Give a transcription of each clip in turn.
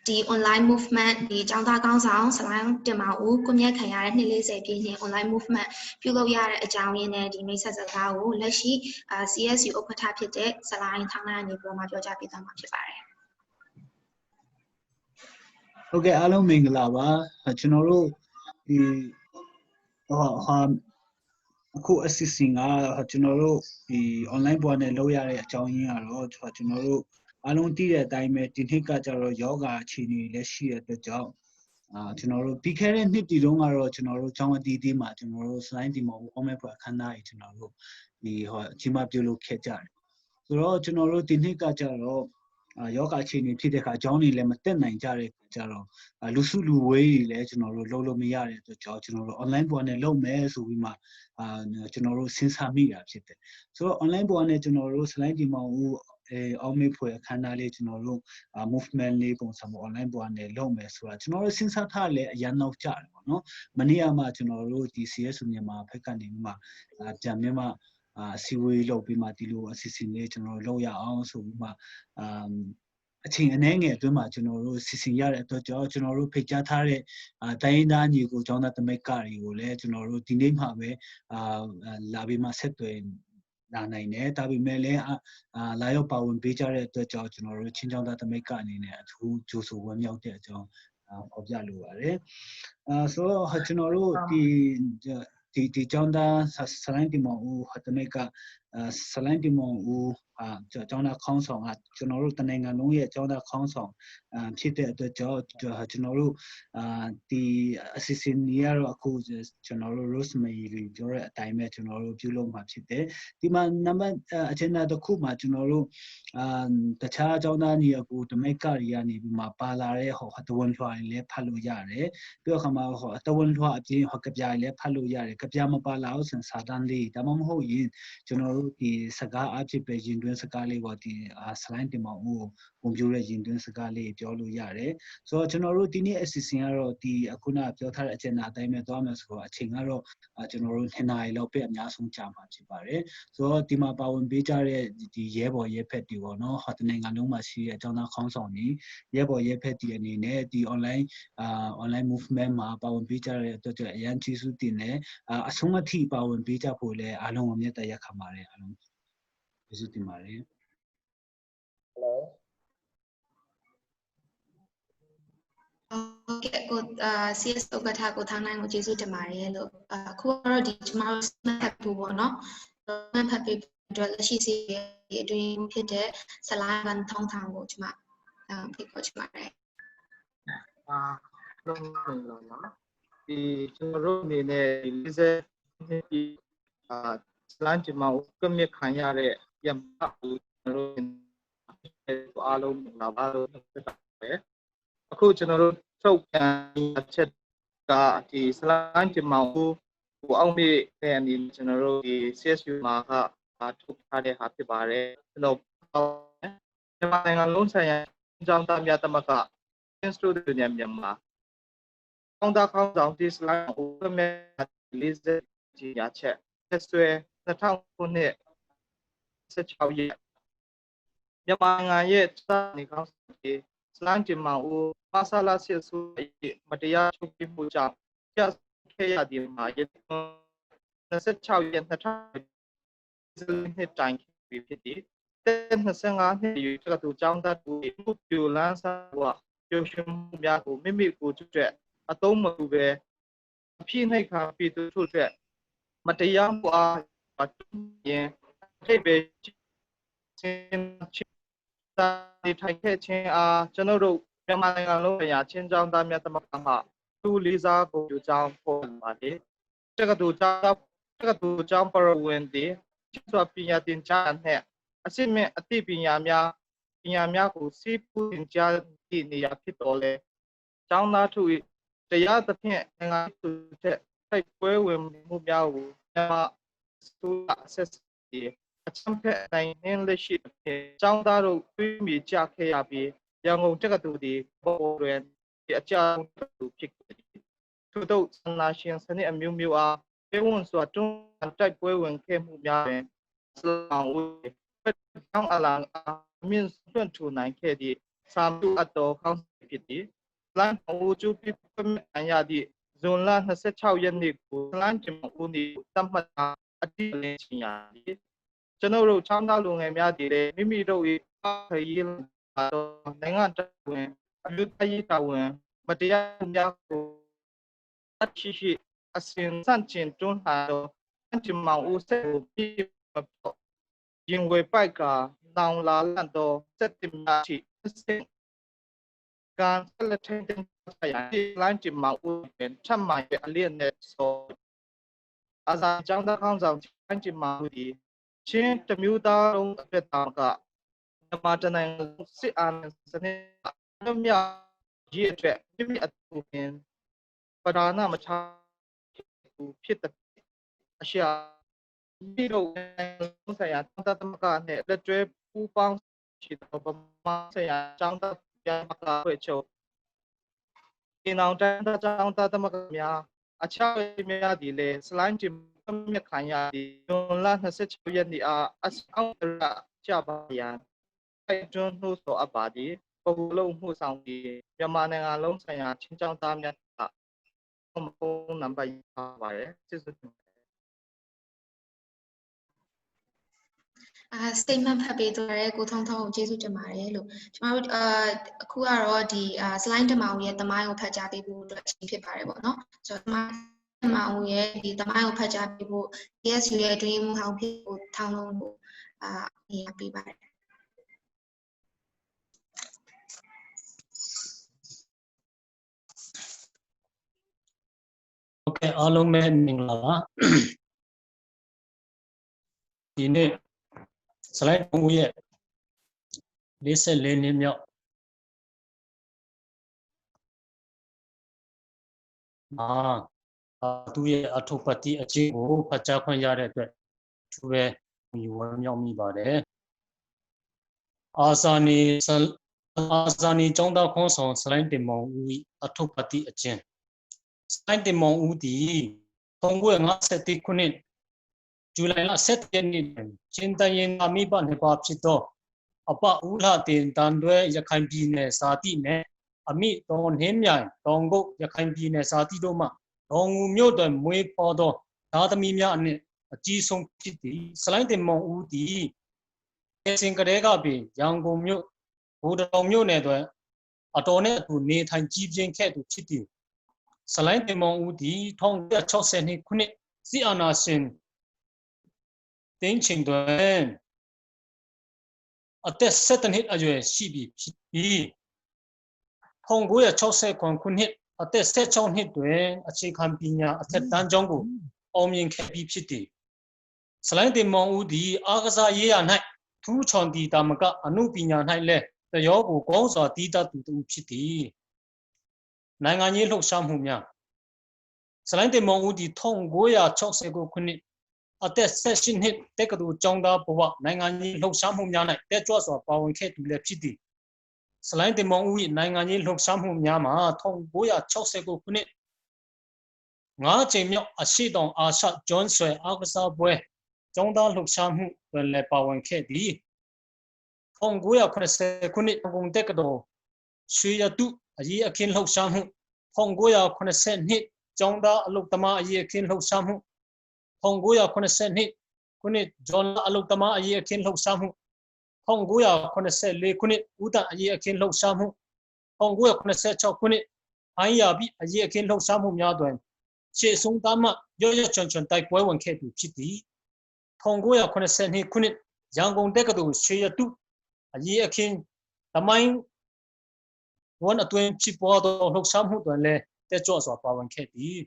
ဒီ online movement ဒီចောင်းသားကောင်းဆောင်ဆလိုင်းတင်ပါဦးကိုမြတ်ခံရတဲ့240ပြည့်ချင်း online movement ပြုလုပ်ရတဲ့အကြောင်းရင်းနဲ့ဒီမိတ်ဆက်စကားကိုလက်ရှိCSU ဥက္ကဋ္ဌဖြစ်တဲ့ဆလိုင်းထောင်းနိုင်နေပြီးတော့မှပြောကြားပေးသွားမှာဖြစ်ပါတယ်။ ဟုတ်ကဲ့အားလုံးမင်္ဂလာပါကျွန်တော်တို့ဒီအခုအစီအစဉ်ကကျွန်တော်တို့ဒီ online ပေါ်နဲ့လုပ်ရတဲ့အကြောင်းရင်းကတော့ကျွန်တော်တို့အားလုံးသိတဲ့အတိုင်းပဲဒီနှစ်ကကြတော့ယောဂအခြေအနေလည်းရှိတဲ့အတွက်ကြောင့်ကျွန်တော်တို့ပြီးခဲ့တဲ့နှစ်ဒီလုံးကတော့ကျွန်တော်တို့ကျောင်းအသီးသီးမှာကျွန်တော်တို့ slide ဒီမှာဟောမဲ့ဖွဲ့အခမ်းအနားကြီးကျွန်တော်တို့ဒီအချိန်မှပြုလုပ်ခဲ့ကြတယ်ဆိုတော့ကျွန်တော်တို့ဒီနှစ်ကကြတော့ယောဂအခြေအနေဖြစ်တဲ့အခါကျောင်းတွေလည်းမတက်နိုင်ကြတဲ့ကြတော့လူစုလူဝေးတွေလည်းကျွန်တော်တို့လုပ်လို့မရတဲ့အတွက်ကြောင့်ကျွန်တော်တို့ online ပေါ်နဲ့လုပ်မယ်ဆိုပြီးမှကျွန်တော်တို့စဉ်းစားမိတာဖြစ်တယ်ဆိုတော့ online ပေါ်နဲ့ကျွန်တော်တို့ slide ဒီမှာအောင်မေဖွဲ့အခမ်းအနားလေးကျွန်တော်တို့ movement လေးပုံစံ online ပေါ်နဲ့လုပ်မယ်ဆိုတာကျွန်တော်တို့စဉ်းစားထားလဲအရန်နောက်ကြတယ်ပေါ့နော်မနေ့ကမှကျွန်တော်တို့ဒီ CSU မြန်မာဘက်ကနေမှပြန်မြန်မာစီဝေးလုပ်ပြီးမှဒီလိုအစီအစဉ်လေးကျွန်တော်တို့လုပ်ရအောင်ဆိုပြီးမှအချိန်အနည်းငယ်အတွင်းမှာကျွန်တော်တို့စီစဉ်ရတဲ့အတွက်ကြောင့်ကျွန်တော်တို့ဖိတ်ကြားထားတဲ့တိုင်းရင်းသားညီကိုကျောင်းသားသမဂ္ဂတွေကိုလည်းကျွန်တော်တို့ဒီနေ့မှပဲလာပြီးမှဆက်သွယ်လာနိုင်တယ်ဒါပေမဲ့လည်းလာရောက်ပါဝင်ပေးကြတဲ့အတွက်ကြောင့်ကျွန်တော်တို့ချင်းကျောင်းသားသမဂ္ဂအနေနဲ့အထူးကြိုးဆိုဝမ်းမြောက်တဲ့အကြောင်းဖော်ပြလိုပါတယ်ဆိုတော့ကျွန်တော်တို့ဒီကျောင်းသားဆလိုင်းဒီမောင်ဦးဟတ်တမိတ်ကဆလိုင်းဒီမောင်ဦးကျောင်းသားခေါင်းဆောင်ကကျွန်တော်တို့တနိုင်ငံလုံးရဲ့ကျောင်းသားခေါင်းဆောင်ဖြစ်တဲ့အတွက်ကြောင့်ကျွန်တော်တို့ဒီအစီအစဉ်ကြီးကတော့အခုကျွန်တော်တို့ Rosemary လေးပြောတဲ့အတိုင်းပဲကျွန်တော်တို့ပြုလုပ်မှာဖြစ်တယ်ဒီမှာနံပါတ်အဂျင်ဒါတစ်ခုမှာကျွန်တော်တို့တခြားကျောင်းသားညီအကိုတမိတ်ကတွေကနေပြီးမှပါလာတဲ့တဝန်ထွားတွေလည်းဖတ်လို့ရတယ်ပြီးတော့ခါမှာတဝန်ထွားအပြင်ကပြားလည်းဖတ်လို့ရတယ်ကပြားမပါလာအောင်စာတန်းလေးဒါမှမဟုတ်ရင်ကျွန်တော်တို့ဒီစကားအဖြစ်ပဲရင်တွင်းစကားလေးပေါ့ဒီဆလိုင်းတင်မောင်ဦးကိုပုံပြတဲ့ရင်တွင်းစကားလေးပြောလို့ရတယ်ဆိုတော့ကျွန်တော်တို့ဒီနေ့အစီအစဉ်ကတော့ဒီအခုနပြောထားတဲ့အကျဉ်းအတိုင်းပဲသွားမယ်ဆိုတော့အချိန်ကတော့ကျွန်တော်တို့2နာရီလောက်ပဲအများဆုံးကြာမှာဖြစ်ပါတယ်ဆိုတော့ဒီမှာပါဝင်ပေးကြတဲ့ဒီရဲဘော်ရဲဖက်တွေပေါ့နော်တနိုင်ငံလုံးမှာရှိတဲ့အကြောင်းသားခေါင်းဆောင်တွေရဲဘော်ရဲဖက်တွေအနေနဲ့ဒီ online movement မှာပါဝင်ပေးကြတဲ့အတွက်အရန်ကျေးဇူးတင်တယ်အဆုံးအထိပါဝင်ပေးကြဖို့လည်းအားလုံးကိုမြတ်တရားခံပါတယ်အားလုံးကျေးဇူးတင်ပါတယ် Hello ဟုတ်ကဲ့ကိုCS ဥက္ကဋ္ဌကိုထောင်းနိုင်ကိုကျေးဇူးတင်ပါတယ်လို့အခုကတော့ဒီကျွန်တော်တို့မှတ်ဖို့ပေါ့နော်မှတ်ပေးအတွက်လက်ရှိစီအတွင်းဖြစ်တဲ့ဆလိုင်းဝန်ထောင်းထောင်းကိုကျွန်မဖိတ်ခေါ်ချင်ပါတယ်လုံးလုံးနော်ဒီကျွန်တော်တို့အနေနဲ့ဒီ40ဒီဆလိုင်းဒီမှာကမြခံရတဲ့ရမကိုကျွန်တော်တို့အားလုံးလာပါလို့ဖြစ်ပါတယ်အခုကျွန်တော်တို့ထုတ်ပြန်ချက်ဒီဆလိုင်းဒီမှာအောင်မေတဲ့အနေနဲ့ကျွန်တော်တို့ဒီ CSU မှာထုတ်ထားတဲ့ဟာဖြစ်ပါတယ်ကျွန်တော်မြန်မာနိုင်ငံလုံးဆိုင်ရာကျောင်းသားများသမဂ္ဂ Institute မြန်မာကျောင်းသားခေါင်းဆောင်ဒီဆလိုင်းဦးကမဲ40ကြီးရချက်ဆက်ဆွဲ2000ခုနှစ်16ရက်မြန်မာနိုင်ငံရဲ့စာနေကောင်းစီဆလိုင်းဂျမန်ဦးပါဆာလာစစ်ဆူမတရားချုပ်ပြမှုကြောင့်ကျခဲ့ရတဲ့မှာရက်26ရက်2000နှစ်တိုင်ဖြစ်ပြီး25နှစ်ရွယ်ကတူကျောင်းသားတို့ပြူလန်းစာကကျိုးရှင်များကိုမိမိကိုကျွတ်အသုံးမပြုပဲအဖြစ်နှိတ်ခါပြည်သူတို့အတွက်မတရားမှုအားရင်ထိပ်ပဲဒီထိုင်ခဲ့ခြင်းအားကျွန်တော်တို့မြန်မာနိုင်ငံလုံးရာချင်းကျောင်းသားများသမဂ္ဂမှသူလေးစားကိုယူကြောင်းပေါ်ပါတယ်တက္ကသိုလ်ကျောင်းပရဝင်သည်စွာပညာသင်ကြားနဲ့အစစ်မဲ့အသိပညာများကိုစီးပူးသင်ကြားသည့်နေရာဖြစ်တော်လဲကျောင်းသားတို့တရားသဖြင့်နိုင်ငံသူတဲ့ထိုက်ပွဲဝင်မှုများကိုမြန်မာသူအဆက်အချမ်းဖက်နိုင်လက်ရှိကျောင်းသားတို့တွေးမိကြခဲ့ရပြီးရန်ကုန်တက္ကသိုလ်ဒီပေါ်တွင်အကြောင်းဖြစ်ထို့သောဆန္ဒရှင်စနစ်အမျိုးမျိုးအားပြေဝန်းစွာတွန်းတိုက်ပွဲဝင်ခဲ့မှုများတွင်ဆလောင်ဦး young along means 29 KD, some to at the council pity. Land Uju people and Yadi, Zonla has a chow yanni, land Uni, Tampa, a deal in General Chanda Lung and Yadi, Mimi do it a year, Nangan Tawin, Ayutai Tawin, but the Yaku, Shishi, as in Sanchin, don't have Antima Use, Jingway Paika, down La Lando, Setimati, Gan Celebrating Lantima Uden, Chamai Alien so as I jumped the council, Lantima Udi, change the muta on the Tanka, the Martin and sit and Sanamia, Gia, give me a token, but I know much to pit the Asia. Video saya tamakan the trip upang chito pama saya changta ya maka wecho inang changta changta tamakamya acha mya dile slang tim me khanya di la na se chuyen di a asang ra cha ba yan ai chon hu so abadi phu long hu sang di myama nanga long saya chin chang ta mya ta phone number pa ba ye sisu statement ဖတ်ပေးသွားတဲ့ကိုထုံထုံကိုကျေးဇူးတင်ပါတယ်လို့ကျွန်တော်တို့အခုကတော့ဒီ slide တမောင်ရဲ့တမိုင်းကိုဖတ်ကြားပေးဖို့အတွက်ဖြစ်ပါတယ်ပေါ့နော်ဆိုတော့တမောင်ရဲ့ဒီတမိုင်းကိုဖတ်ကြားပေးဖို့ DSU ရဲ့အတွင်းမှုဟောင်းဖြစ်ကိုထောင်းလုံးကိုနေရာပေးပါတယ်ဟုတ်ကဲ့အားလုံးပဲမင်္ဂလာပါဒီနေ့ slide 3ရဲ့44နှစ်မြောက်သူရဲ့အထုပတိအကျင့်ကိုဖတ်ကြားခွင့်ရတဲ့အတွက်သူပဲမြဝမြောက်မိပါတယ်အာဇာနည်ကျောင်းသားခွန်ဆောင် slide တင်မောင်ဦးအထုပတိအကျင့် slide တင်မောင်ဦးဒီ1957ခုနှစ်ဇူလိုင်လ7ရက်နေ့ချင်းတရင်အမိဘနှစ်ပါးဖြစ်သောအပဦးလှတင်တန်တွဲရခိုင်ပြည်နယ်စာတိနဲ့အမိတော်နှင်းမြိုင်တောင်ကုတ်ရခိုင်ပြည်နယ်စာတိတို့မှတော်ငူမြို့တွင်မွေးဖော်သောသားသမီးများအနက်အကြီးဆုံးဖြစ်သည်စလိုင်းတင်မောင်ဦးသည်စင်ကလေးကပင်ရန်ကုန်မြို့ဘူတောင်မြို့နယ်တွင်အတော်နဲ့အတူနေထိုင်ကြီးပြင်းခဲ့သူဖြစ်သည်စလိုင်းတင်မောင်ဦးသည်1962ခုနှစ်စီအာနာရှင်တင်းချင်းတွင်အသက်17နှစ်အရွယ်ရှိပြီဖြစ်ပြီး1960ခုနှစ်အသက်16နှစ်တွင်အခြေခံပညာအထက်တန်းကျောင်းကိုအောင်မြင်ခဲ့ပြီးဖြစ်သည်စလိုင်းတင်မောင်ဦးသည်အားကစားရေးရာ၌ထူးချွန်သည့်တာမကအမှုပညာ၌လည်းတရောကိုကောင်းစွာတည်တတ်သူဖြစ်သည်နိုင်ငံရေးလှုပ်ရှားမှုများစလိုင်းတင်မောင်ဦးသည်1969ခုနှစ်အသက်16နှစ်တက္ကသိုလ်ကျောင်းသားဘဝနိုင်ငံရေးလှုပ်ရှားမှုများ၌တက်ကြွစွာပါဝင်ခဲ့သူလည်းဖြစ်သည်စလိုင်းတင်မောင်ဦး၏နိုင်ငံရေးလှုပ်ရှားမှုများမှာ1969ခုနှစ်5ကြိမ်မြောက်အရှိတောင်အာရှကျွန်းဆွယ်အားကစားပွဲကျောင်းသားလှုပ်ရှားမှုတွင်လည်းပါဝင်ခဲ့သည်1980ခုနှစ်ရန်ကုန်တက္ကသိုလ်ရွှေရတုအရေးအခင်းလှုပ်ရှားမှု1982ကျောင်းသားအလုပ်သမားအရေးအခင်းလှုပ်ရှားမှု1982ခုနှစ်ဂျွန်အလုပ်သမားအရေးအခင်းလှုပ်ရှားမှု1984ခုနှစ်ဦးတန်အရေးအခင်းလှုပ်ရှားမှု1986ခုနှစ်အိုင်းယာဘီအရေးအခင်းလှုပ်ရှားမှုများတွင်ခြေဆုံးသားမှရော့ချွန်ချွန်တိုက်ပွဲဝင်ခဲ့သူဖြစ်သည်1982ခုနှစ်ရန်ကုန်တက္ကသိုလ်ရွှေရတုအရေးအခင်းသမိုင်းဝန်အတွင်းဖြစ်ပေါ်သောလှုပ်ရှားမှုတွင်လည်းတက်ကြွစွာပါဝင်ခဲ့သည်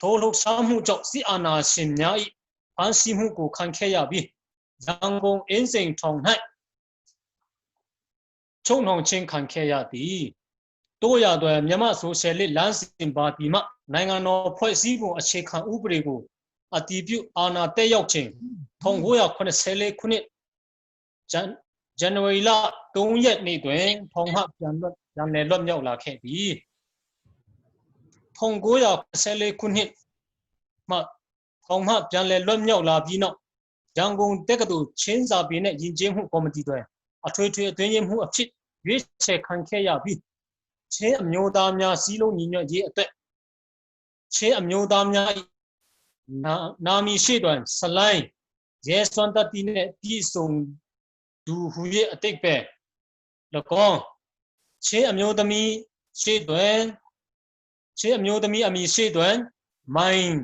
ထိုလှုပ်ရှားမှုကြောင့်စစ်အာဏာရှင်များ၏ဖမ်းဆီးမှုကိုခံခဲ့ရပြီးရန်ကုန်အင်းစိန်ထောင်၌ချုံနှောင်ချင်းခံခဲ့ရသည်တို့ရတွင်မြန်မာဆိုရှယ်လစ်လမ်းစဉ်ပါတီမှနိုင်ငံတော်ဖွဲ့စည်းပုံအခြေခံဥပဒေကိုအတည်ပြုအာဏာတက်ရောက်ခြင်း1984ခုနှစ်ဇန်နဝါရီလ3ရက်နေ့တွင်ထောင်မှပြန်လည်လွတ်မြောက်လာခဲ့သည်1984ခုနှစ်မှထောင်မှပြန်လည်လွတ်မြောက်လာပြီးနောက် ရန်ကုန်တက္ကသိုလ်ချင်းစာပေနဲ့ယဉ်ကျေးမှုကော်မတီတွင်အထွေထွေအတွင်းရေးမှူးအဖြစ်ရွေးချယ်ခံခဲ့ရပြီးချင်းအမျိုးသားများစည်းလုံးညီညွတ်ရေးအတွက်ချင်းအမျိုးသားများနာမည်ရှိတွင်ဆလိုင်းရဲစွမ်းတတိနှင့်ပြည်စုံသူဟူ၍အတိတ်ပဲ၎င်းချင်းအမျိုးသမီးရှိတွင်ချင်းအမျိုးသမီးအမည်ရှိတွင်မိုင်း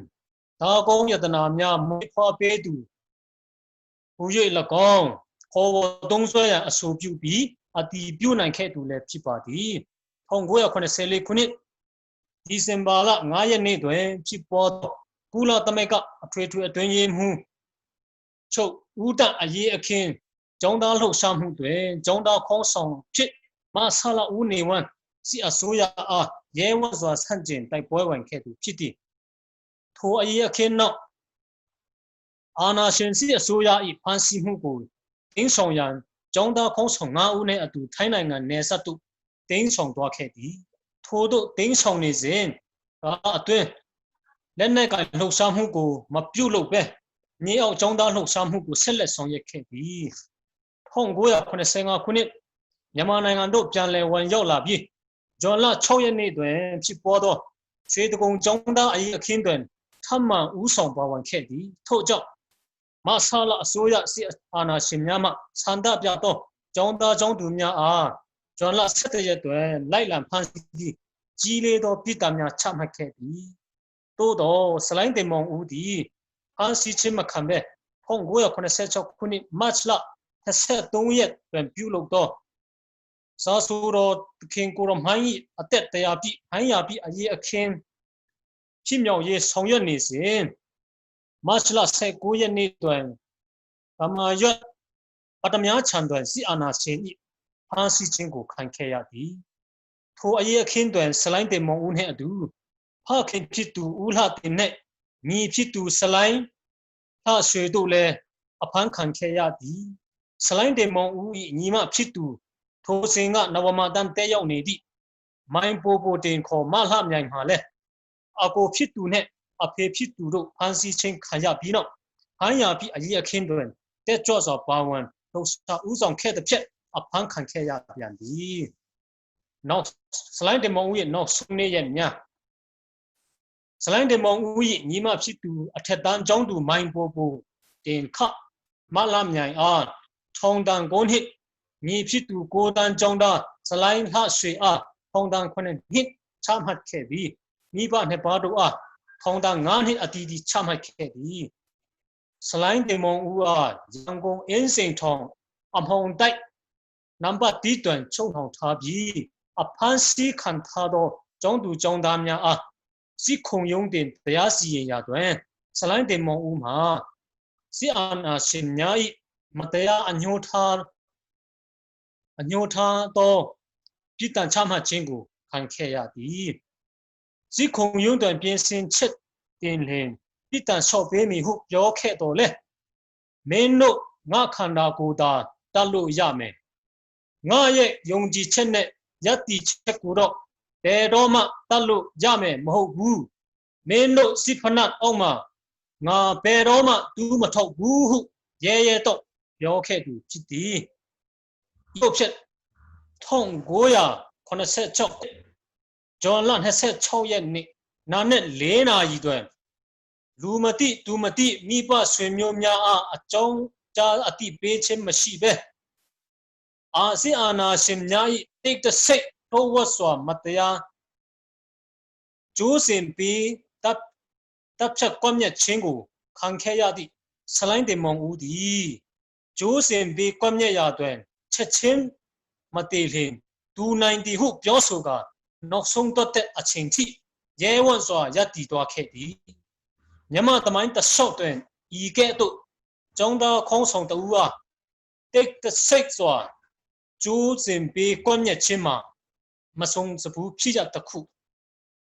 ဒါကုန်းယတနာများမွေးဖွားပေးသူဟူ၍၎င်းခေါ်သုံးဆွဲရန်အဆိုပြုပြီးအတည်ပြုနိုင်ခဲ့သူလည်းဖြစ်ပါသည်1984ခုနှစ်ဒီဇင်ဘာလ9ရက်နေ့တွင်ဖြစ်ပေါ်သောကုလသမဂ္ဂအထွေထွေအတွင်းရေးမှူးချုပ်ဦးတအရေးအခင်းကျောင်းသားလှုပ်ရှားမှုတွင်ကျောင်းသားခေါင်းဆောင်ဖြစ်မဆလာဦးနေဝမ်စီအစိုးရအားရဲဝံ့စွာဆန့်ကျင်တိုက်ပွဲဝင်ခဲ့သူဖြစ်သည်ထိုအရေးအခင်းနောက်အာဏာရှင်စီအစိုးရ၏ဖမ်းဆီးမှုကိုတင်းဆောင်ရန်ကျောင်းသားခေါင်းဆောင်9ဦးနှင့်အတူထိုင်းနိုင်ငံနယ်စပ်သို့တင်းဆောင်သွားခဲ့သည်ထို့သို့တင်းဆောင်နေစဉ်အတွင်းလက်နက်ကလှုပ်ရှားမှုကိုမပြုတ်လို့ပဲမြေအောက်ကျောင်းသားလှုပ်ရှားမှုကိုဆက်လက်ဆောင်ရွက်ခဲ့သည်1985ခုနှစ်မြန်မာနိုင်ငံတို့ပြန်လည်ဝင်ရောက်လာပြီးဇွန်လ6ရက်နေ့တွင်ဖြစ်ပေါ်သောရွှေတကုံကျောင်းသားအရေးအခင်းတွင်ထပ်မံဦးဆောင်ပါဝင်ခဲ့သည်ထို့ကြောင့်မဆလာအစိုးရစစ်အာဏာရှင်များမှဆန္ဒပြသောကျောင်းသားကျောင်းသူများအားဇွန်လ17ရက်တွင်လိုက်လံဖမ်းဆီးပြီးကြီးလေးသောပြည်သားများချမှတ်ခဲ့သည်သို့သောစလိုင်းတင်မောင်ဦးသည်ဖမ်းဆီးခြင်းမခံဘဲ1986ခုနှစ်မတ်လ23ရက်တွင်ပြုလုပ်သောစာဆိုတော်သခင်ကိုရမိုင်း၏အသက်တရားပြည့်ဟန်ရပြည့်အရေးအခင်းဖြစ်မြောက်ရေးဆောင်ရွက်နေစဉ်မတ်လ19ရက်နေ့တွင်ဗမာရွတ်ပထမချန်တွင်စီအာနာရှင်၏ဖမ်းဆီးခြင်းကိုခံခဲ့ရသည်ထိုအရေးအခင်းတွင်စလိုင်းတင်မောင်ဦးနှင့်အတူဖခင်ဖြစ်သူဦးလှတင်နှင့်ညီဖြစ်သူစလိုင်းလှရွှေတို့လည်းအဖမ်းခံခဲ့ရသည်စလိုင်းတင်မောင်ဦး၏ညီမဖြစ်သူထိုစဉ်ကနဝမတန်းတဲရောက်နေသည့်မိုင်းပိုပိုတင်ခေါ်မလှမြိုင်မှာလည်းအကိုဖြစ်သူနှင့်အဖေဖြစ်သူတို့ဖမ်းဆီးခြင်းခံရပြီးနောက်ဟန်ရပြီးအရေးအခင်းတွင်တက်ကြွစွာပါဝင်လှုပ်ရှားဦးဆောင်ခဲ့တဲ့ဖြစ်အဖမ်းခံခဲ့ရပြန်သည်နောက်စလိုင်းတင်မောင်ဦးရဲ့နောက်ဆုံးနေ့ရက်များစလိုင်းတင်မောင်ဦး၏ညီမဖြစ်သူအထက်တန်းကျောင်းသူမိုင်းပိုပိုတင်ခမလှမြိုင်အားထောင်ဒဏ်9နှစ်ညီဖြစ်သူကိုတန်းကျောင်းသားစလိုင်းလှရွှေအားထောင်ဒဏ်9နှစ်ချမှတ်ခဲ့ပြီးမိဘနှစ်ပါးတို့အားထောင်ဒဏ်9နှစ်အတီးတီးချမှတ်ခဲ့သည်စလိုင်းတင်မောင်ဦးအားရန်ကုန်အင်းစိန်ထောင်အမောင်တိုက်နံပါတ်3တွင်ချုပ်နှောင်ထားပြီးအဖမ်းဆီးခံထားသောကျောင်းသူကျောင်းသားများအားစစ်ခုံရုံးတင်တရားစီရင်ရာတွင်စလိုင်းတင်မောင်ဦးမှာစစ်အာဏာရှင်များ၏မတရားအညှိုးထားသောပြည်တံချမှတ်ခြင်းကိုခံခဲ့ရသည်စစ်ခုံရုံးတွင်ပြင်ဆင်ချက်တင်လျင်ပြည်တံလျှော့ပေးမည်ဟုပြောခဲ့တော်လဲမင်းတို့ငါခန္ဓာကိုယ်သာတတ်လို့ရမယ်ငါရဲ့ယုံကြည်ချက်နဲ့ယက်တီချက်ကိုတော့ဘယ်တော့မှတတ်လို့ရမယ်မဟုတ်ဘူးမင်းတို့စစ်ဖနတ်အောက်မှာငါဘယ်တော့မှတူးမထုတ်ဘူးဟုရဲရဲတော့ပြောခဲ့သူဖြစ်သည်ရုပ်ဖြစ်1986ဇွန်လ26ရက်နေ့နာနဲ့4နာရီတွင်လူမတိသူမတိမိဘဆွေမျိုးများအားအကြောင်းကြားအတိပေးခြင်းမရှိဘဲအာစီအာနာရှင်များ၏တိတ်တဆိတ်ထိုးဝတ်စွာမတရားကျိုးစင်ပြီးတပ်ဖြတ်ကွပ်မျက်ခြင်းကိုခံခဲ့ရသည့်စလိုင်းတင်မောင်ဦးသည်ကျိုးစင်ပြီးကွပ်မျက်ရာတွင်ချက်ချင်းမတည်လျင်ဒူနိုင်သည်ဟုပြောဆိုကာနောက်ဆုံးတော့တဲ့အချိန်ထိရဲဝံ့စွာရပ်တည်သွားခဲ့သည်မြန်မာသမိုင်းတစ်လျှောက်တွင်ဤကဲ့သို့ကျောင်းသားခေါင်းဆောင်တဦးအားတိတ်တဆိတ်စွာကျိုးစင်ပြီးကွပ်မျက်ခြင်းမှာမဆုံးစဘူးဖြစ်ရတခု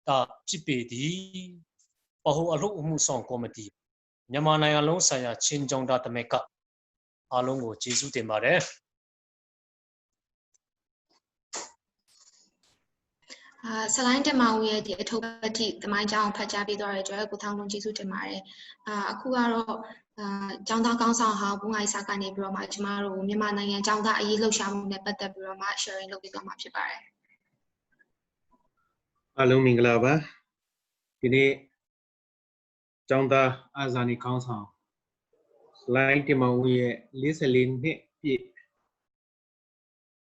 ဒါဖြစ်ပေသည်ပဟိုအလုပ်အမှုဆောင်ကော်မတီမြန်မာနိုင်ငံလုံးဆိုင်ရာချင်းကျောင်းသားတမကအားလုံးကိုကျေးဇူးတင်ပါတယ် ဆလိုင်းတင်မောင်ရဲ့ဒီအထုပ်ပတ်တိသမိုင်းကြောင်းဖတ်ကြားပေးသွားတဲ့အတွက်ကိုထောင်လုံးကျေးဇူးတင်ပါတယ်အခုကတော့ကျောင်းသားကောင်းဆောင်ဟောင်းဘုံငိုင်စာကနေပြီးတော့မှကျမတို့မြန်မာနိုင်ငံကျောင်းသားအရေးလှုပ်ရှားမှုနဲ့ပတ်သက်ပြီးတော့မှ sharing လုပ်ပေးသွားမှာဖြစ်ပါတယ်အားလုံးမင်္ဂလာပါဒီနေ့ကျောင်းသားအာဇာနည်ကောင်းဆောင်ဆလိုင်းတင်မောင်ရဲ့44နှစ်ပြည့်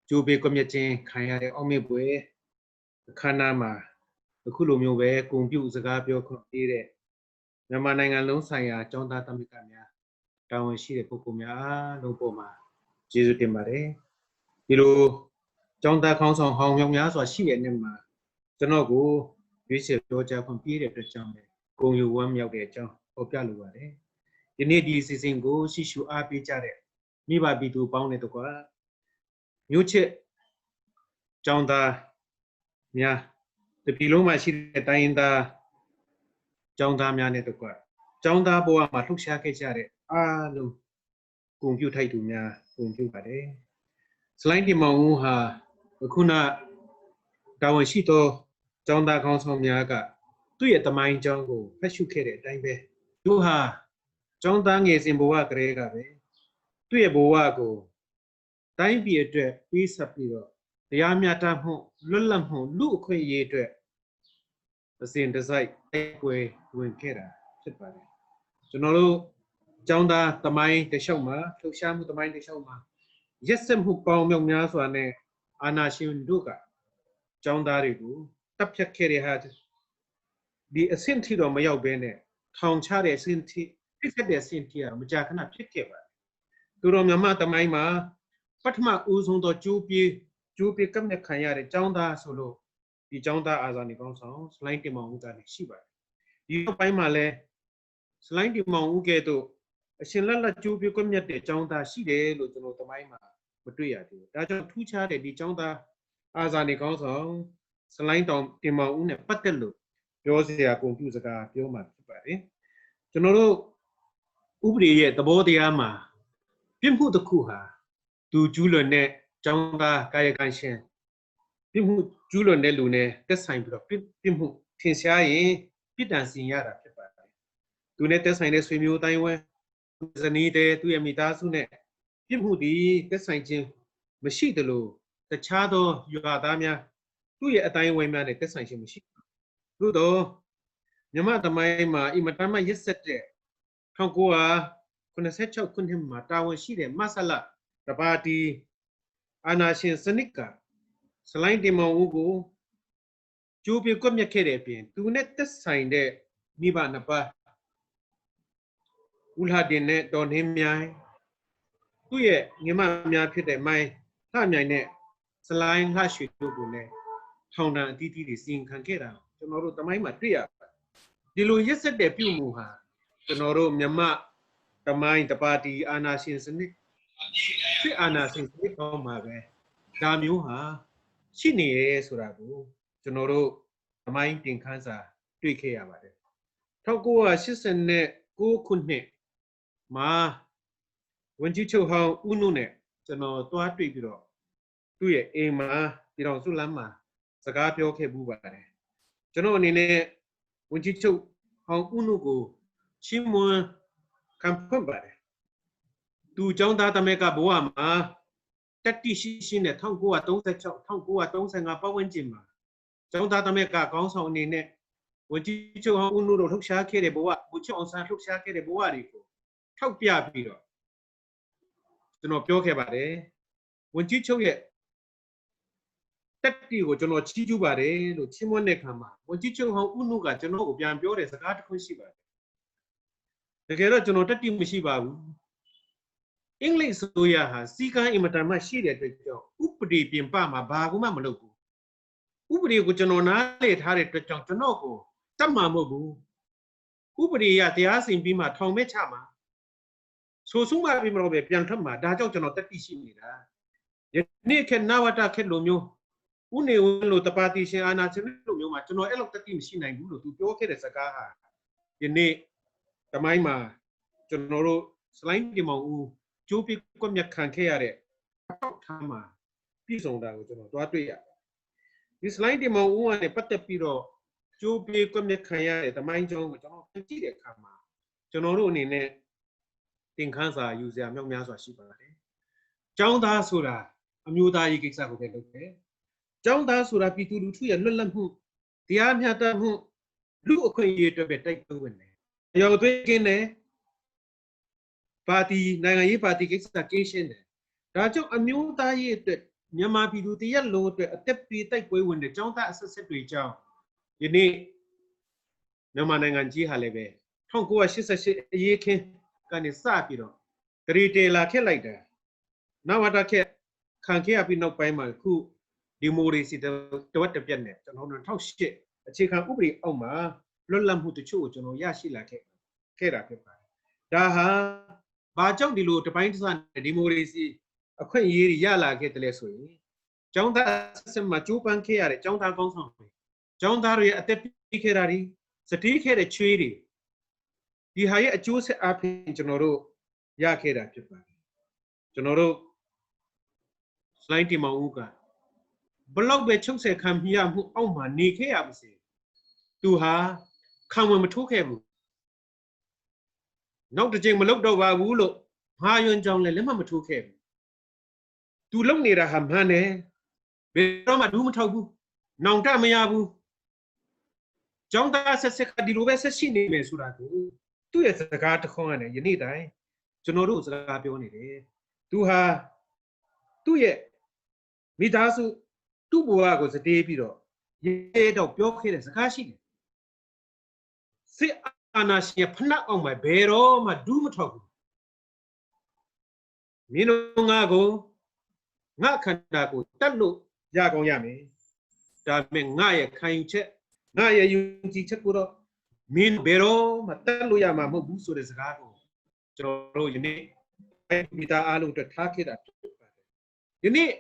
ဂျိုးဘေကွန်မြချင်းခံရတဲ့အောင်မြင်ပွဲအခမ်းအနားမှာအခုလိုမျိုးပဲဂုဏ်ပြုစကားပြောခွင့်ပေးတဲ့မြန်မာနိုင်ငံလုံးဆိုင်ရာကျောင်းသားသမဂ္ဂများတာဝန်ရှိတဲ့ပုဂ္ဂိုလ်များအားလုံးပေါ်မှာကျေးဇူးတင်ပါတယ်ဒီလိုကျောင်းသားကောင်းဆောင်ဟောင်းမြောက်များစွာရှိတဲ့နေ့မှာကျွန်တော်ကိုရွေးချယ်ပြောကြားခွင့်ပေးတဲ့အတွက်ကြောင့်လည်းဂုဏ်ယူဝမ်းမြောက်တဲ့အကြောင်းဟောပြလိုပါတယ်ဒီနေ့ဒီစီစဉ်ကိုရှိရှုအားပေးကြတဲ့မိဘပြည်သူပေါင်းတဲ့တကွာမြို့ချစ်ကျောင်းသားများတပြည်လုံးမှာရှိတဲ့တိုင်းရင်းသားကျောင်းသားများနဲ့တကွကျောင်းသားဘဝမှာလှုပ်ရှားခဲ့ကြတဲ့အားလုံးဂုဏ်ပြုထိုက်သူများဂုဏ်ပြုပါတယ်စလိုင်းတင်မောင်ဦးဟာခုနတာဝန်ရှိသောကျောင်းသားကောင်းဆောင်များကသူ့ရဲ့တမိုင်းကျောင်းကိုဖတ်ရှုခဲ့တဲ့အတိုင်းပဲသူဟာကျောင်းသားငယ်စဉ်ဘဝကလေးကပဲသူ့ရဲ့ဘဝကိုတိုင်းပြည်အတွက်ပေးဆက်ပြီးတော့တရားမျှတမှုလွတ်လပ်မှုလူအခွင့်အရေးအတွက်အစဉ်တစိုက်တိုက်ပွဲဝင်ခဲ့တာဖြစ်ပါတယ်ကျွန်တော်တို့ကျောင်းသားတမိုင်းတစ်လျှောက်မှာလှုပ်ရှားမှုတမိုင်းတစ်လျှောက်မှာရက်စက်မှုပေါင်းမြောက်များစွာနဲ့အာဏာရှင်တို့ကကျောင်းသားတွေကိုတပ်ဖြတ်ခဲ့တဲ့ဟာဒီအဆင့်ထိတော့မရောက်ဘဲနဲ့ထောင်ချတဲ့အဆင့်ထိဖြစ်တဲ့အဆင့်ထိကမကြာခဏဖြစ်ခဲ့ပါတယ်သူတော်မြန်မာတမိုင်းမှာပထမဦးဆုံးသောကျိုးပြေကပ်နဲ့ခံရတဲ့ကျောင်းသားဆိုလို့ဒီကျောင်းသားအာဇာနည်ကောင်းဆောင်စလိုင်းတင်မောင်ဦးကလည်းရှိပါတယ်ဒီနောက်ပိုင်းမှာလည်းစလိုင်းတင်မောင်ဦးကဲ့သို့အရှင်လက်လက်ကျိုးပြေကပ်မြတ်တဲ့ကျောင်းသားရှိတယ်လို့ကျွန်တော်တမိုင်းမှာမတွေ့ရသေးဘူးဒါကြောင့်ထူးခြားတဲ့ဒီကျောင်းသားအာဇာနည်ကောင်းဆောင်စလိုင်းတင်မောင်ဦးနဲ့ပတ်သက်လို့ပြောစရာကုန်ပြုစကားပြောမှာဖြစ်ပါတယ်ကျွန်တော်တို့ဥပဒေရဲ့သဘောတရားမှာပြစ်မှုတစ်ခုဟာသူကျူးလွန်တဲ့ကျောင်းသားကာယကံရှင်ပြစ်မှုကျူးလွန်တဲ့လူနဲ့သက်ဆိုင်ပြီးတော့ပြစ်မှုထင်ရှားရင်ပြစ်ဒဏ်စီရင်ရတာဖြစ်ပါတယ်သူနဲ့သက်ဆိုင်တဲ့ဆွေမျိုးတိုင်းဝဲဇနီးတဲ့သူ့ရဲ့မိသားစုနဲ့ပြစ်မှုဒီသက်ဆိုင်ခြင်းမရှိသလိုတခြားသောရွာသားများသူ့ရဲ့အတိုင်းဝဲများနဲ့သက်ဆိုင်ခြင်းမရှိသို့တော့မြမသမိုင်းမှာအင်မတန်မှရက်ဆက်တဲ့1986ခုနှစ်မှာတာဝန်ရှိတဲ့မဆလတပါတီအာနာရှင်စနစ်ကစလိုင်းတင်မောင်ဦးကိုကျိုးပြေကွက်မြက်ခဲ့တဲ့အပြင်သူနဲ့သက်ဆိုင်တဲ့မိဘနှစ်ပါးဦးလာတင်နဲ့တော်နှင်းမြိုင်သူ့ရဲ့ညီမများဖြစ်တဲ့မိုင်းလှမြိုင်နဲ့စလိုင်းလှရွှေတို့ကိုလည်းထောင်ဒဏ်အသီးသီးတွေစီရင်ခံခဲ့တာကျွန်တော်တို့တမိုင်းမှာတွေ့ရပါတယ်ဒီလိုရက်ဆက်တဲ့ပြုမှုဟာကျွန်တော်တို့မြမတမိုင်းတပါတီအာနာရှင်စနစ်စစ်အာဏာရှင်စနစ်ကောင်းမှာပဲဒါမျိုးဟာရှိနေရဲဆိုတာကိုကျွန်တော်တို့သမိုင်းတင်ခန်းစာတွေ့ခဲ့ရပါတယ်1989ခုနှစ်မှာဝန်ကြီးချုပ်ဟောင်းဦးနုနဲ့ကျွန်တော်တွားတွေ့ပြီးတော့သူ့ရဲ့အိမ်မှာပြည်တော်စုလမ်းမှာစကားပြောခဲ့မှုပါတယ်ကျွန်တော်အနေနဲ့ဝန်ကြီးချုပ်ဟောင်းဦးနုကိုချီးမွမ်းခံဖွင့်ပါတယ်သူကျောင်းသားသမက်ကဘဝမှာတက်တိရှိနဲ့1936 1935ပတ်ဝန်းကျင်မှာကျောင်းသားသမက်ကကောင်းဆောင်အနေနဲ့ဝန်ကြီးချုပ်ဟောင်းဦးနုတို့လှုပ်ရှားခဲ့တဲ့ဘဝဘူချောအောင်ဆန်းလှုပ်ရှားခဲ့တဲ့ဘဝတွေကိုထောက်ပြပြီးတော့ကျွန်တော်ပြောခဲ့ပါတယ်ဝန်ကြီးချုပ်ရဲ့တက်တိကိုကျွန်တော်ချီးကျူးပါတယ်လို့ချီးမွမ်းတဲ့ခါမှာဝန်ကြီးချုပ်ဟောင်းဦးနုကကျွန်တော်ကိုပြန်ပြောတဲ့စကားတစ်ခုရှိပါတယ်တကယ်တော့ကျွန်တော်တက်တိမရှိပါဘူးအင်္ဂလိပ်ဆိုရဟာစီကံအင်မတန်မှရှိတဲ့အတွက်ကြောင့်ဥပဒေပြင်ပမှာဘာမှမလုပ်ဘူးဥပဒေကိုကျွန်တော်နားလည်ထားတဲ့အတွက်ကြောင့်ကျွန်တော်ကိုတတ်မှာမဟုတ်ဘူးဥပဒေရတရားစီရင်ပြီးမှထောင်မဲ့ချမှာဆိုဆုံးမှပြီးမလို့ပဲပြန်ထွက်မှာဒါကြောင့်ကျွန်တော်တက်တိရှိနေတာယနေ့ခေတ်နဝတခေတ်လိုမျိုးဥနေဝလိုတပါတီရှင်အာနာရှင်လိုမျိုးမှာကျွန်တော်အဲ့လိုတက်တိမရှိနိုင်ဘူးလို့သူပြောခဲ့တဲ့စကားဟာယနေ့တမိုင်းမှာကျွန်တော်တို့စလိုင်းတင်မောင်ဦးကျိုးပြကွက်မြက်ခံခဲ့ရတဲ့ထောက်ထားမှာပြည်စုံတာကိုကျွန်တော်တွားတွေ့ရ ဒီ slide ဒီမှာဦးကနေပတ်သက်ပြီးတော့ကျိုးပြေကွက်မြက်ခံရတဲ့သမိုင်းကြောင်းကိုကျွန်တော်ကြည့်တဲ့အခါမှာကျွန်တော်တို့အနေနဲ့သင်ခန်းစာယူစရာမြောက်များစွာရှိပါတယ်။ကျောင်းသားဆိုတာအမျိုးသားရေးကိစ္စကိုပဲလုပ်တယ်။ကျောင်းသားဆိုတာပြည်သူလူထုရဲ့လွတ်လပ်မှုတရားမျှတမှုလူအခွင့်အရေးအတွက်ပဲတိုက်ပွဲဝင်တယ်။ရောသွေးကင်းတယ်ပါတီနိုင်ငံရေးပါတီကိစ္စကင်းရှင်းတယ်။ဒါကြောင့်အမျိုးသားရေးအတွက်မြန်မာပြည်သူတရက်လုံးအတွက်အသက်ပေးတိုက်ပွဲဝင်တဲ့ကျောင်းသားအဆက်ဆက်တွေကြောင့်ယနေ့မြန်မာနိုင်ငံကြီးဟာလည်းပဲ1988အရေးခင်းကနေစပြီးတော့ဂရီတေလာခက်လိုက်တယ်နဝတခက်ခံခဲ့ရပြီးနောက်ပိုင်းမှာခုဒီမိုရီစီတဝက်တပြက်နဲ့ကျွန်တော်တို့2008အခြေခံဥပဒေအောက်မှာလွတ်လပ်မှုတချို့ကိုကျွန်တော်ရရှိလာခဲ့တာဖြစ်ပါတယ်ဒါဟာဘာကြောင့်ဒီလိုတပိုင်းတစ်စနဲ့ဒီမိုရီစီအခွင့်အရေးရလာခဲ့တယ်လဲဆိုရင်ကျောင်းသားဆက်မှာကျိုးပန်းခဲ့ရတဲ့ကျောင်းသားကောင်းဆောင်တွေကျောင်းသားတွေအသက်ပေးခဲ့တာဒီစတီးခဲ့တဲ့ချွေးတွေဒီဟာရဲ့အကျိုးဆက်အပြင်ကျွန်တော်တို့ရခဲ့တာဖြစ်ပါတယ်ကျွန်တော်တို့ slide ဒီမှာဦးကဘလောက်ပဲချုပ်ဆက်ခံပြရမှုအောက်မှာနေခဲ့ရပါစေသူဟာခံဝင်မထိုးခဲ့ဘူးနောက်တစ်ချိန်မလုပ်တော့ပါဘူးလို့ဟာယွန်းကြောင့်လည်းလက်မထိုးခဲ့ဘူးသူလုံနေတာဟာမှန်တယ်ဘယ်တော့မှဒူးမထောက်ဘူးနောင်တမရဘူးကျောင်းသားဆက်ဆက်ကဒီလိုပဲဆက်ရှိနေမယ်ဆိုတာကိုသူ့ရဲ့စကားတစ်ခွန်းကနေယနေ့တိုင်းကျွန်တော်တို့စကားပြောနေတယ်သူဟာသူ့ရဲ့မိသားစုသူ့ဘဝကိုစတေးပြီးတော့ရဲတော့ပြောခဲ့တဲ့စကားရှိတယ်စစ်အာဏာရှင်ဖနှက်အောင်မှာဘယ်တော့မှဒူးမထောက်ဘူးမင်းတို့ငါကိုငါခန္ဓာကိုတတ်လို့ရကောင်းရမယ်ဒါပေမဲ့ငါရဲ့ခံယူချက်ငါရဲ့ယုံကြည်ချက်ကိုတော့မင်းဘယ်တော့မှတတ်လို့ရမှာမဟုတ်ဘူးဆိုတဲ့စကားကိုကျွန်တော်တို့ယနေ့မိသားအားလုံးအတွက်ထားခဲ့တာဖြစ်ပါတယ်ယနေ့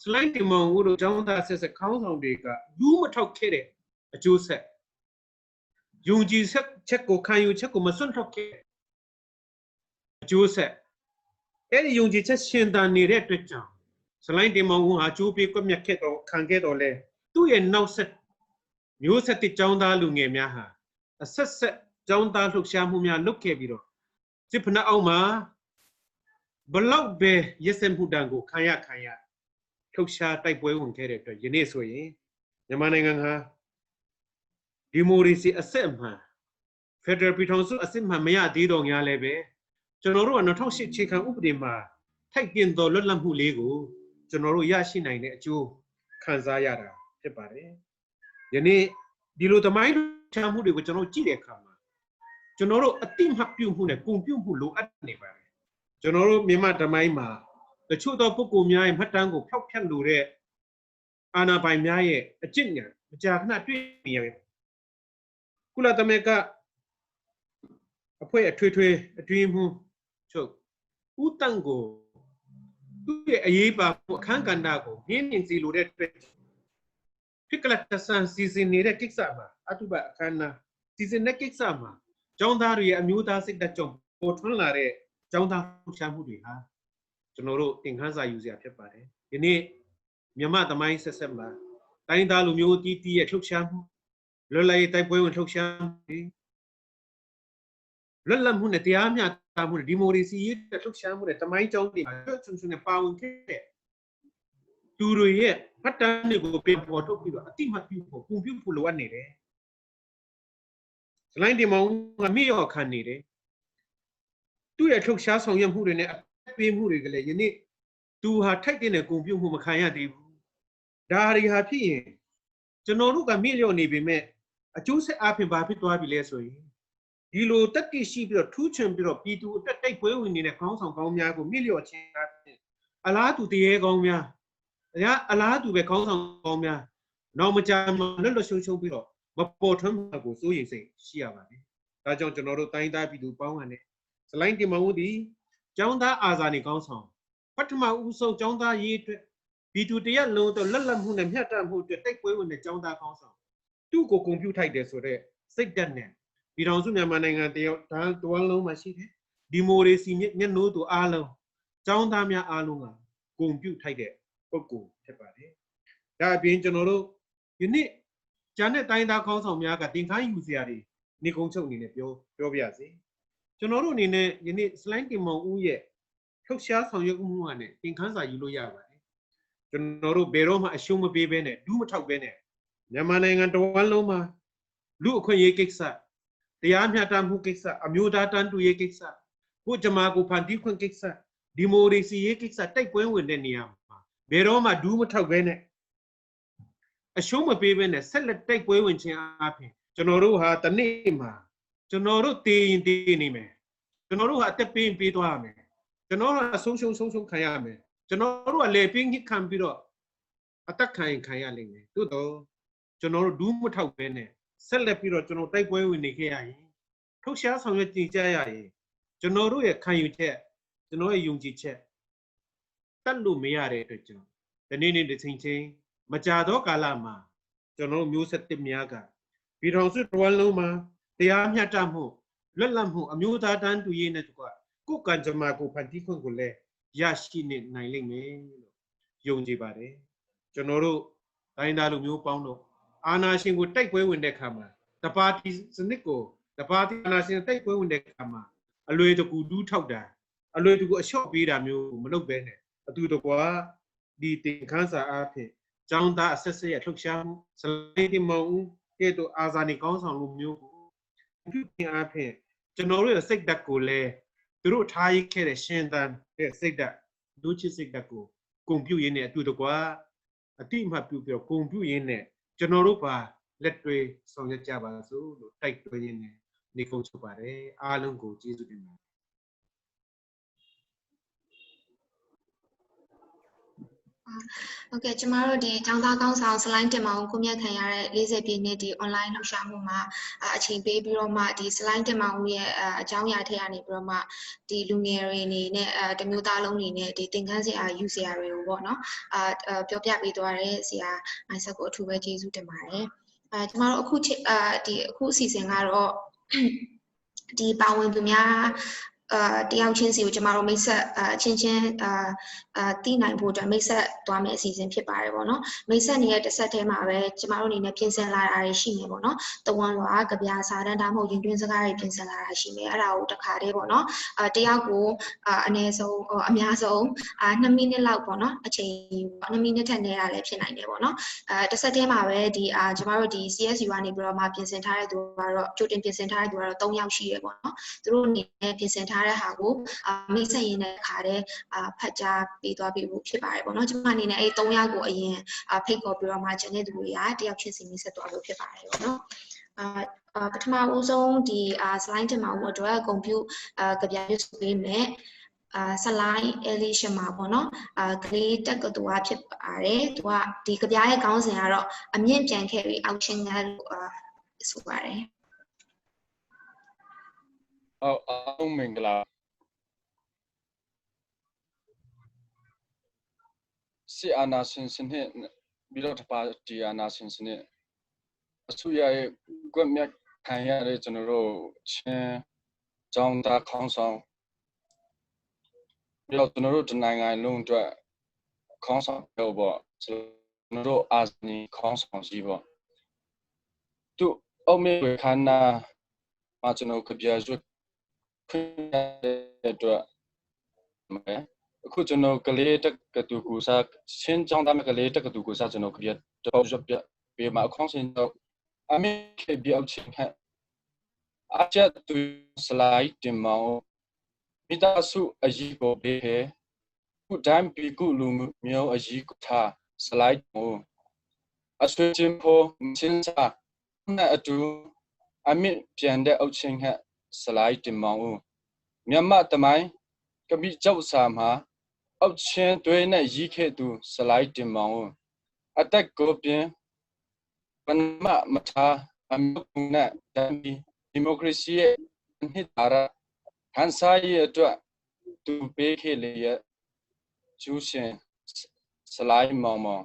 slide ဒီမှာဦးတို့ကျောင်းသားဆက်ဆက်ခေါင်းဆောင်တွေကလူးမထောက်ခဲ့တဲ့အကျိုးဆက်ယုံကြည်ချက်ကိုခံယူချက်ကိုမစွန့်ထုတ်ခဲ့အကျိုးဆက်အဲ့ဒီယုံကြည်ချက်ရှင်သန်နေတဲ့အတွက်ကြောင့် slide ဒီမှာဦးဟာကျိုးပေးကွက်မြက်ခဲ့တော့ခံခဲ့တော့လဲသူ့ရဲ့နောက်ဆက်မျိုးဆက်တဲ့ကျောင်းသားလူငယ်များဟာအဆက်ဆက်ကျောင်းသားလှုပ်ရှားမှုများလုပ်ခဲ့ပြီးတော့စစ်ဖက်အောက်မှာဘလောက်ပဲရက်စက်မှုတန်ကိုခံရလှုပ်ရှားတိုက်ပွဲဝင်ခဲ့တဲ့အတွက်ယနေ့ဆိုရင်မြန်မာနိုင်ငံဟာဒီမိုကရေစီအစစ်အမှန်ဖက်ဒရယ်ပြည်ထောင်စုအစစ်အမှန်မရသေးတော့ညာလည်းပဲကျွန်တော်တို့က2008အခြေခံဥပဒေမှာထိုက်တင်သောလွတ်လပ်မှုလေးကိုကျွန်တော်တို့ရရှိနိုင်တဲ့အကျိုးခံစားရတာဖြစ်ပါတယ်ယနေ့ဒီလိုသမိုင်းချမှုတွေကိုကျွန်တော်ကြည့်တဲ့အခါမှာကျွန်တော်တို့အတိမတ်ပြုမှုနဲ့ကုန်ပြုမှုလိုအပ်နေပါတယ်ကျွန်တော်တို့မြန်မာသမိုင်းမှာတချို့သောပုဂ္ဂိုလ်များရဲ့မှတ်တမ်းကိုဖျောက်ဖျက်လိုတဲ့အာဏာပိုင်များရဲ့အကျင့်ညာမကြာခဏတွေ့နေရတယ်ကုလသမဂ္ဂအဖွဲ့အထွေထွေအတွင်းမှုချုပ်ဦးတန့်ကိုသူ့ရဲ့အရေးပါမှုအခမ်းကဏ္ဍကိုမြင့်မြင့်စီလိုတဲ့အတွက်ဖိကလတ်ဆန်စီစဉ်နေတဲ့ကိစ္စမှာအတုပအခမ်းအနားစီစဉ်တဲ့ကိစ္စမှာကျောင်းသားတွေရဲ့အမျိုးသားစိတ်ဓာတ်ကြောင့်ပေါ်ထွန်းလာတဲ့ကျောင်းသားလှုပ်ရှားမှုတွေဟာကျွန်တော်တို့သင်ခန်းစာယူစရာဖြစ်ပါတယ်ဒီနေ့မြန်မာသမိုင်းဆက်ဆက်မှာတိုင်းသားလူမျိုးတီးတီးရဲ့လှုပ်ရှားမှုလွတ်လပ်ရေးတိုက်ပွဲဝင်လှုပ်ရှားမှုလွတ်လပ်မှုနဲ့တရားမျှတမှုနဲ့ဒီမိုကရေစီရေးလှုပ်ရှားမှုနဲ့သမိုင်းကြောင်းတွေမှာဆွမ်းနဲ့ပါဝင်ခဲ့တဲ့သူတွေရဲ့မှတ်တမ်းတွေကိုပြန်ပေါ်ထုတ်ပြီးတော့အတိမတ်ပြုဖို့ပုံပြုဖို့လိုအပ်နေတယ်စလိုင်းဒီမောင်ကမြေရောခံနေတယ်သူ့ရဲ့လှုပ်ရှားဆောင်ရွက်မှုတွေနဲ့အပေးမှုတွေကလည်းယနေ့သူဟာထိုက်တဲ့ကုန်ပြုမှုမခံရသေးဘူးဒါတွေဟာဖြစ်ရင်ကျွန်တော်တို့ကမြေရောနေပေမဲ့အကျိုးဆက်အပြင်ဘာဖြစ်သွားပြီလဲဆိုရင်ဒီလိုတက်တိရှိပြီးတော့ထူးချွန်ပြီးတော့ပြည်သူအတက်တိုက်ပွဲဝင်နေတဲ့ခေါင်းဆောင်ကောင်းများကိုမြေလျော့ခြင်းအပြင်အလားတူတရေကောင်းများအလားတူပဲခေါင်းဆောင်ကောင်းများနောက်မကြာမှာလွတ်လွတ်ရှုံရှုံပြီးတော့မပေါ်ထွန်းမှာကိုစိုးရိမ်စိတ်ရှိရပါတယ်ဒါကြောင့်ကျွန်တော်တို့တိုင်းသားပြည်သူပေါင်းကနေစလိုင်းတင်မဦးသည်ကျောင်းသားအာဇာနည်ကောင်းဆောင်ပထမဦးဆုံးကျောင်းသားရေးအတွက်ပြည်သူတရက်လုံးတော့လက်လက်မှုနဲ့မျှတမှုအတွက်တိုက်ပွဲဝင်တဲ့ကျောင်းသားကောင်းဆောင်သူ့ကိုကွန်ပျူထိုက်တယ်ဆိုတော့စိတ်ဓာတ်နဲ့ပြည်ထောင်စုမြန်မာနိုင်ငံတယောက်တန်းတွန်းလုံးမှာရှိတယ်ဒီမိုကရေစီမျက်နှိုးသူအားလုံးကျောင်းသားများအားလုံးကကွန်ပျူထိုက်တဲ့ပုဂ္ဂိုလ်ဖြစ်ပါတယ် ဒါအပြင်ကျွန်တော်တို့ဒီနေ့ဂျာနဲ့တိုင်းသားခေါင်းဆောင်များကတင်ခိုင်းယူစရာတွေနေကုန်းချုပ်အနေနဲ့ပြောပြရစီကျွန်တော်တို့အနေနဲ့ဒီနေ့ slide တင်မောင်ဦးရဲ့လှုပ်ရှားဆောင်ရွက်မှုကနေတင်ခန်းစာယူလို့ရပါတယ်ကျွန်တော်တို့ဘယ်တော့မှအရှုံးမပေးဘဲနဲ့ဒူးမထောက်ဘဲနဲ့မြန်မာနိုင်ငံတဝန်းလုံးမှာလူအခွင့်အရေးကိစ္စတရားမျှတမှုကိစ္စအမျိုးသားတန်းတူရေးကိစ္စကိုကြမာကိုဖန်တီးခွင့်ကိစ္စဒီမိုကရေစီရေးကိစ္စတိုက်ပွဲဝင်တဲ့နေရာမှာဘယ်တော့မှဒူးမထောက်ဘဲနဲ့အရှုံးမပေးဘဲနဲ့ဆက်လက်တိုက်ပွဲဝင်ခြင်းအပြင်ကျွန်တော်တို့ဟာတနေ့မှာကျွန်တော်တို့တည်ရင်တည်နေမယ်ကျွန်တော်တို့ဟာအသက်ပေးရင်ပေးသွားရမယ်ကျွန်တော်တို့ကဆုံးရှုံးခံရမယ်ကျွန်တော်တို့ကလေပင်းကြီးခံပြီးတော့အသက်ခံရလိမ့်မယ်သို့တော့ကျွန်တော်တို့ဒူးမထောက်ဘဲနဲ့ဆက်လက်ပြီးတော့ကျွန်တော်တိုက်ပွဲဝင်နေခဲ့ရရင်ထုတ်ရှားဆောင်ရွက်ကြင်ကြရရင်ကျွန်တော်တို့ရဲ့ခံယူချက်ကျွန်တော်ရဲ့ယုံကြည်ချက်တတ်လို့မရတဲ့အတွက်ကြောင့်ဒီနေ့တစ်ချိန်ချင်းမကြာသောကာလမှာကျွန်တော်တို့မျိုးဆက်တစ်များကပြည်ထောင်စုတစ်ဝန်းလုံးမှာတရားမျှတမှုလွတ်လပ်မှုအမျိုးသားတန်းတူရေးနဲ့တကွကိုကံကြမ္မာကိုဖန်တီးခွင့်ကိုလည်းရရှိနေနိုင်လိမ့်မယ်လို့ယုံကြည်ပါတယ်ကျွန်တော်တို့တိုင်းသားလူမျိုးပေါင်းတို့အာဏာရှင်ကိုတိုက်ပွဲဝင်တဲ့အခါမှာတပါတီစနစ်ကိုတပါတီအာဏာရှင်တိုက်ပွဲဝင်တဲ့အခါမှာအလွယ်တကူဒူးထောက်တာအလွယ်တကူအလျှော့ပေးတာမျိုးမလုပ်ဘဲနဲ့အတူတကွာဒီတင်ခန်းစာအားဖြင့်ကျောင်းသားအဆက်ဆက်ရလှုပ်ရှားမှုစလိုက်တင်မောင်ဦးကဲ့သို့အာဇာနည်ကောင်းဆောင်လူမျိုးကိုပြုပြင်အားဖြင့်ကျွန်တော်တို့ရဲ့စိတ်ဓာတ်ကိုလည်းသူတို့ထားရခဲ့တဲ့ရှင်သန်တဲ့စိတ်ဓာတ်လူချစ်စိတ်ဓာတ်ကိုဂုဏ်ပြုရင်းနဲ့အတူတကွာအတိအမှတ်ပြုပြီးတော့ဂုဏ်ပြုရင်းနဲ့ကျွန်တော်တို့ပါလက်တွေဆောင်ရွက်ကြပါစို့လို့တိုက်တွန်းရင်းနဲ့နေကုန်းချုပ်ပါတယ်အားလုံးကိုကျေးဇူးတင်ပါတယ်โอเคကျမတို့ဒီကျောင်းသားကောင်းဆောင်စလိုင်းတင်မောင်ကိုမြတ်ခံရတဲ့40ပြည့်နှစ်ဒီ online လှူရှာမှုမှာအချိန်ပေးပြီးတော့မှဒီစလိုင်းတင်မောင်ရဲ့အကြောင်းအရာထဲကနေပြီးတော့မှဒီလူငယ်တွေအနေနဲ့တမျိုးသားလုံးအနေနဲ့ဒီသင်ခန်းစရာယူစရာတွေကိုပေါ့နော်ပြောပြပေးသွားတဲ့ဆရာမိုင်းဆက်ကိုအထူးပဲကျေးဇူးတင်ပါတယ်ကျမတို့အခုအခုအစီအစဉ်ကတော့ဒီပါဝင်သူများတယောက်ချင်းစီကိုကျမတို့မိတ်ဆက်ချင်းတီးနိုင်ဖို့အတွက်မိတ်ဆက်သွားမယ့်အစီအစဉ်ဖြစ်ပါတယ်ပေါ့နော်မိတ်ဆက်နေတဲ့တစ်ဆက်တည်းမှာပဲကျမတို့အနေနဲ့ပြင်ဆင်လာတာတွေရှိနေပေါ့နော်တဝမ်းလွာကြပြစာတန်းဒါမှမဟုတ်ရင်တွင်းစကားတွေပြင်ဆင်လာတာရှိနေအဲ့ဒါကိုတစ်ခါတည်းပေါ့နော်တယောက်ကိုအနည်းဆုံးအများဆုံး2မိနစ်လောက်ပေါ့နော်အချိန်2မိနစ်ထက်နည်းတာလည်းဖြစ်နိုင်တယ်ပေါ့နော်တစ်ဆက်တည်းမှာပဲဒီကျမတို့ဒီ CSU ကနေပြီးတော့မှပြင်ဆင်ထားတဲ့သူကတော့ကြိုတင်ပြင်ဆင်ထားတဲ့သူကတော့3ယောက်ရှိရပေါ့နော်သူတို့အနေနဲ့ပြင်ဆင်ထားတဲ့ဟာကိုမိတ်ဆက်ရင်းတဲ့ခါတည်းဖတ်ကြားပေးသွားပေးဖို့ဖြစ်ပါတယ်ပေါ့နော်ကျွန်မအနေနဲ့အဲ့3ယောက်ကိုအရင်ဖိတ်ခေါ်ပြီးတော့မှကျန်တဲ့သူတွေကတယောက်ချင်းစီမိတ်ဆက်သွားလို့ဖြစ်ပါတယ်ပေါ့နော်ပထမဦးဆုံးဒီ slide တင်မှာဟိုအတွက်ကွန်ပျူကြပြရွတ်ဆိုပေးမယ်ဆလိုင်းအဲလီရှမာပေါ့နော်ကလေးတက်ကတူဖြစ်ပါတယ်သူကဒီကြပြရဲ့ခေါင်းစဉ်ကတော့အမြင့်ပြန်ခဲ့ပြီးအောက်ချင်းကလို့ဆိုပါတယ်အားလုံးမင်္ဂလာစီအာနာရှင်စနစ်ပြီးတော့ပါတီအာနာရှင်စနစ်အစိုးရရဲ့ကွက်မြတ်ခံရတဲ့ကျွန်တော်တို့ချင်းကျောင်းသားခေါင်းဆောင်ပြီးတော့ကျွန်တော်တို့နိုင်ငံလုံးအတွက်ခေါင်းဆောင်တော့ပေါ့ကျွန်တော်တို့အာဇာနည်ခေါင်းဆောင်ကြီးပေါ့သူအောက်မေခန္ဓာမှာကျွန်တော်ကြပြရွတ်ခွင့်ရတဲ့အတွက်အခုကျွန်တော်ကလေးတက်ကတူကူစားချင်းကျောင်းသားကလေးတက်ကတူကူစားကျွန်တော်ကြပြတော့ရွတ်ပြပေးမှာခေါင်းစဉ်တော့အမေခေပြောက်ချင်းအချက်သူစလိုက်တင်မောင်မိသားစုအကြီးကိုပေးခဲ့ခုတိုင်းပီကုလူမျိုးအကြီးကိုထားစလိုက်မို့အဆွေချင်းဖို့ချင်းစာနဲ့အတူအမေပြန်တဲ့အုပ်ချင်းဟက်စလိုက်တင်မောင်မြန်မာတမိုင်းကပိကျောက်စာမှာအောက်ချင်းတွဲနဲ့ရီးခဲ့သူစလိုက်တင်မောင်အတက်ကိုပြင်းပနမထားအမျိုးနဲ့ဒီမိုကရေစီရဲ့နှစ်သာရဟန်စာရဲ့အတွက်သူပေးခဲ့လေရဲ့ကျူးရှင်စလိုက်မောင်မောင်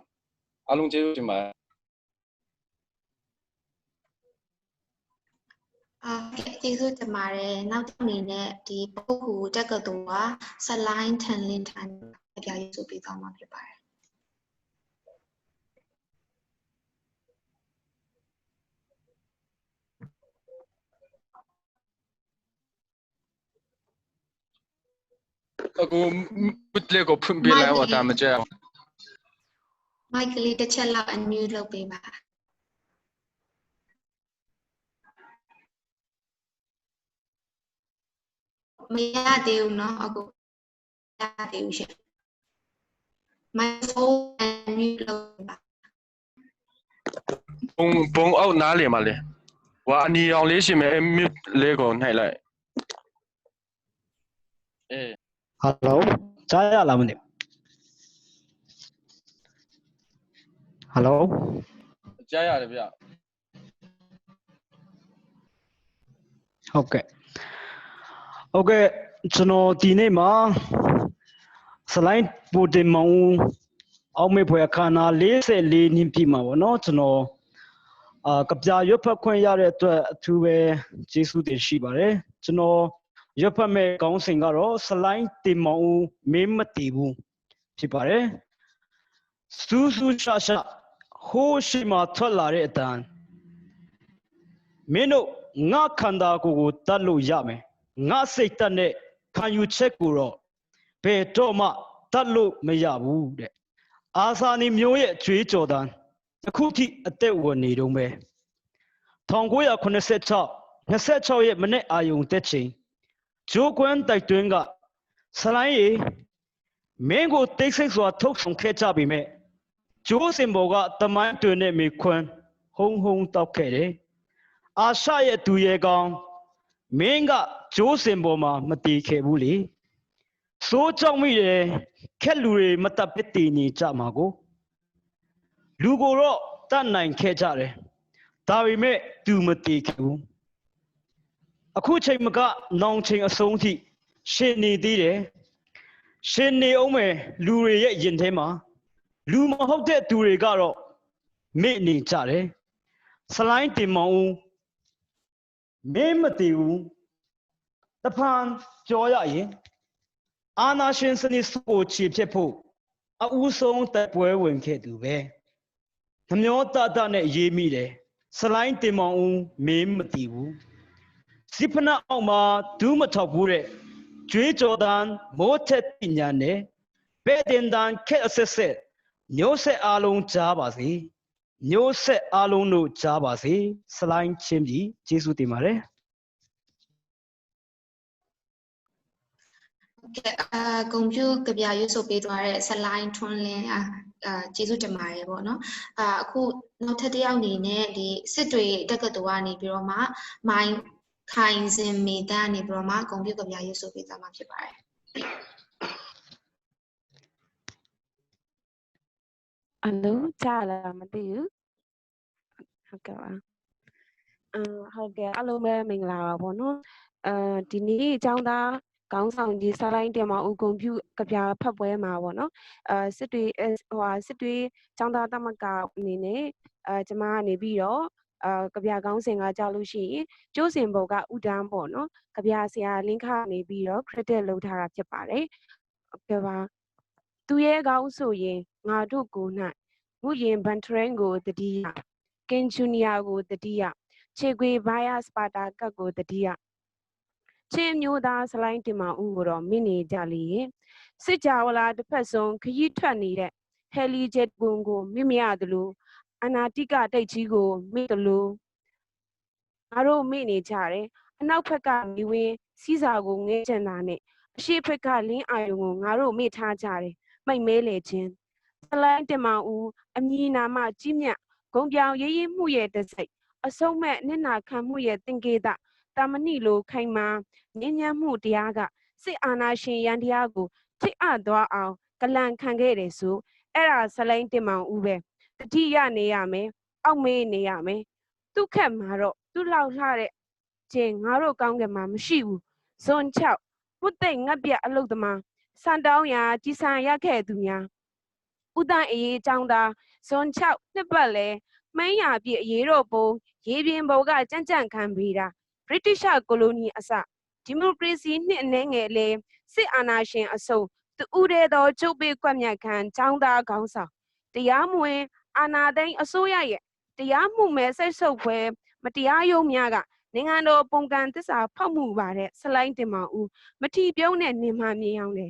အလုံးကျေးဇူးတင်ပါတယ်ကျေးဇူးတင်ပါတယ်နောက်တစ်အနေနဲ့ဒီပုဂ္ဂိုလ်တက္ကသိုလ်ကဆလိုင်းထန်လင်းထန်ပြရဆိုပေးသွားမှာဖြစ်ပါတယ် အခုပလက်ကိုဖွင့်ပေးလိုက်တော့ဒါမကြအောင် mic လေးတစ်ချက်လောက် unmute လုပ်ပေးပါမရသေးဘူးเนาะအခုမရသေးဘူးရှင် microphone unmute လုပ်ပေးပါ ဘုံအောက်နားလေမလဲဟိုအနီအောင်လေးရှင်မယ် mute လေးကိုနှိုက်လိုက်Hello ကြားရလားမသိ Hello ကြားရတယ်ဗျဟုတ်ကဲ့ကျွန်တော်ဒီနေ့မှာ slide ပို့တင်မောင်းအောက်မေ့ဖွယ်အခမ်းအနား44နှစ်ပြည့်မှာပေါ့နော်ကျွန်တော်ကပြရွတ်ဖတ်ခွင့်ရတဲ့အတွက်အထူးပဲကျေးဇူးတင်ရှိပါတယ်ကျွန်တော်ရွတ်ဖတ်မဲ့ခေါင်းစဉ်ကတော့ slide တင်မောင်းမင်းမတည်ဘူးဖြစ်ပါတယ်စူးစူးရှာရှာဟိုးရှိမှထွက်လာတဲ့အတန်မင်းတို့ငါခန္ဓာကိုယ်ကိုတတ်လို့ရမယ်ငါစိတ်တတ်နဲ့ခံယူချက်ကိုတော့ဘယ်တော့မှတတ်လို့မရဘူးတဲ့အာစာနီမျိုးရဲ့ကြွေးကြော်တန်းအခုထိအသက်ဝင်နေတော့ပဲ1986 26ရက်မနေ့အာယုံတက်ချိန်ဂျိုးကွန်းတိုက်တွင်းကဆလိုင်းရီမင်းကိုတိတ်ဆိတ်စွာထုတ်ဆောင်ခဲ့ကြပြီမဲ့ဂျိုးစင်ဘောကတမိုင်းတွင်နဲ့မိခွန်းဟုံဟုံတောက်ခဲ့တယ်အာရှရဲ့သူရဲကောင်းမင်းကဂျိုးစင်ဘောမှာမတည်ခဲ့ဘူးလေစိုးကြောက်မိတယ်ခက်လူတွေမတပ်ပစ်တည်နေကြမှာကိုလူကိုတော့တတ်နိုင်ခဲ့ကြတယ်ဒါပေမဲ့သူမတည်ခဲ့ဘူးအခုချိန်မကနောင်ချိန်အဆုံးထိရှင်နေသေးတယ်ရှင်နေအောင်မယ်လူတွေရဲ့ယင်ထဲမှာလူမဟုတ်တဲ့သူတွေကတော့မေ့နေကြတယ်စလိုင်းတင်မောင်ဦးမင်းမတည်ဘူးတဖန်ပြောရရင်အာနာရှင်စနစ်ကိုခြေဖြစ်ဖို့အဦးဆုံးတက်ပွဲဝင်ခဲ့သူပဲနှမျောတတနဲ့ရေးမိတယ်စလိုင်းတင်မောင်ဦးမင်းမတည်ဘူးစိဖနာအောင်မှာဒူးမထောက်ဘူးတဲ့ကျွေးကြော်တန်းမိုးထက်ပညာနဲ့ဘဲတင်တန်းခက်အဆက်ဆက်မျိုးဆက်အားလုံးကြားပါစေမျိုးဆက်အားလုံးတို့ကြားပါစေစလိုင်းချင်းပြီကျေးဇူးတင်ပါတယ်ဂုံပြူကဗျာရွတ်ဆိုပေးသွားတဲ့ဆလိုင်းထွန်းလင်းကျေးဇူးတင်ပါတယ်ပေါ့နော်အခုနောက်ထပ်တစ်ယောက်အနေနဲ့ဒီစစ်တွေတက္ကသိုလ်ကနေပြီးတော့မှမိုင်းခိုင်စင်မေတန်းနေပြီးတော့မှဂုံပြူကဗျာရွတ်ဆိုပေးသွားမှာဖြစ်ပါတယ်အလိုကြားလားမသိဘူးဟုတ်ကဲ့ပါဟုတ်ကဲ့အားလုံးပဲမင်္ဂလာပါပေါ့နော်ဒီနေ့အကြောင်းသားကောင်းဆောင်ကြီးစာလိုင်းတင်မဦးဂုံပြူကဗျာဖတ်ပွဲမှာပေါ့နော်စစ်တွေကျောင်းသားသမဂ္ဂအနေနဲ့ကျမကနေပြီးတော့ကဗျာကောင်းစဉ်ကကြောက်လို့ရှိရင်ကျိုးစင်ဘုံကဥဒန်းပေါ့နော်ကဗျာဆရာလင်းခနေပြီးတော့ credit လုပ်ထားတာဖြစ်ပါတယ်ဟုတ်ကဲ့ပါသူရဲ့ကောင်းဆိုရင်ငါတို့ကို၌မူရင်ဘန်ထရင်ကိုတတိယကင်ဂျူနီယာကိုတတိယခြေခွေဘိုင်ယာစပါတာကတ်ကိုတတိယချင်းမျိုးသားစလိုင်းတင်မဦးကိုတော့မင်းနေကြလေစစ်ကြဝလာတစ်ဖက်ဆုံးခရီးထွက်နေတဲ့ဟယ်လီဂျက်ဘုံကိုမမရသလိုအနာတိကတိတ်ကြီးကိုမိသလိုငါတို့မိနေကြတယ်အနောက်ဘက်ကမိဝင်းစီးစာကိုငဲကျန်တာနဲ့အရှိဘက်ကလင်းအာယုံကိုငါတို့မိထားကြတယ်မိတ်မဲလေချင်းစလိုင်းတင်မဦးအမည်နာမကြီးမြတ်ဂုံပြောင်ရေးရေးမှုရဲ့တစိတ်အဆုံးမဲ့နစ်နာခံမှုရဲ့သင်္ကေတတာမဏိလိုခိုင်မာငြင်းညမ်းမှုတရားကစစ်အာဏာရှင်ရန်တရားကိုထိအပ်သွားအောင်ကလန်ခံခဲ့တယ်ဆိုအဲ့ဒါစလိုင်းတင်မောင်ဦးပဲတတိယနေရမယ်အောက်မေးနေရမယ်သူ့ခက်မှာတော့သူ့လောက်လှတဲ့ချင်းငါတို့ကောင်းကင်မှာမရှိဘူးဇွန်6ပုတ်သိမ့်ငတ်ပြအလုတ်သမားစံတောင်းရာကြီးစံရခဲ့သူများဥဒန်းအေးចောင်းသားဇွန်6နှစ်ပတ်လဲမှန်းရပြည့်အရေးတော်ပုံရေပြင်ဘောကကြံ့ကြံ့ခံပေးတာဗြိတိရှကိုလိုနီအစဒီမိုကရေစီနှစ်အနှဲငယ်လေစစ်အာဏာရှင်အစုံတူဦးတဲ့သောကျုပ်ပေကွက်မြတ်ခံចောင်းသားခေါင်းဆောင်တရားမဝင်အာဏာသိမ်းအစိုးရရဲ့တရားမှုမဲ့စိတ်ဆုပ်ဖွဲမတရားယုံများကနိုင်ငံတော်ပုံကံသစ္စာဖောက်မှုပါတဲ့ဆလိုင်းတင်မောင်ဦးမထီပြုံးတဲ့နေမှမြင်အောင်လေ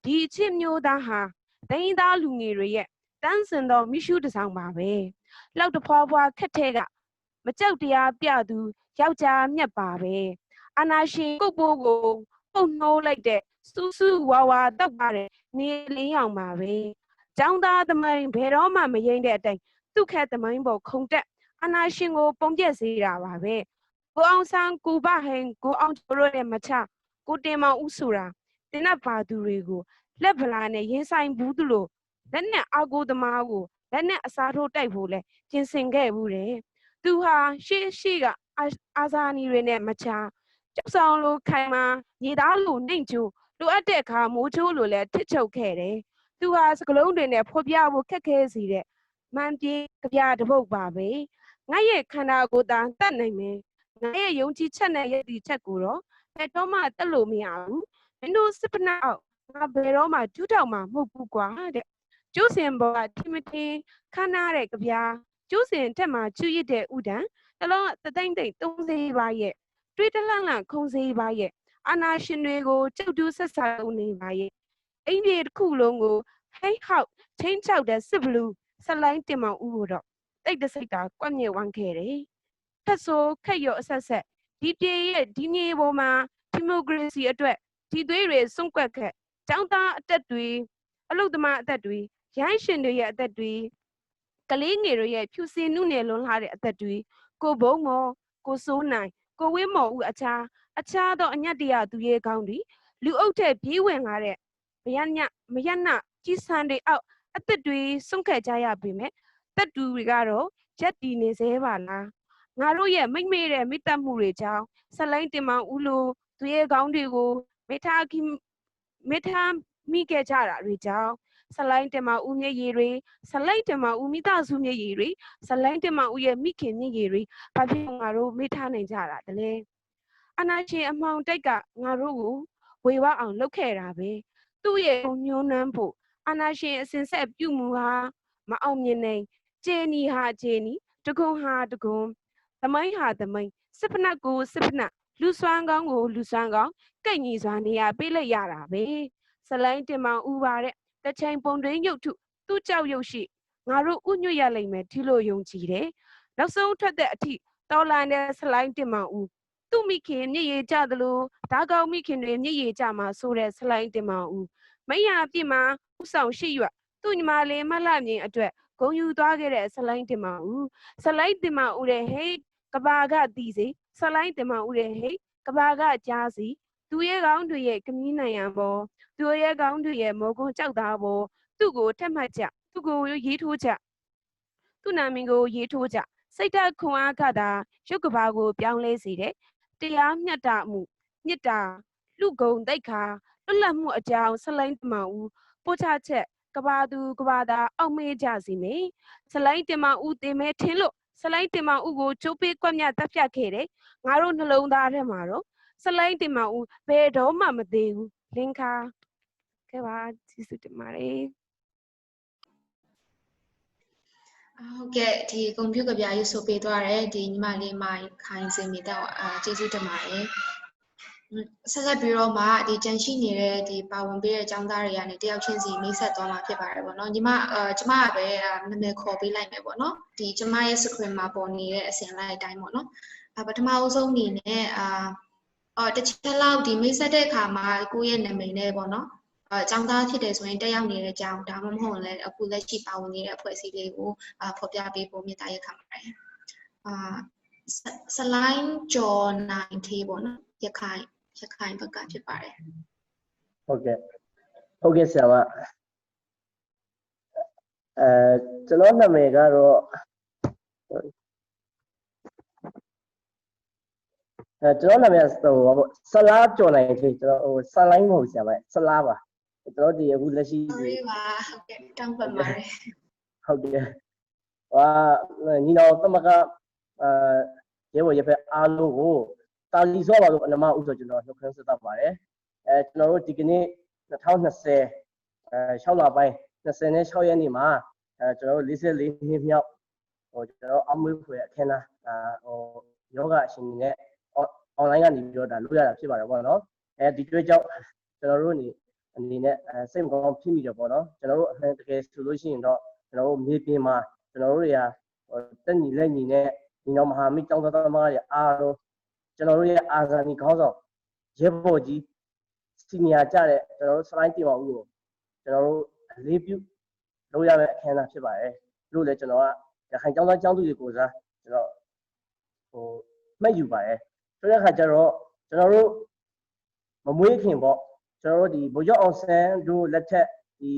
ဒီအချင်းမျိုးသားဟာတိုင်းသားလူငယ်တွေရဲ့တန်းစင်သောမိရှုတဆောင်ပါပဲလောက်တဖွာဖွာခက်ထဲကမကြောက်တရားပြသူယောက်ျားမြတ်ပါပဲအာနာရှင်ကုတ်ပိုးကိုပုတ်နှိုးလိုက်တဲ့စူးစူးဝါဝါတောက်ပါတဲ့နေလင်းအောင်ပါပဲကျောင်းသားသမိုင်းဘယ်တော့မှမယိမ့်တဲ့အတိုင်းသူ့ခက်သမိုင်းပေါ်ခုံတက်အာနာရှင်ကိုပုံပြက်စေတာပါပဲကိုအောင်ဆန်းကိုဘဟင်ကိုအောင်ကျော်တို့ရဲ့မချကိုတင်မောင်ဦးဆိုတာတင်တ်ပါသူတွေကိုလက်ဗလာနဲ့ရင်ဆိုင်ဘူးသူလို့လက်နဲ့အာကိုသမားကိုလက်နဲ့အစားထိုးတိုက်ဖို့လဲကျင်စင်ခဲ့ဘူးတယ်သူဟာရှေ့ကအာဇာနည်တွေနဲ့မချကျောက်ဆောင်လိုခိုင်မာညီသားလိုနှိမ်ချိုးလိုအပ်တဲ့အခါမိုးချိုးလိုလဲထစ်ချုပ်ခဲ့တယ်သူဟာစကလုံးတွေနဲ့ဖော်ပြဖို့ခက်ခဲစီတဲ့မှန်ပြေကြပြတပုတ်ပါပဲငါရဲ့ခန္ဓာကိုယ်သာတတ်နိုင်မယ်ငါရဲ့ယုံကြည်ချက်နဲ့ယက်တီချက်ကိုတော့ဘယ်တော့မှတက်လို့မရဘူးမင်းတို့စစ်ပနအောက်ငါဘယ်တော့မှဒူးထောက်မှာမဟုတ်ဘူးကွာတဲ့ကျိုးစင်ဘောကတိမတင်ခမ်းနားတဲ့ကြပြကျိုးစင်တက်မှာချွရစ်တဲ့ဥဒံတလုံးတသိမ့်သိမ့်30ပါရဲ့တွေးတလန့်လန့်ခုံစေးပါရဲ့အာနာရှင်တွေကိုကြောက်တူးဆက်ဆံနေပါရဲ့အိမ်ပြေတစ်ခုလုံးကိုဟိတ်ဟောက်ချင်းချောက်တဲ့စစ်ဘလူးဆက်လိုင်းတင်မောင်ဦးကိုတော့တိတ်တစိတ်တာကွက်မြဲဝမ်းခဲ့တယ်ခက်ဆိုခက်ရောအဆက်ဆက်ဒီပြေရဲ့ဒီမြေပေါ်မှာဒီမိုကရေစီအတွက်ဒီသွေးတွေစွန့်ကွက်ခဲ့ကျောင်းသားအသက်တွေအလုသမားအသက်တွေရိုင်းရှင်တွေရဲ့အသက်တွေကလေးငယ်တွေရဲ့ဖြူစင်နုနယ်လွန်လာတဲ့အသက်တွေကိုဘုံမော်ကိုစိုးနိုင်ကိုဝင်းမော်ဦးအခြားသောအညတ်တရားသူရဲကောင်းတွေလူအုပ်ထက်ပြေးဝင်လာတဲ့မယနကြီးစံတွေအောက်အသက်တွေစွန့်ခဲ့ကြရပေမဲ့တက်တူတွေကတော့ရက်တီနေသေးပါလားငါတို့ရဲ့မိတ်မေ့တဲ့မိတ္တမှုတွေကြောင့်ဆက်လိုင်းတင်မောင်ဦးလိုသူရဲကောင်းတွေကိုမေထားမိခဲ့ကြတာတွေကြောင့်ဆက်လိုင်းတင်မောင်ဦးမျက်ရည်တွေဆက်လိုင်းတင်မောင်ဦးမိသားစုမျက်ရည်တွေဆက်လိုင်းတင်မောင်ဦးရဲ့မိခင်မျက်ရည်တွေဘာဖြစ်ငါတို့မေထားနိုင်ကြတာတလဲအနာရှင်အမှောင်တိုက်ကငါတို့ကိုဝေဝအောင်လုပ်ခဲ့တာပဲသူ့ရဲ့ညှိုးနှမ်းဖို့အနာရှင်အစဉ်ဆက်ပြုမှုဟာမအောင်မြင်နိုင်ဂျေနီဟာဂျေနီတကုံဟာတကုံသမိုင်းဟာသမိုင်းစစ်ဖနက်ကိုစစ်ဖနက်လူစွမ်းကောင်းကိုလူစွမ်းကောင်းကိတ်ညီစွာနေရပေးလိုက်ရတာပဲဆလိုင်းတင်မောင်ဦးပါတဲ့တချိန်ပုံတွင်ရုပ်ထုသူ့ကြောက်ရုပ်ရှိငါတို့ဥညွတ်ရလိမ့်မယ်ဒီလိုယုံကြည်တယ်နောက်ဆုံးထွက်တဲ့အထိတော်လာတဲ့ဆလိုင်းတင်မောင်ဦးသူ့မိခင်မျက်ရည်ကျသလိုဓာကောင်းမိခင်တွေမျက်ရည်ကျမှာဆိုတဲ့ဆလိုင်းတင်မောင်ဦးမရပြစ်မှာဥဆောင်ရှိရွသူ့ညီမလေးမလှမြင်အတွက်ဂုံယူသွားခဲ့တဲ့ဆလိုင်းတင်မောင်ဦးဆလိုင်းတင်မောင်ဦးတဲ့ဟေးကဘာကတီစီဆလိုင်းတင်မောင်ဦးတဲ့ဟေးကဘာကကြားစီသူရဲကောင်းတွေရဲ့ကမီးနိုင်ရန်ပေါ်သူရဲကောင်းတွေရဲ့မောကွန်းကြောက်သားပေါ်သူ့ကိုထက်မှတ်ကြသူ့ကိုရေးထိုးကြသူ့နာမည်ကိုရေးထိုးကြစိတ်ဓာတ်ခွန်အားကသာရုပ်ကဘာကိုပြောင်းလဲစေတဲ့တရားမျှတမှုမြစ်တာလူဂုံတိုက်ခါလွတ်လပ်မှုအကြောင်းဆလိုင်းတင်မောင်ဦးပို့ချချက်ကဘာသူကဘာသာအောက်မေ့ကြစီမေဆလိုင်းတင်မောင်ဦးတင်မဲထင်းလို့ဆလိုင်းတင်မောင်ဦးကိုချိုးပေးကွက်မြတ်တပ်ဖြတ်ခဲ့တယ်ငါတို့နှလုံးသားထဲမှာတော့ဆလိုင်းတင်မောင်ဦးဘယ်တော့မှမသေးဘူးလင်းခါခဲ့ပါကျေးဇူးတင်ပါတယ်ဟုတ်ကဲ့ဒီကွန်ပျူတာပြရွတ်ဆိုပေးသွားတယ်ဒီညီမလေးမိုင်ခိုင်စင်မိတော့ကျေးဇူးတင်ပါတယ်ဆက်ပြီးတော့မှဒီကြန့်ရှိနေတဲ့ဒီပါဝင်ပေးတဲ့အကြောင်းသားတွေကနေတယောက်ချင်းစီမိတ်ဆက်သွားမှာဖြစ်ပါတယ်ပေါ့နော်ညီမကျမကပဲနာမည်ခေါ်ပေးလိုက်မယ်ပေါ့နော်ဒီကျမရဲ့ screen မှာပေါ်နေတဲ့အစဉ်လိုက်အတိုင်းပေါ့နော်ပထမအဆုံးအနေနဲ့တစ်ချက်လောက်ဒီမိတ်ဆက်တဲ့အခါမှာကိုယ့်ရဲ့နာမည်နဲ့ပေါ့နော်အကြောင်းသားဖြစ်တယ်ဆိုရင်တက်ရောက်နေတဲ့အကြောင်းဒါမှမဟုတ်လည်းအခုလက်ရှိပါဝင်နေတဲ့အဖွဲ့အစည်းလေးကိုဖော်ပြပေးဖို့မြတ်တာရက်ခံပါတယ်ဆလိုင်းကျော်နိုင်သေးပေါ့နော်ရခိုင်ဘက်ကဖြစ်ပါတယ်ဟုတ်ကဲ့ဆရာမကျွန်တော်နာမည်ကတော့ကျွန်တော်နာမည်ဆလားကျော်နိုင်သေးကျွန်တော်ဆလိုင်းမဟုတ်ဆရာမဆလားပါကျွန်တော်ဒီအခုလက်ရှိဒီပါဟုတ်ကဲ့တောင်းပန်ပါတယ်ဟုတ်ကဲ့ညီတော်သမကရဲဘော်ရဲဖက်အားလုံးကိုတာလီစောပါလို့အနမဥဆိုကျွန်တော်နှုတ်ခမ်းဆက်သပါတယ်ကျွန်တော်တို့ဒီကနေ့2020 6လပိုင်း26ရက်နေ့မှာကျွန်တော်တို့44နှစ်မြောက်ကျွန်တော်အမွေးဖွယ်အခမ်းအနားယောဂအရှင်ကြီးနဲ့ online ကနေပြီးတော့ဒါလုပ်ရတာဖြစ်ပါတယ်ပေါ့နော်ဒီတွေ့ကြောင့်ကျွန်တော်တို့နေ အနေနဲ့စိတ်မကောင်းဖြစ်မိတယ်ပေါ့နော်ကျွန်တော်တို့တကယ်ဆိုလို့ရှိရင်တော့ကျွန်တော်တို့မြေပြင်မှာကျွန်တော်တို့တွေကတက်ညီလက်ညီနဲ့ဒီနောက်မဟာမိတ်ကျောင်းသားသမဂ္ဂတွေအားလုံးကျွန်တော်တို့ရဲ့အာဇာနည်ခေါင်းဆောင်ရဲဘော်ကြီးစီနီယာကြတဲ့ကျွန်တော်တို့စလိုင်းတင်ပါဦးကိုကျွန်တော်တို့အလေးပြုလုပ်ရမယ့်အခမ်းအနားဖြစ်ပါတယ်လို့လည်းကျွန်တော်ကရခိုင်ကျောင်းသားကျောင်းသူတွေကိုစားကျွန်တော်မှတ်ယူပါတယ်ဆိုတဲ့အခါကျတော့ကျွန်တော်တို့မမွေးခင်ပေါ့ကျွန်တော်တို့ဒီဗိုလ်ချုပ်အောင်ဆန်းတို့လက်ထက်ဒီ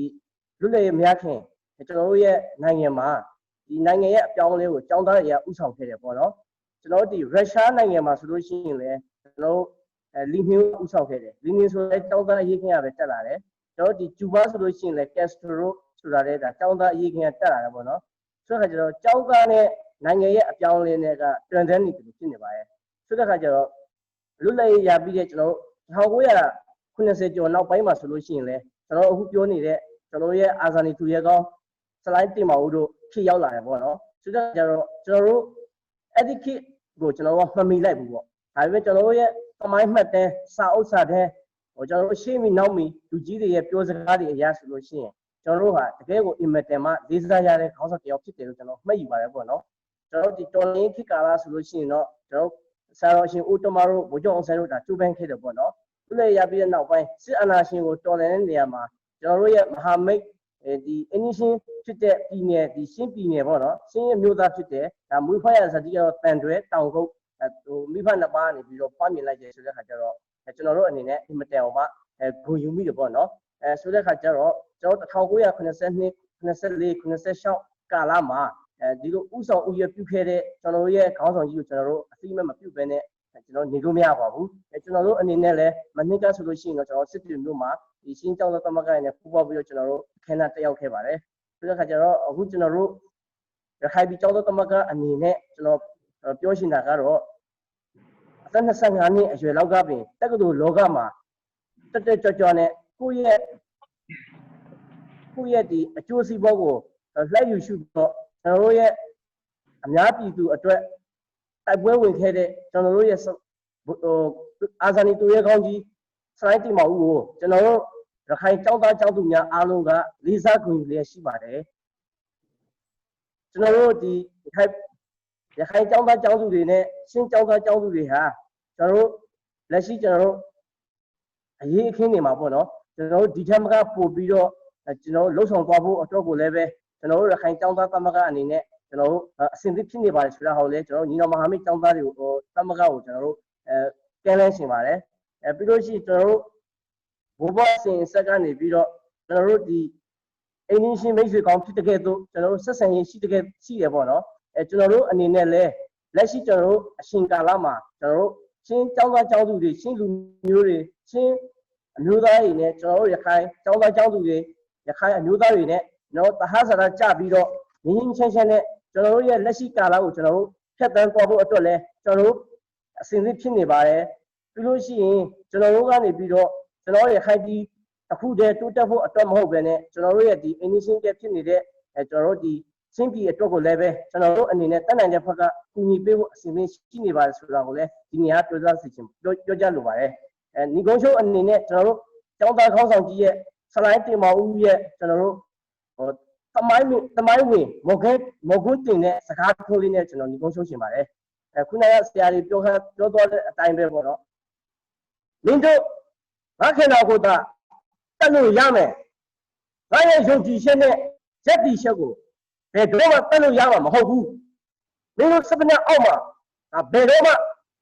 လွတ်လပ်ရေးမရခင်ကျွန်တော်တို့ရဲ့နိုင်ငံမှာဒီနိုင်ငံရဲ့အပြောင်းအလဲကိုကျောင်းသားတွေကဥဆောင်ခဲ့တယ်ပေါ့နော်ကျွန်တော်တို့ဒီရုရှားနိုင်ငံမှာဆိုလို့ရှိရင်လည်းကျွန်တော်တို့လီနင်ဥဆောင်ခဲ့တယ်လီနင်ဆိုတဲ့ကျောင်းသားအရေးခင်ရပဲတက်လာတယ်ကျွန်တော်တို့ဒီကျူဘာဆိုလို့ရှိရင်လည်းကက်စထရိုဆိုတာလည်းဒါကျောင်းသားအရေးခင်ရတက်လာတယ်ပေါ့နော်ဆိုတဲ့အခါကျတော့ကျောင်းသားနဲ့နိုင်ငံရဲ့အပြောင်းအလဲနဲ့ကတွန်တဲ့နေပြီဖြစ်နေပါတယ်ဆိုတဲ့အခါကျတော့လွတ်လပ်ရေးရပြီးတဲ့ကျွန်တော်တို့1990ကျော်နောက်ပိုင်းမှာဆိုလို့ရှိရင်လည်းကျွန်တော်အခုပြောနေတဲ့ကျွန်တော်ရဲ့အာဇာနည်သူရဲကောင်းစလိုင်းတင်ပါဦးတို့ဖြစ်ရောက်လာတယ်ပေါ့နော်ဆိုတော့ကျွန်တော်တို့အဲ့ဒီခေတ်ကိုကျွန်တော်ကမှတ်မိလိုက်ဘူးပေါ့ဒါပေမဲ့ကျွန်တော်တို့ရဲ့သမိုင်းမှတ်တဲ့စာအုပ်စာတမ်းကျွန်တော်တို့ရှေ့မီနောက်မီလူကြီးတွေရဲ့ပြောစကားတွေအရာဆိုလို့ရှိရင်ကျွန်တော်တို့ဟာတကယ်ကိုအင်မတန်မှလေးစားရတဲ့ခေါင်းဆောင်တစ်ယောက်ဖြစ်တယ်လို့ကျွန်တော်မှတ်ယူပါတယ်ပေါ့နော်ကျွန်တော်ဒီတော်လင်းခေတ်ကာလဆိုလို့ရှိရင်တော့ကျွန်တော်ဆရာတော်ရှင်ဦးတမတို့ဗိုလ်ချုပ်အောင်ဆန်းတို့ဒါကျိုးပန်းခဲ့တယ်ပေါ့နော်သူလည်းရပြီးတဲ့နောက်ပိုင်းစစ်အာဏာရှင်ကိုတော်လှန်တဲ့နေရာမှာကျွန်တော်တို့ရဲ့မဟာမိတ်ဒီအင်းရှင်ဖြစ်တဲ့ပြည်နယ်ဒီရှင်းပြည်နယ်ပေါ့နော်ရှင်းရဲ့မျိုးသားဖြစ်တဲ့ဒါမွေးဖွားရဇတိကတော့တန်တွဲတောင်ကုတ်မိဖနှစ်ပါးနေပြီးတော့ဖွားမြင်လိုက်တယ်ဆိုတဲ့ခါကျတော့ကျွန်တော်တို့အနေနဲ့အင်မတန်အောင်မှဂုဏ်ယူမိတယ်ပေါ့နော်ဆိုတဲ့ခါကျတော့ကျွန်တော်1992 94 96ကာလမှာဒီလိုဥဆောင်ဥရပြုခဲ့တဲ့ကျွန်တော်တို့ရဲ့ခေါင်းဆောင်ကြီးကိုကျွန်တော်တို့အသိမဲ့မပြုတ်ဘဲနဲ့ကျွန်တော်နေလို့မရပါဘူးကျွန်တော်တို့အနေနဲ့လည်းမနှစ်ကဆိုလို့ရှိရင်တော့ကျွန်တော်စစ်တီမျိုးမှာဒီရှင်းကျောင်းသားသမဂ္ဂရဲ့ပူးပေါင်းပြီးတော့ကျွန်တော်တို့အခမ်းအနားတက်ရောက်ခဲ့ပါတယ်ဆိုတဲ့ခါကျတော့အခုကျွန်တော်တို့ရခိုင်ပြည်ကျောင်းသားသမဂ္ဂအနေနဲ့ကျွန်တော်ပြောရှင်တာကတော့အသက်25နှစ်အရွယ်လောက်ကပင်တက္ကသိုလ်လောကမှာတက်ကြွနဲ့ကိုယ့်ရဲ့ဒီအကျိုးစီးပွားကိုလှည့်ယူရှုတော့ကျွန်တော်တို့ရဲ့အများပြည်သူအတွက်တိုက်ပွဲဝင်ခဲ့တဲ့ကျွန်တော်တို့ရဲ့အာဇာနည်သူရဲကောင်းကြီးစလိုင်းတင်ပါဦးကိုကျွန်တော်တို့ရခိုင်ကျောင်းသားကျောင်းသူများအားလုံးကလေးစားဂုဏ်ယူလျက်ရှိပါတယ်ကျွန်တော်တို့ဒီရခိုင်ကျောင်းသားကျောင်းသူတွေနဲ့ရှင်းကျောင်းသားကျောင်းသူတွေဟာကျွန်တော်တို့လက်ရှိကျွန်တော်တို့အရေးအခင်းနေမှာပေါ့နော်ကျွန်တော်တို့ဒီထက်မကပို့ပြီးတော့ကျွန်တော်တို့လှုပ်ဆောင်သွားဖို့အတွက်ကိုလည်းပဲကျွန်တော်တို့ရခိုင်ကျောင်းသားသမဂ္ဂအနေနဲ့ကျွန်တော်တို့အစဉ်သစ်ဖြစ်နေပါတယ်ဆိုတာဟောလေကျွန်တော်တို့ညီတော်မဟာမိတ်ကျောင်းသားတွေကိုသမဂ္ဂကိုကျွန်တော်တို့ကဲလန်းရှင်ပါတယ်ပြီးလို့ရှိရင်ကျွန်တော်တို့ဘိုးဘွားစဉ်ဆက်ကနေပြီးတော့ကျွန်တော်တို့ဒီအင်းရှင်မိတ်ဆွေကောင်းဖြစ်တဲ့ကဲ့သို့ကျွန်တော်တို့ဆက်ဆံရေးရှိတဲ့ကဲ့ရှိရပေါ့နော်ကျွန်တော်တို့အနေနဲ့လည်းလက်ရှိကျွန်တော်တို့အရှင်ကာလမှာကျွန်တော်တို့ရှင်းကျောင်းသားကျောင်းသူတွေရှင်းလူမျိုးတွေရှင်းအမျိုးသားတွေနဲ့ကျွန်တော်တို့ရခိုင်ကျောင်းသားကျောင်းသူတွေရခိုင်အမျိုးသားတွေနဲ့နော်တဟဆရာကြပြီးတော့ငင်းငင်းချမ်းချမ်းနဲ့ကျွန်တော်တို့ရဲ့လက်ရှိကာလကိုကျွန်တော်တို့ဖြတ်တန်းသွားဖို့အတွက်လည်းကျွန်တော်တို့အစဉ်သစ်ဖြစ်နေပါတယ်ပြီးလို့ရှိရင်ကျွန်တော်တို့ကနေပြီးတော့ကျွန်တော်ရခိုင်ပြည်အခုတည်းတိုးတက်ဖို့အတွက်မဟုတ်ဘဲနဲ့ကျွန်တော်တို့ရဲ့ဒီ initiative ဖြစ်နေတဲ့ကျွန်တော်တို့ဒီရှင်းပြည်အတွက်ကိုလည်းပဲကျွန်တော်တို့အနေနဲ့တက်နိုင်တဲ့ဘက်ကကူညီပေးဖို့အစဉ်သင့်ရှိနေပါတယ်ဆိုတာကိုလည်းဒီနေရာပြောကြားစီခြင်းပြောကြလိုပါတယ်ညီကုန်းချုပ်အနေနဲ့ကျွန်တော်တို့ကျောင်းသားခေါင်းဆောင်ကြီးရဲ့စလိုင်းတင်ပါဦးရဲ့ကျွန်တော်တို့သမိုင်းဝင်မကွန်းတင်တဲ့စကားထိုးလေးနဲ့ကျွန်တော်ညီကုန်းချုပ်ရှင်ပါတယ်ခုနကဆရာကြီးပြောသွားတဲ့အတိုင်းပဲပေါ့နော်မင်းတို့ငါခင်တော်ကိုသာတက်လို့ရမယ်ငါရဲ့ယုံကြည်ချက်နဲ့ရက်တီချက်ကိုဘယ်တော့မှတက်လို့ရမှာမဟုတ်ဘူးမင်းတို့စပနာအောက်မှာဘယ်တော့မှ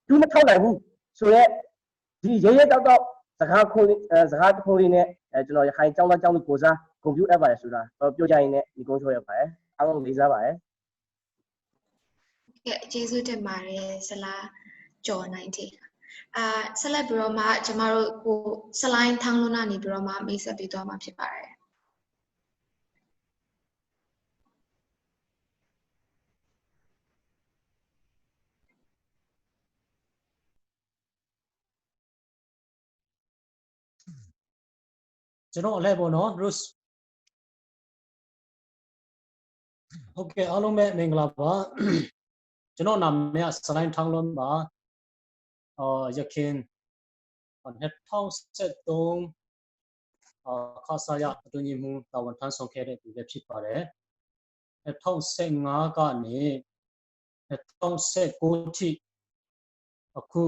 ဒူးမထောက်နိုင်ဘူးဆိုတော့ဒီရဲတောက်စကားတစ်ခုလေးနဲ့ကျွန်တော်ရခိုင်ကျောင်းသားကျောင်းသူကိုစားကွန်ပျူတာပါတယ်ဆိုတာပြောကြရင်လည်းဒီကုန်းချောရပါတယ်အားလုံးလေးစားပါတယ်ကဲကျေးဇူးတင်ပါတယ်ဆလာကျော်နိုင်တယ်ဆက်လက်ပြီးတော့မှကျမတို့ကိုစလိုင်းထောင်းလုံးကနေပြီးတော့မှမိတ်ဆက်ပေးသွားမှာဖြစ်ပါတယ်ကျွန်တော်အလဲပေါ့နော် Rose ဟုတ်ကဲ့အားလုံးပဲမင်္ဂလာပါကျွန်တော်နာမည်စလိုင်းထောင်းလုံးပါရခင်2013 ခါဆာရအတွင်းမှုတာဝန်ထမ်းဆောင်ခဲ့တဲ့သူပဲဖြစ်ပါတယ်2015ကနေ2019ထိအခု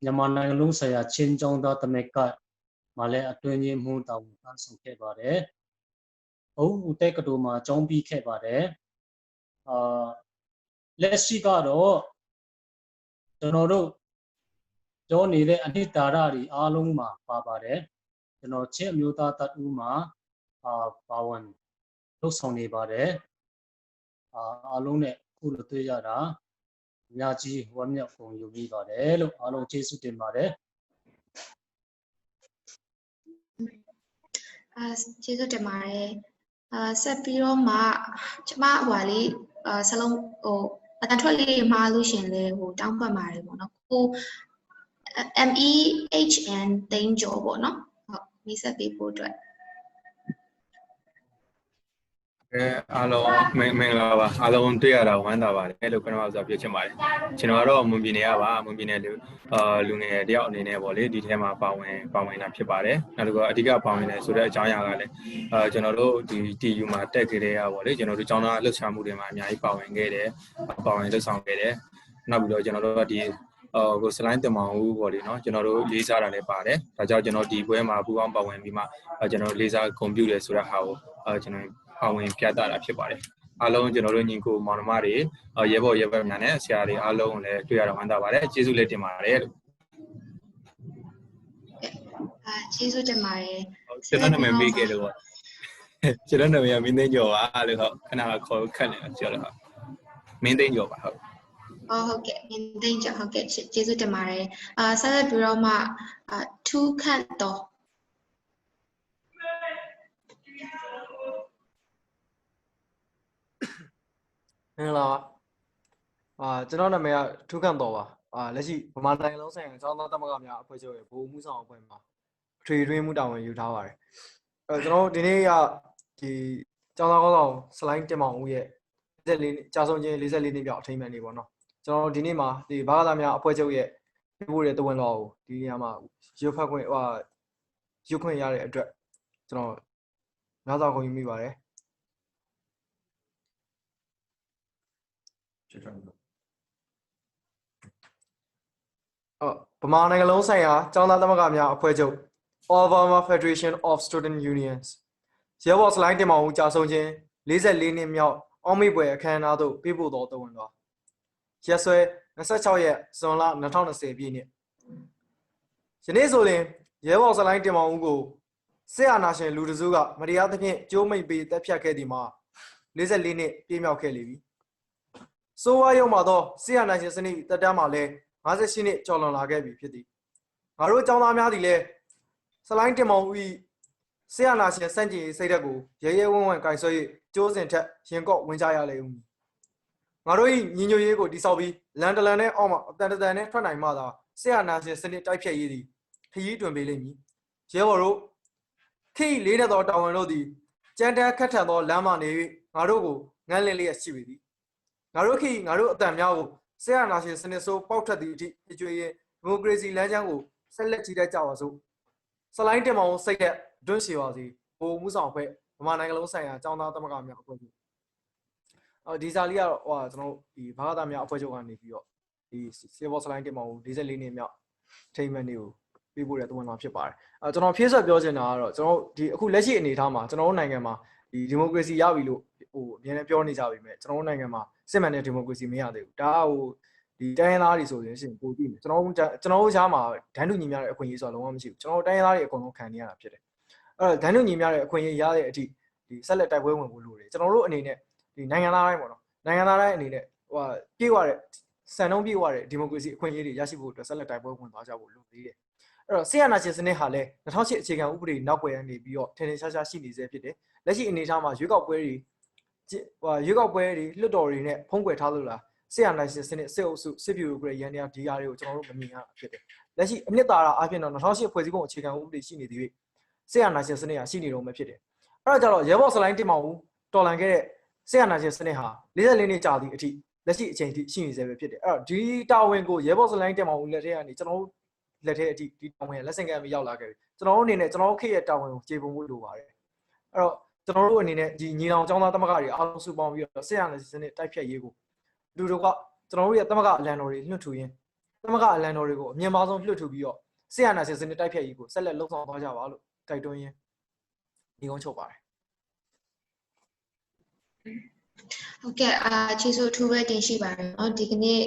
မြန်မာနိုင်ငံလုံးဆိုင်ရာချင်းကျောင်းသားတမက်ကမှာလည်းအတွင်းမှုတာဝန်ထမ်းဆောင်ခဲ့ပါတယ်ဘုံဦးတက်ကတူမှာကျောင်းပြီးခဲ့ပါတယ်လက်ရှိကတော့ကျွန်တော်တို့ပြောနေတဲ့အနှစ်သာရတွေအားလုံးမှာပါပါတယ်ကျွန်တော်ချင်းအမျိုးသားတပ်ဦးမှာပါဝင်လှုပ်ဆောင်နေပါတယ်အားလုံးနဲ့ခုလိုတွေ့ရတာအများကြီးဝမ်းမြောက်ပုံယူမိပါတယ်လို့အားလုံးကျေးဇူးတင်ပါတယ်ကျေးဇူးတင်ပါတယ်ဆက်ပြီးတော့မှကျမဟိုလေးစလုံးဟိုအတန်ထွက်လေးမှားလို့ရှင်လေဟိုတောင်းပတ်ပါတယ်ပေါ့နော်ကို MEHN တိန်ကျော်ပေါ့နော်ဟုတ်မိတ်ဆက်ပေးဖို့အတွက်အားလုံးမင်္ဂလာပါအားလုံးတွေ့ရတာဝမ်းသာပါတယ်လို့ကျွန်တော်ဆိုပြောချင်ပါတယ်ကျွန်တော်ကတော့မွန်ပြည်နယ်ကပါမွန်ပြည်နယ်လူငယ်တယောက်အနေနဲ့ပေါ့လေဒီထဲမှာပါဝင်တာဖြစ်ပါတယ်နောက်တစ်ခုအဓိကပါဝင်တယ်ဆိုတဲ့အကြောင်းအရာကလည်းကျွန်တော်တို့ဒီ TU မှာတက်ခဲ့တဲ့ပေါ့လေကျွန်တော်တို့ကျောင်းသားလှုပ်ရှားမှုတွေမှာအများကြီးပါဝင်ခဲ့တယ်ပါဝင်လှုပ်ဆောင်ခဲ့တယ်နောက်ပြီးတော့ကျွန်တော်တို့ကဒီကိုစလိုင်းတင်မောင်ဦးပေါ့လေနော်ကျွန်တော်တို့လေးစားတာလည်းပါတယ်ဒါကြောင့်ကျွန်တော်ဒီပွဲမှာပူးပေါင်းပါဝင်ပြီးမှကျွန်တော်လေးစားဂုဏ်ပြုတယ်ဆိုတဲ့ဟာကိုကျွန်တော်ပါဝင်ပြသတာဖြစ်ပါတယ်အားလုံးကျွန်တော်တို့ညီကိုမောင်နှမတွေရဲဘော်ရဲဘက်များနဲ့ဆရာတွေအားလုံးလည်းတွေ့ရတော့ဝမ်းသာပါတယ်ကျေးဇူးလည်းတင်ပါတယ်လို့ကျေးဇူးတင်ပါတယ်ကျွန်တော်နာမည်မေးခဲ့လို့ပေါ့ကျွန်တော်နာမည်ကမင်းသိန်းကျော်ပါလို့ဟုတ်ခဏခေါ်ခက်နေပြောလို့ဟုတ်မင်းသိန်းကျော်ပါဟုတ်ဟုတ်ကဲ့မင်းသိန်းကျော်ဟုတ်ကဲ့ကျေးဇူးတင်ပါတယ်ဆက်လက်ပြီးတော့မှထူးခန့်တော့မင်္ဂလာပါကျွန်တော်နာမည်ကထူးခန့်တော်ပါလက်ရှိဗမာနိုင်ငံလုံးဆိုင်ရာကျောင်းသားသမဂ္ဂများအဖွဲ့ချုပ်ရဲ့ဗဟိုမှုဆောင်အဖွဲ့မှာအထွေထွေမှုတာဝန်ယူထားပါတယ်ကျွန်တော်ဒီနေ့ကဒီကျောင်းသားကောင်းဆောင်စလိုင်းတင်မောင်ဦးရဲ့44ကြာဆုံးခြင်း44နှစ်ပြောက်အထိမ်းအမှတ်နေ့ပေါ့နော်ကျွန်တော်ဒီနေ့မှာဒီဘာသာများအဖွဲ့ချုပ်ရဲ့ပြဖို့တဲ့တဝန်တော်ကိုဒီနေရာမှာရုပ်ဖတ်ခွင့်ရုပ်ခွင့်ရတဲ့အတွက်ကျွန်တော်များစွာဂုဏ်ယူမိပါတယ်ဗမာနိုင်ငံလုံးဆိုင်ရာကျောင်းသားသမဂ္ဂများအဖွဲ့ချုပ် All Burma Federation of Student Unions ရဲဘော်စလိုင်းတင်မောင်ဦးကြာဆုံးခြင်း44နှစ်မြောက်အောင်မေ့ပွဲအခမ်းအနားသို့ပေးပို့သောတဝန်တော်ရက်စွဲ26ရက်ဇွန်လ2020ပြည့်နှစ်ယနေ့ဆိုရင်ရဲဘော်စလိုင်းတင်မောင်ဦးကိုစစ်အာဏာရှင်လူတစုကမတရားသဖြင့်ကြိုးမိတ်ပေးတပ်ဖြတ်ခဲ့သည်မှာ44နှစ်ပြည့်မြောက်ခဲ့လေပြီဆိုဝါရုံမှာတော့စစ်အာဏာရှင်စနစ်တပ်တမ်းမှာလည်း58နှစ်ကျော်လွန်လာခဲ့ပြီဖြစ်သည်ငါတို့ကျောင်းသားများသည်လည်းစလိုင်းတင်မောင်ဦးစစ်အာဏာရှင်စန့်ကျင်ရေးစိတ်ဓာတ်ကိုရဲရဲဝံ့ဝံ့ကင်ဆွဲ၍ကျိုးစင်ထက်ရင်ကော့ဝင်ကြရလေဦးငါတို့၏ညီညွတ်ရေးကိုတိဆောက်ပြီးလန်တလန်နဲ့အောက်မှာအတန်တန်နဲ့ထွက်နိုင်မှသာစစ်အာဏာရှင်စနစ်တိုက်ဖြတ်ရေးသည်ခရီးတွင်ပေးလိမ့်မည်ရဲဘော်တို့ခေတ်လေးတဲ့သောတာဝန်တို့သည်ကြမ်းတမ်းခက်ထန်သောလမ်းမှနေ၍ငါတို့ကိုငန်းလင်းလျက်ရှိပေသည်ငါတို့ခေတ်ငါတို့အတန်များကိုစစ်အာဏာရှင်စနစ်ဆိုးပေါက်ထွက်သည့်အထိအကျွေးရင်ဒီမိုကရေစီလမ်းကြောင်းကိုဆက်လက်ကြည့်တတ်ကြပါစို့စလိုင်းတင်မောင်စိတ်သက်တွန်းရှည်ပါစေဘိုလ်မှုဆောင်ဖွဲ့ဗမာနိုင်ငံလုံးဆိုင်ရာကျောင်းသားသမဂ္ဂများအဖွဲ့ချုပ်ဒီစာလေးကတော့ကျွန်တော်ဒီဘာသာများအဖွဲ့ချုပ်ကနေပြီးတော့ဒီစေဘောစလိုင်းတင်မောင်44နှစ်မြောက်ထိမ်းမှတ်နေ့ကိုပေးပို့တဲ့တဝန်တော်ဖြစ်ပါတယ်ကျွန်တော်ဖြည့်ဆွတ်ပြောချင်တာကတော့ကျွန်တော်ဒီအခုလက်ရှိအနေအထားမှာကျွန်တော်တို့နိုင်ငံမှာဒီမိုကရေစီရပြီလို့ဟိုအများနဲ့ပြောနေကြပြီမဲ့ကျွန်တော်တို့နိုင်ငံမှာစစ်မှန်တဲ့ဒီမိုကရေစီမရသေးဘူးဒါဟိုဒီတိုင်းရင်းသားတွေဆိုရင်ပိုကြည့်မယ်ကျွန်တော်တို့ရှားမှာဒန်းတူညီများတဲ့အခွင့်အရေးဆိုတာလုံးဝမရှိဘူးကျွန်တော်တို့တိုင်းရင်းသားတွေအကုန်လုံးခံနေရတာဖြစ်တယ်အဲ့တော့ဒန်းတူညီများတဲ့အခွင့်အရေးရတဲ့အထိဒီဆက်လက်တိုက်ပွဲဝင်ဖို့လိုတယ်ကျွန်တော်တို့အနေနဲ့ဒီနိုင်ငံသားတိုင်းပေါ့နော်နိုင်ငံသားတိုင်းအနေနဲ့ဟိုပြေးသွားတဲ့စံနှုန်းပြေးသွားတဲ့ဒီမိုကရေစီအခွင့်အရေးတွေရရှိဖို့အတွက်ဆက်လက်တိုက်ပွဲဝင်သွားကြဖို့လိုသေးတယ်အဲ့တော့ဆီယနာရှင်စနစ်ဟာလည်း2008အခြေခံဥပဒေနောက်ွယ်ကနေပြီးတော့ထင်ထင်ရှားရှားရှိနေစေဖြစ်တယ်လက်ရှိအနေအထားမှာရွေးကောက်ပွဲတွေလွတ်တော်တွေနဲ့ဖုံးကွယ်ထားလို့လားစစ်အာဏာရှင်စနစ်စစ်အုပ်စုစစ်ဗျူရိုကရေရန်တရားဒီဟာတွေကိုကျွန်တော်တို့မမြင်ရဖြစ်တယ်လက်ရှိအနှစ်သာရအဖြစ်တော့2008ဖွဲ့စည်းပုံအခြေခံဥပဒေရှိနေသေးပြီစစ်အာဏာရှင်စနစ်ဟာရှိနေတော့မှဖြစ်တယ်အဲ့တော့ကျတော့ရဲဘော်စလိုင်းတင်မောင်ဦးတော်လန်ခဲ့တဲ့စစ်အာဏာရှင်စနစ်ဟာ44နှစ်ကြာသည့်အထိလက်ရှိအချိန်ထိရှိနေစေပဲဖြစ်တယ်အဲ့တော့ဒီတာဝန်ကိုရဲဘော်စလိုင်းတင်မောင်ဦးလက်ထက်ကနေကျွန်တော်တို့လက်ထက်အထိဒီတာဝန်လက်ဆင့်ကမ်းပြီးရောက်လာခဲ့ပြီ ကျွန်တော်တို့အနေနဲ့ကျွန်တော်တို့ခေတ်ရဲ့တာဝန်ကိုကျေပွန်ဖို့လိုပါတယ်အဲ့တော့ကျွန်တော်တို့အနေနဲ့ဒီညီနောင်ကျောင်းသားသမဂ္ဂတွေအားလုံးစုပေါင်းပြီးတော့ဆက်ရတဲ့စနစ်တိုက်ဖြတ်ရေးကိုလူတို့ကကျွန်တော်တို့ရဲ့သမဂ္ဂအလံတော်တွေလွှတ်ထူရင်းသမဂ္ဂအလံတော်တွေကိုအမြင့်မားဆုံးလွှတ်ထူပြီးတော့ဆက်ရတဲ့စနစ်တိုက်ဖြတ်ရေးကိုဆက်လက်လှုပ်ဆောင်သွားကြပါလို့တိုက်တွန်းရင်းဒီကုန်းချုပ်ပါတယ်ဟုတ်ကဲ့ကျေးဇူးအထူးပဲတင်ရှိပါတယ်เนาะဒီကနေ့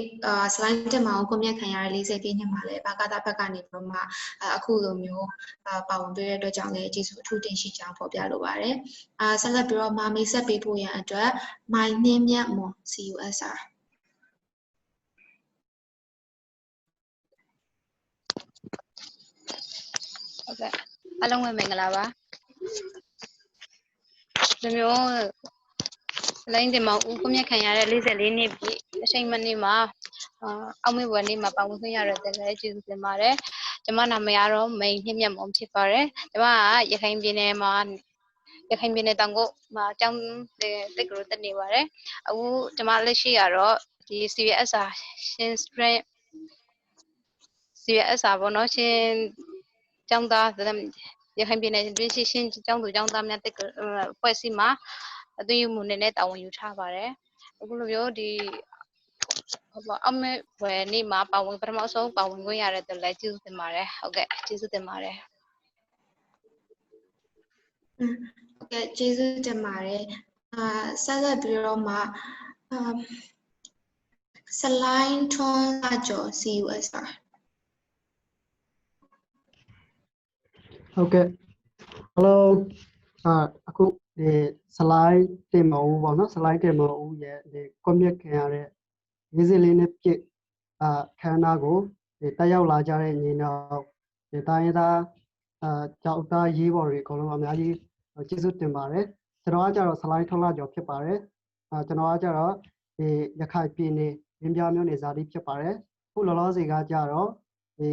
slide တက်မှာကိုမြတ်ခံရတဲ့40ပြည့်နှစ်မှာလည်းဘာကတာဘက်ကနေပြီးတော့မှအခုလိုမျိုးပါဝင်ပေးတဲ့အတွက်ကြောင့်လည်းကျေးဇူးအထူးတင်ရှိကြောင်းဖော်ပြလိုပါတယ်ဆက်လက်ပြီးတော့မိတ်ဆက်ပေးဖို့ရန်အတွက်မိုင်းနှင်းမြတ်မွန် CUSR ဟုတ်ကဲ့အားလုံးပဲမင်္ဂလာပါဒီမျိုးလိုင်းတင်မဦးကိုမြတ်ခံရတဲ့44နှစ်ပြည့်အချိန်မနေ့မှာအောက်မေ့ဘွယ်နေ့မှာပါဝင်ခွင့်ရတဲ့လည်းကျေးဇူးတင်ပါတယ်ကျွန်မနာမည်ကတော့မိန်နှင်းမြတ်မွန်ဖြစ်ပါတယ်ကျွန်မကရခိုင်ပြည်နယ်တောင်ကုတ်မှာအကြောင်းတိတ်ကလေးတက်နေပါတယ်အခုကျွန်မလက်ရှိကတော့ဒီ CSR ရှင်း strength CSR ဘောနော်ရှင်းကျောင်းသားရခိုင်ပြည်နယ်တွင်းရှင်းကျောင်းသူကျောင်းသားများတက်ဖွဲ့စည်းမှာအသွင်ယူမှုနဲ့တာဝန်ယူထားပါတယ်အခုလိုမျိုးဒီအမေဝယ်နေမှာပထမဆုံးပါဝင်ခွင့်ရတဲ့အတွက်လည်းကျေးဇူးတင်ပါတယ်ဟုတ်ကဲ့ကျေးဇူးတင်ပါတယ်ဟုတ်ကဲ့ကျေးဇူးတင်ပါတယ်ဆက်လက်ပြီးတော့မှဆလိုင်းထွန်းလာကျော် CUSR ဟုတ်ကဲ့ hello အခုဒီစလိုင်းတင်မဦးပေါ့နော်စလိုင်းတင်မဦးရဲ့ဒီကွန်မြက်ခင်ရတဲ့40နှစ်ပြည့်ခန်းနာကိုတက်ရောက်လာကြတဲ့ညီနောင်ဒီတိုင်းရသားကြောက်သားရေးပေါ်တွေအကုန်လုံးအများကြီးကျေးဇူးတင်ပါတယ်ကျွန်တော်ကကြတော့စလိုင်းထွန်းလာကျော်ဖြစ်ပါတယ်ကျွန်တော်ကကြတော့ဒီရခိုင်ပြည်နယ်ရင်းပြမြို့နယ်ဇာတိဖြစ်ပါတယ်ခုလောလောဆယ်ကကြတော့ဒီ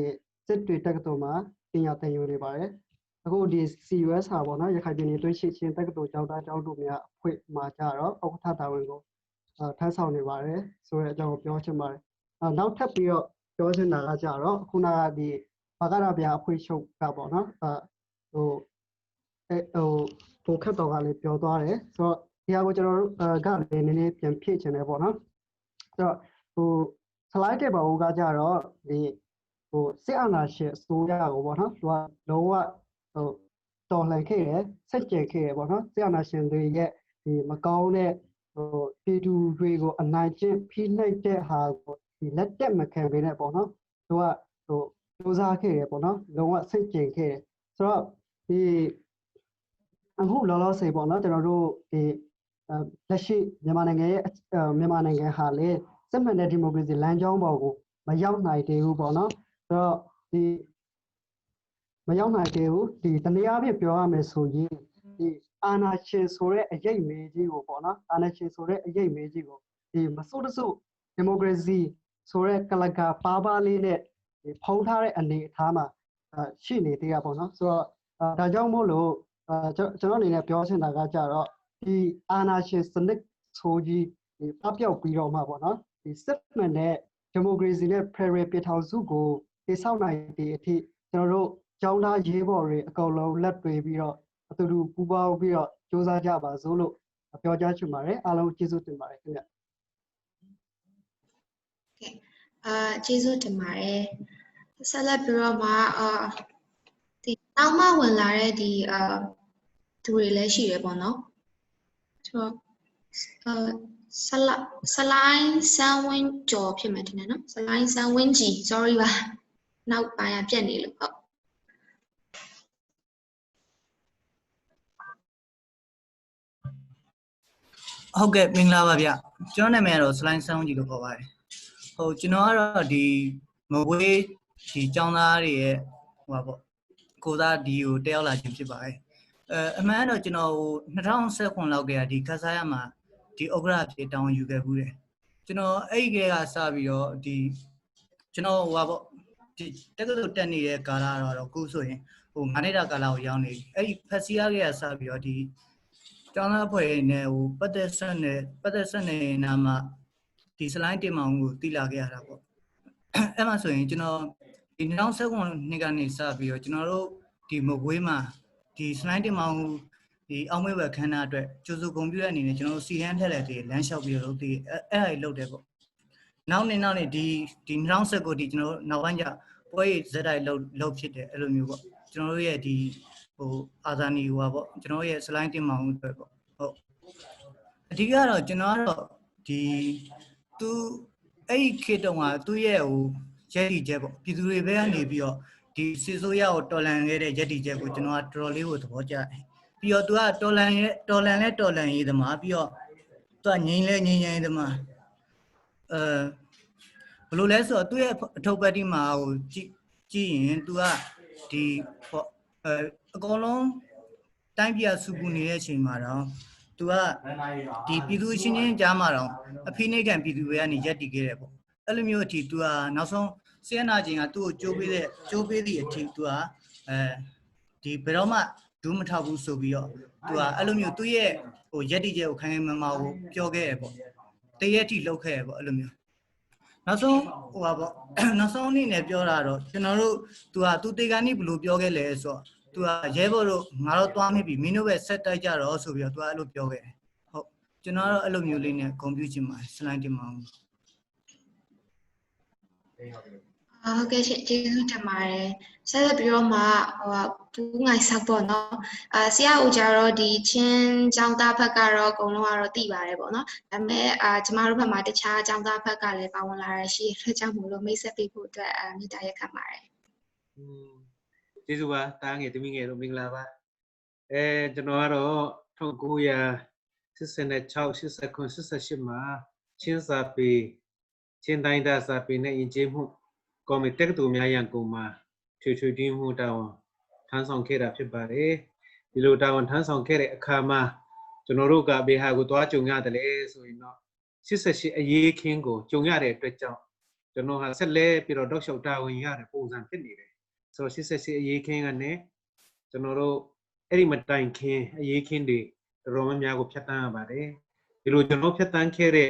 စစ်တွေတက္ကသိုလ်မှာပညာသင်ယူနေပါတယ်အခုဒီ CUS ဟာပေါ့နော်ရခိုင်ပြည်နယ်တွင်းရှိချင်းတက္ကသိုလ်ကျောင်းသားကျောင်းသူများအဖွဲ့မှာကြတော့ဥက္ကဋ္ဌတာဝန်ကိုထမ်းဆောင်နေပါတယ်ဆိုတဲ့အကြောင်းကိုပြောချင်ပါတယ်နောက်ထပ်ပြီးတော့ပြောချင်တာကကြတော့ခုနကဒီဘာကရဗျာအဖွဲ့ချုပ်ကပေါ့နော်ဟိုခက်တော်ကလည်းပြောသွားတယ်ဆိုတော့ဒီဟာကိုကျွန်တော်တို့ကလည်းနည်းနည်းပြန်ဖြည့်ချင်တယ်ပေါ့နော်ဆိုတော့ဟို slide တက်ပါဦးကကြတော့ဒီဟိုစစ်အာဏာရှင်အစိုးရကိုပေါ့နော်သူကလုံးဝတော်လှန်ခဲ့တယ်ဆက်ကျယ်ခဲ့တယ်ပေါ့နော်စစ်အာဏာရှင်တွေရဲ့ဒီမကောင်းတဲ့ဟိုပြည်သူတွေကိုအနိုင်ကျင့်ဖိနှိပ်တဲ့ဟာကိုဒီလက်တက်မခံပေးနဲ့ပေါ့နော်သူကဟိုစူးစမ်းခဲ့တယ်ပေါ့နော်လုံးဝဆက်ကျယ်ခဲ့တယ်ဆိုတော့ဒီအခုလောလောဆယ်ပေါ့နော်ကျွန်တော်တို့ဒီလက်ရှိမြန်မာနိုင်ငံရဲ့မြန်မာနိုင်ငံဟာလေစစ်မှန်တဲ့ဒီမိုကရေစီလမ်းကြောင်းပေါ်ကိုမရောက်နိုင်သေးဘူးပေါ့နော်ဆိုတော့ဒီမရောက်နိုင်သေးဘူးဒီတနည်းအားဖြင့်ပြောရမယ်ဆိုရင်ဒီအာဏာရှင်ဆိုတဲ့အရေးမေးကြီးကိုပေါ့နော်အာဏာရှင်ဆိုတဲ့အရေးမေးကြီးကိုဒီမစိုးတစုဒီမိုကရေစီဆိုတဲ့ကလကာပါလေးနဲ့ဖုံးထားတဲ့အနေအထားမှာရှိနေသေးတာပေါ့နော်ဆိုတော့ဒါကြောင့်မို့လို့ကျွန်တော်အနေနဲ့ပြောချင်တာကကြတော့ဒီအာဏာရှင်စနစ်ဆိုကြီးဒီပပျောက်ပြီးတော့မှပေါ့နော်ဒီစစ်မှန်တဲ့ဒီမိုကရေစီနဲ့ဖက်ဒရယ်ပြည်ထောင်စုကိုတည်ဆောက်နိုင်တဲ့အထိကျွန်တော်တို့ကျောင်းသားရေးဘော်တွေအကုန်လုံးလက်တွေ့ပြီးတော့အတူတူပူးပေါင်းပြီးတော့စူးစမ်းကြပါစို့လို့ပြောကြားချင်ပါတယ်အားလုံးကျေးဇူးတင်ပါတယ်ခင်ဗျကျေးဇူးတင်ပါတယ်ဆက်လက်ပြီးတော့မှဒီနောက်မှဝင်လာတဲ့ဒီသူတွေလည်းရှိတယ်ပေါ့နော်ဆိုတော့ဆလိုင်းဆန်းဝင်းကျော်ဖြစ်မယ်တင်တယ်နော်ဆလိုင်းဆန်းဝင်းကြီး sorry ပါနောက်ပိုင်းပြတ်နေလို့ဟုတ်ကဲ့မင်္ဂလာပါဗျကျွန်တော်နာမည်ကတော့ဆလိုင်းဆန်းဝင်းကြီးလို့ခေါ်ပါတယ်ဟိုကျွန်တော်ကတော့ဒီမဝေးဒီကျောင်းသားတွေရဲ့ဟိုပါပေါ့ကိုသားဒီကိုတက်ရောက်လာခြင်းဖြစ်ပါတယ်အမှန်တော့ကျွန်တော်2019လောက်ကဒီခက်စားရမှာဒီဥက္ကဋ္ဌဖြစ်တောင်းယူခဲ့ဘူးတယ်ကျွန်တော်အဲ့ဒီကစပြီးတော့ဒီကျွန်တော်ဟိုပါပေါ့ဒီတက္ကသိုလ်တက်နေတဲ့ကာလတော့ခုဆိုရင်ဟို9နှစ်တာကာလကိုရောက်နေပြီအဲ့ဒီဖက်စီယာကစပြီးတော့ဒီကျောင်းသားအဖွဲ့နဲ့ဟိုပတ်သက်ဆက်နေနာမှာဒီစလိုင်းတင်မောင်ကိုတည်လာခဲ့ရတာပေါ့အဲ့မှာဆိုရင်ကျွန်တော်ဒီ2019နှစ်ကနေစပြီးတော့ကျွန်တော်တို့ ဒီမကွေးမှာဒီစလိုင်းတင်မောင်ဒီအောင်မွေးဝက်ခန်းနာအတွက်ကျိုးစုကွန်ပျူတာအနေနဲ့ကျွန်တော်စီဟန်ထက်လက်တွေလမ်းလျှောက်ပြီးတော့ဒီအဲ့ဒါလုပ်တယ်ပေါ့နောက်နေ့ဒီ2019ဒီကျွန်တော်နောက်ပိုင်းကျပွဲရဇက်တိုက်လုပ်ဖြစ်တယ်အဲ့လိုမျိုးပေါ့ကျွန်တော်တို့ရဲ့ဒီဟိုအာဇာနည်ဟိုပါပေါ့ကျွန်တော်ရဲ့စလိုင်းတင်မောင်အတွက်ပေါ့ဟုတ်အဓိကတော့ကျွန်တော်ကတော့ဒီသူအဲ့ဒီခေတ်တုန်းကသူ့ရဲ့ဟိုရက်တီချက်ပေါ့ပြည်သူတွေဘက်ကနေပြီးတော့ဒီစစ်စိုးရကိုတော်လှန်ခဲ့တဲ့ရက်တီချက်ကိုကျွန်တော်ကတော်တော်လေးကိုသဘောကျတယ်ပြီးတော့သူကတော်လှန်ရေးသမားပြီးတော့သူကငြိမ်းရေးသမားဘယ်လိုလဲဆိုတော့သူ့ရဲ့အထုပ်ပတ်တိမှာဟိုကြည့်ရင်သူကဒီပေါ့အကုန်လုံးတိုင်းပြည်စုပူနေတဲ့အချိန်မှာတော့သူကဒီပြည်သူချင်းချင်းကြားမှာတော့အဖိနှိတ်ခံပြည်သူတွေကနေရက်တည်ခဲ့တယ်ပေါ့အဲ့လိုမျိုးအထိသူကနောက်ဆုံးစေနာချင်းကသူ့ကိုကြိုးပေးသည့်အထိသူကဒီဘယ်တော့မှဒူးမထောက်ဘူးဆိုပြီးတော့သူကအဲ့လိုမျိုးသူ့ရဲ့ဟိုရက်တည်ချက်ကိုခိုင်ခိုင်မာမာကိုပြောခဲ့ရပေါ့တရက်အထိလှုပ်ခဲ့ရပေါ့အဲ့လိုမျိုးနောက်ဆုံးဟိုပါပေါ့နောက်ဆုံးအနေနဲ့ပြောတာတော့ကျွန်တော်တို့သူတေကန်နိဘယ်လိုပြောခဲ့လဲဆိုတော့သူကရဲဘော်တို့ငါတို့သွားမိပြီမင်းတို့ပဲဆက်တိုက်ကြတော့ဆိုပြီးတော့သူကအဲ့လိုပြောခဲ့တယ်ဟုတ်ကျွန်တော်ကတော့အဲ့လိုမျိုးလေးနဲ့ဂုဏ်ပြုချင်ပါတယ်စလိုင်းတင်မောင်ဟုတ်ကဲ့ရှင်ကျေးဇူးတင်ပါတယ်ဆက်လက်ပြီးတော့မှဘူးငိုင်ဆောက်ပေါ့နော်ဆရာဦးကြတော့ဒီချင်းចောင်းသားဘက်ကတော့အကုန်လုံးကတော့သိပါတယ်ပေါ့နော်ဒါပေမဲ့ကျမတို့ဘက်မှာတခြားចောင်းသားဘက်ကလည်းပါဝင်လာရရှိတဲ့ကြောင့်မို့လို့မိတ်ဆက်ပေးဖို့အတွက်မေတ္တာရက်ခံပါတယ်ကျေးဇူးပါတားငယ်တမီးငယ်တို့မင်္ဂလာပါကျွန်တော်ကတော့1986 89 88မှာချင်းစာပေချင်းတိုင်းသားစာပေနဲ့ယဉ်ကျေးမှုကော်မတီတက္ကသိုလ်များရန်ကုန်မှာထွေထွေတွင်းမှုတာဝန်ထမ်းဆောင်ခဲ့တာဖြစ်ပါတယ်ဒီလိုတာဝန်ထမ်းဆောင်ခဲ့တဲ့အခါမှာကျွန်တော်တို့ကဘေဟာကိုသွားကြုံရတယ်လေဆိုရင်တော့88အရေးခင်းကိုကြုံရတဲ့အတွက်ကြောင့်ကျွန်တော်ဟာဆက်လက်ပြီးတော့တောက်လျှောက်တာဝန်ရတဲ့ပုံစံဖြစ်နေတယ်ဆိုတော့88အရေးခင်းကနေကျွန်တော်တို့အဲ့ဒီမတိုင်ခင်အရေးခင်းတွေတော်တော်များများကိုဖြတ်တန်းရပါတယ်ဒီလိုကျွန်တော်ဖြတ်တန်းခဲ့တဲ့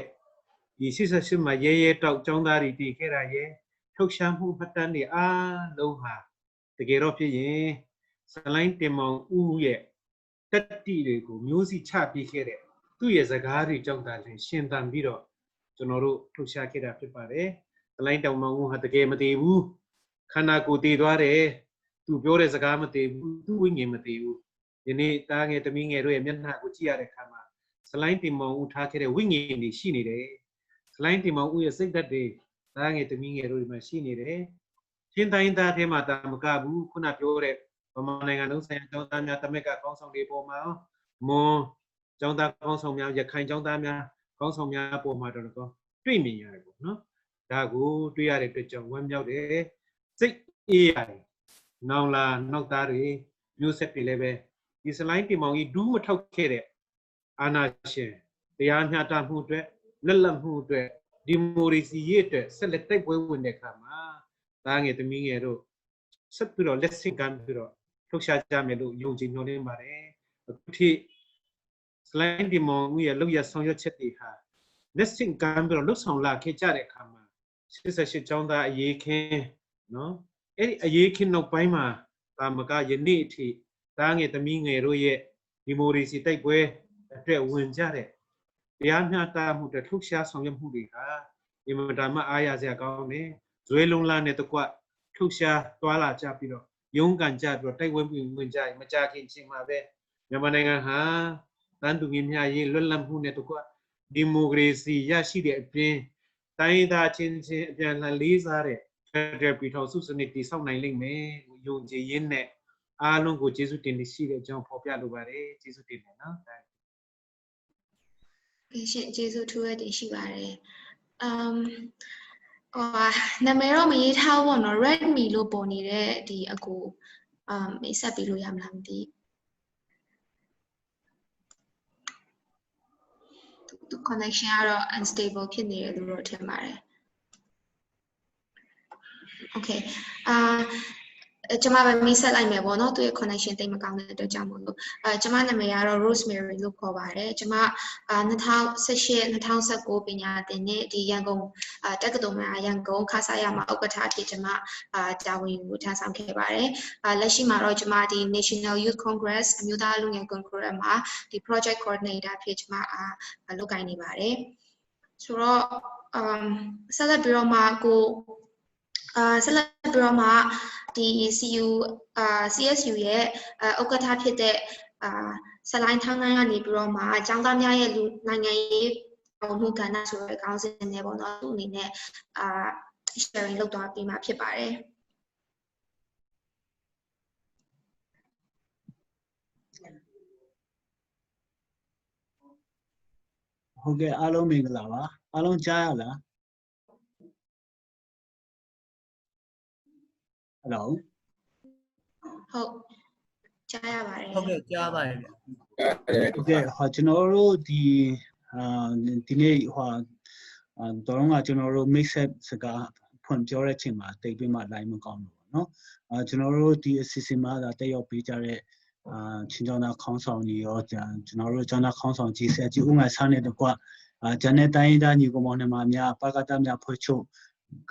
ဒီ88မှာရဲတောက်ចောင်းသားတွေတည်ခဲ့တာရဲလှုပ်ရှားမှုမှတ်တမ်းတွေအားလုံးဟာတကယ်တော့ဖြစ်ရင်စလိုင်းတင်မောင်ဦးရဲ့တက်တီတွေကိုမျိုးစိချပြီးခဲ့တဲ့သူ့ရဲ့စကားတွေကြောင့်သာလျှင်ရှင်သန်ပြီးတော့ကျွန်တော်တို့လှုပ်ရှားခဲ့တာဖြစ်ပါတယ်စလိုင်းတင်မောင်ဦးဟာတကယ်မတည်ဘူးခန္ဓာကိုယ်တည်သွားတယ်သူပြောတဲ့စကားမတည်ဘူးသူ့ဝိညာဉ်မတည်ဘူးယနေ့တားငယ်တမီးငယ်တို့ရဲ့မျက်နှာကိုကြည့်ရတဲ့အခါမှာစလိုင်းတင်မောင်ဦးထားခဲ့တဲ့ဝိညာဉ်တွေရှိနေတယ်စလိုင်းတင်မောင်ဦးရဲ့စိတ်ဓာတ်တွေတားငယ်တမီးငယ်တို့ဒီမှာရှိနေတယ်ချင်းတိုင်းသားထဲမှာတာမကဘူးခုနပြောတဲ့ဗမာနိုင်ငံလုံးဆိုင်ရာကျောင်းသားများတမက်ကကောင်းဆောင်တွေပေါ်မှာမွန်ကျောင်းသားကောင်းဆောင်များရခိုင်ကျောင်းသားများကောင်းဆောင်များပေါ်မှာတော့တွေ့မြင်ရတယ်ပေါ့နော်ဒါကိုတွေ့ရတဲ့အတွက်ကြောင့်ဝမ်းမြောက်တယ်စိတ်အေးရတယ်နောင်လာနောက်သားတွေမျိုးဆက်တွေလည်းပဲဒီစလိုင်းတင်မောင်ကြီးဒူးမထောက်ခဲ့တဲ့အာဏာရှင်တရားမျှတမှုအတွက်လက်လက်မှုအတွက်ဒီမိုကရေစီရေးအတွက်ဆက်လက်တိုက်ပွဲဝင်တဲ့အခါမှာတားငယ်သမီးငယ်တို့ဆက်ပြီးတော့လက်ဆင့်ကမ်းပြီးတော့လှုပ်ရှားကြမယ်လို့ယုံကြည်မျှော်လင့်ပါတယ်အခုထိစလိုင်းတင်မောင်ကြီးရဲ့လုပ်ရဆောင်ရွက်ချက်တွေဟာလက်ဆင့်ကမ်းပြီးတော့လှုပ်ဆောင်လာခဲ့ကြတဲ့အခါမှာ88ကျောင်းသားအရေးခင်းနော်အဲ့ဒီအရေးခင်းနောက်ပိုင်းမှာတာမကယနေ့အထိတားငယ်သမီးငယ်တို့ရဲ့ဒီမိုကရေစီတိုက်ပွဲအတွက်ဝင်ကြတဲ့တရားမျှတမှုတွေလှုပ်ရှားဆောင်ရွက်မှုတွေဟာအင်မတန်မှအားရစရာကောင်းတယ်ဇွဲလုံးလာနဲ့တကွလှုပ်ရှားတွာလာကြပြီးတော့ရုန်းကန်ကြပြီးတော့တိုက်ပွဲဝင်ကြရင်မကြခင်ချိန်မှာပဲမြန်မာနိုင်ငံဟာတန်တူညီမျှရေးလွတ်လပ်မှုနဲ့တကွဒီမိုကရေစီရရှိတဲ့အပြင်တိုင်းသားချင်းချင်းအပြန်အလှန်လေးစားတဲ့ဖက်ဒရယ်ပြည်ထောင်စုစနစ်တည်ဆောက်နိုင်လိမ့်မယ်ယုံကြည်ရင်းနဲ့အားလုံးကိုကျေးဇူးတင်ရှိတဲ့အကြောင်းဖော်ပြလိုပါတယ်ကျေးဇူးတင်တယ်နော်ရှင်ကျေးဇူးထူးရတင်ရှိပါတယ်နာမည်တော့မရေးထားဘူးပေါ့နော် Redmi လို့ပေါ်နေတဲ့ဒီအကူမိတ်ဆက်ပေးလို့ရမလားမသိသူ connection ကတော့ unstable ဖြစ်နေတယ်လို့တော့ထင်ပါတယ် Okay ကျမပဲမိတ်ဆက်လိုက်မယ်ပေါ့နော်သူရဲ့ connection တိတ်မကောင်းတဲ့အတွက်ကြောင့်မို့လို့ကျမနာမည်ကတော့ Rosemary လို့ခေါ်ပါတယ်ကျမ2018 2019ပညာသင်တဲ့ဒီရန်ကုန်တက္ကသိုလ်မှာရန်ကုန်ခါစားရမှာဥက္ကဋ္ဌအဖြစ်ကျမတာဝန်ယူထမ်းဆောင်ခဲ့ပါတယ်လက်ရှိမှာတော့ကျမဒီ National Youth Congress အမျိုးသားလူငယ် Congress မှာဒီ project coordinator အဖြစ်ကျမလုပ်ကိုင်နေပါတယ်ဆိုတော့ဆက်လက်ပြီးတော့မှဆက်လက်ပြီးတော့မှဒီ CSU ရဲ့ဥက္ကဋ္ဌဖြစ်တဲ့ဆလိုင်းထောင်းနိုင်ကနေပြီးတော့မှအကြောင်းသားများရဲ့လူနိုင်ငံရေးမှုကဏ္ဍဆိုတဲ့ခေါင်းစဉ်နဲ့ပေါ့နော်သူ့အနေနဲ့sharing လုပ်သွားပြီးမှဖြစ်ပါတယ်ဟုတ်ကဲ့အားလုံးမင်္ဂလာပါအားလုံးကြားရလားဟယ်လိုဟုတ်ကြားရပါတယ်ဟုတ်ကဲ့ကြားပါတယ်ဗျဟုတ်ကဲ့ကျွန်တော်တို့ဒီနေ့တော့ကကျွန်တော်တို့ mix up စကားဖွင့်ပြောတဲ့အချိန်မှာတိတ်ပြီးမှ line မကောင်းဘူးပေါ့နော်ကျွန်တော်တို့ဒီအစီအစဉ်မှာတက်ရောက်ပေးကြတဲ့ချင်းကျောင်းသားခေါင်းဆောင်တွေရောကျွန်တော်တို့ကျောင်းသားခေါင်းဆောင်ကြီးဆက်ကြီးဦးငါစားနေတကွဂျန်နဲ့တိုင်းသားညီကောင်မောင်နှမများပါကတများဖွဲ့ချုပ်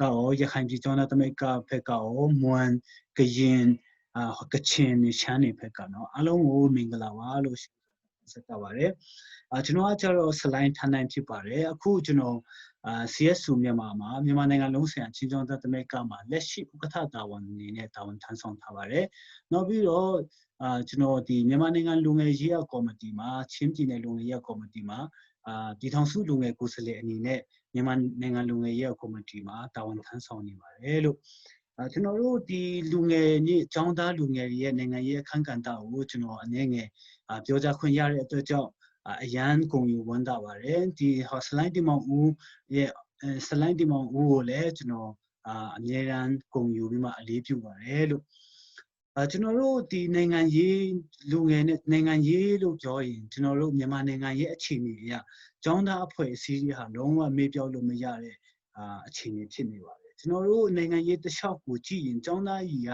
ကောရခိုင်ပြည်ကျောင်းသားတမိတ်ကဖက်ကောမွန်ကရင်ကချင်ရှမ်းနေဖက်ကနော်အားလုံးကိုမင်္ဂလာပါလို့ဆက်တာပါတယ်ကျွန်တော်ကကျတော့ slide ထမ်းနိုင်ဖြစ်ပါတယ်အခုကျွန်တော်CSU မြန်မာနိုင်ငံလုံးဆိုင်ရာချင်းကျောင်းသားတမိတ်ကမှာလက်ရှိဥက္ကဋ္ဌတာဝန်အနေနဲ့တာဝန်ထမ်းဆောင်ထားပါတယ်နောက်ပြီးတော့ကျွန်တော်ဒီမြန်မာနိုင်ငံလူငယ်ရေးကော်မတီမှာချင်းပြည်နယ်လူငယ်ရေးကော်မတီမှာပြည်ထောင်စုလူငယ်ကိုယ်စားလှယ်အနေနဲ့မြန်မာနိုင်ငံလူငယ်ရေးကော်မတီမှာတာဝန်ထမ်းဆောင်နေပါတယ်လို့ကျွန်တော်တို့ဒီလူငယ်ကြီးအကြောင်းသားလူငယ်ရဲ့နိုင်ငံရေးအခမ်းကဏ္ဍကိုကျွန်တော်အနေငယ်ပြောကြားခွင့်ရတဲ့အတွက်ကြောင့်အရန်ကုန်ယူဝန်တာပါတယ်ဒီဆလိုင်းတီမောင်ဦးရဲ့ဆလိုင်းတီမောင်ဦးကိုလည်းကျွန်တော်အမြဲတမ်းကုန်ယူပြီးမှအလေးပြုပါတယ်လို့ကျွန်တော်တို့ဒီနိုင်ငံရေးလူငယ်နဲ့နိုင်ငံရေးလို့ပြောရင်ကျွန်တော်တို့မြန်မာနိုင်ငံရဲ့အခြေအနေအရကျောင်းသားအဖွဲ့အစည်းတွေဟာလုံးဝမေ့ပြောလို့မရတဲ့အခြေအနေဖြစ်နေပါတယ်ကျွန်တော်တို့နိုင်ငံရေးတစ်လျှောက်ကိုကြည့်ရင်ကျောင်းသားကြီးက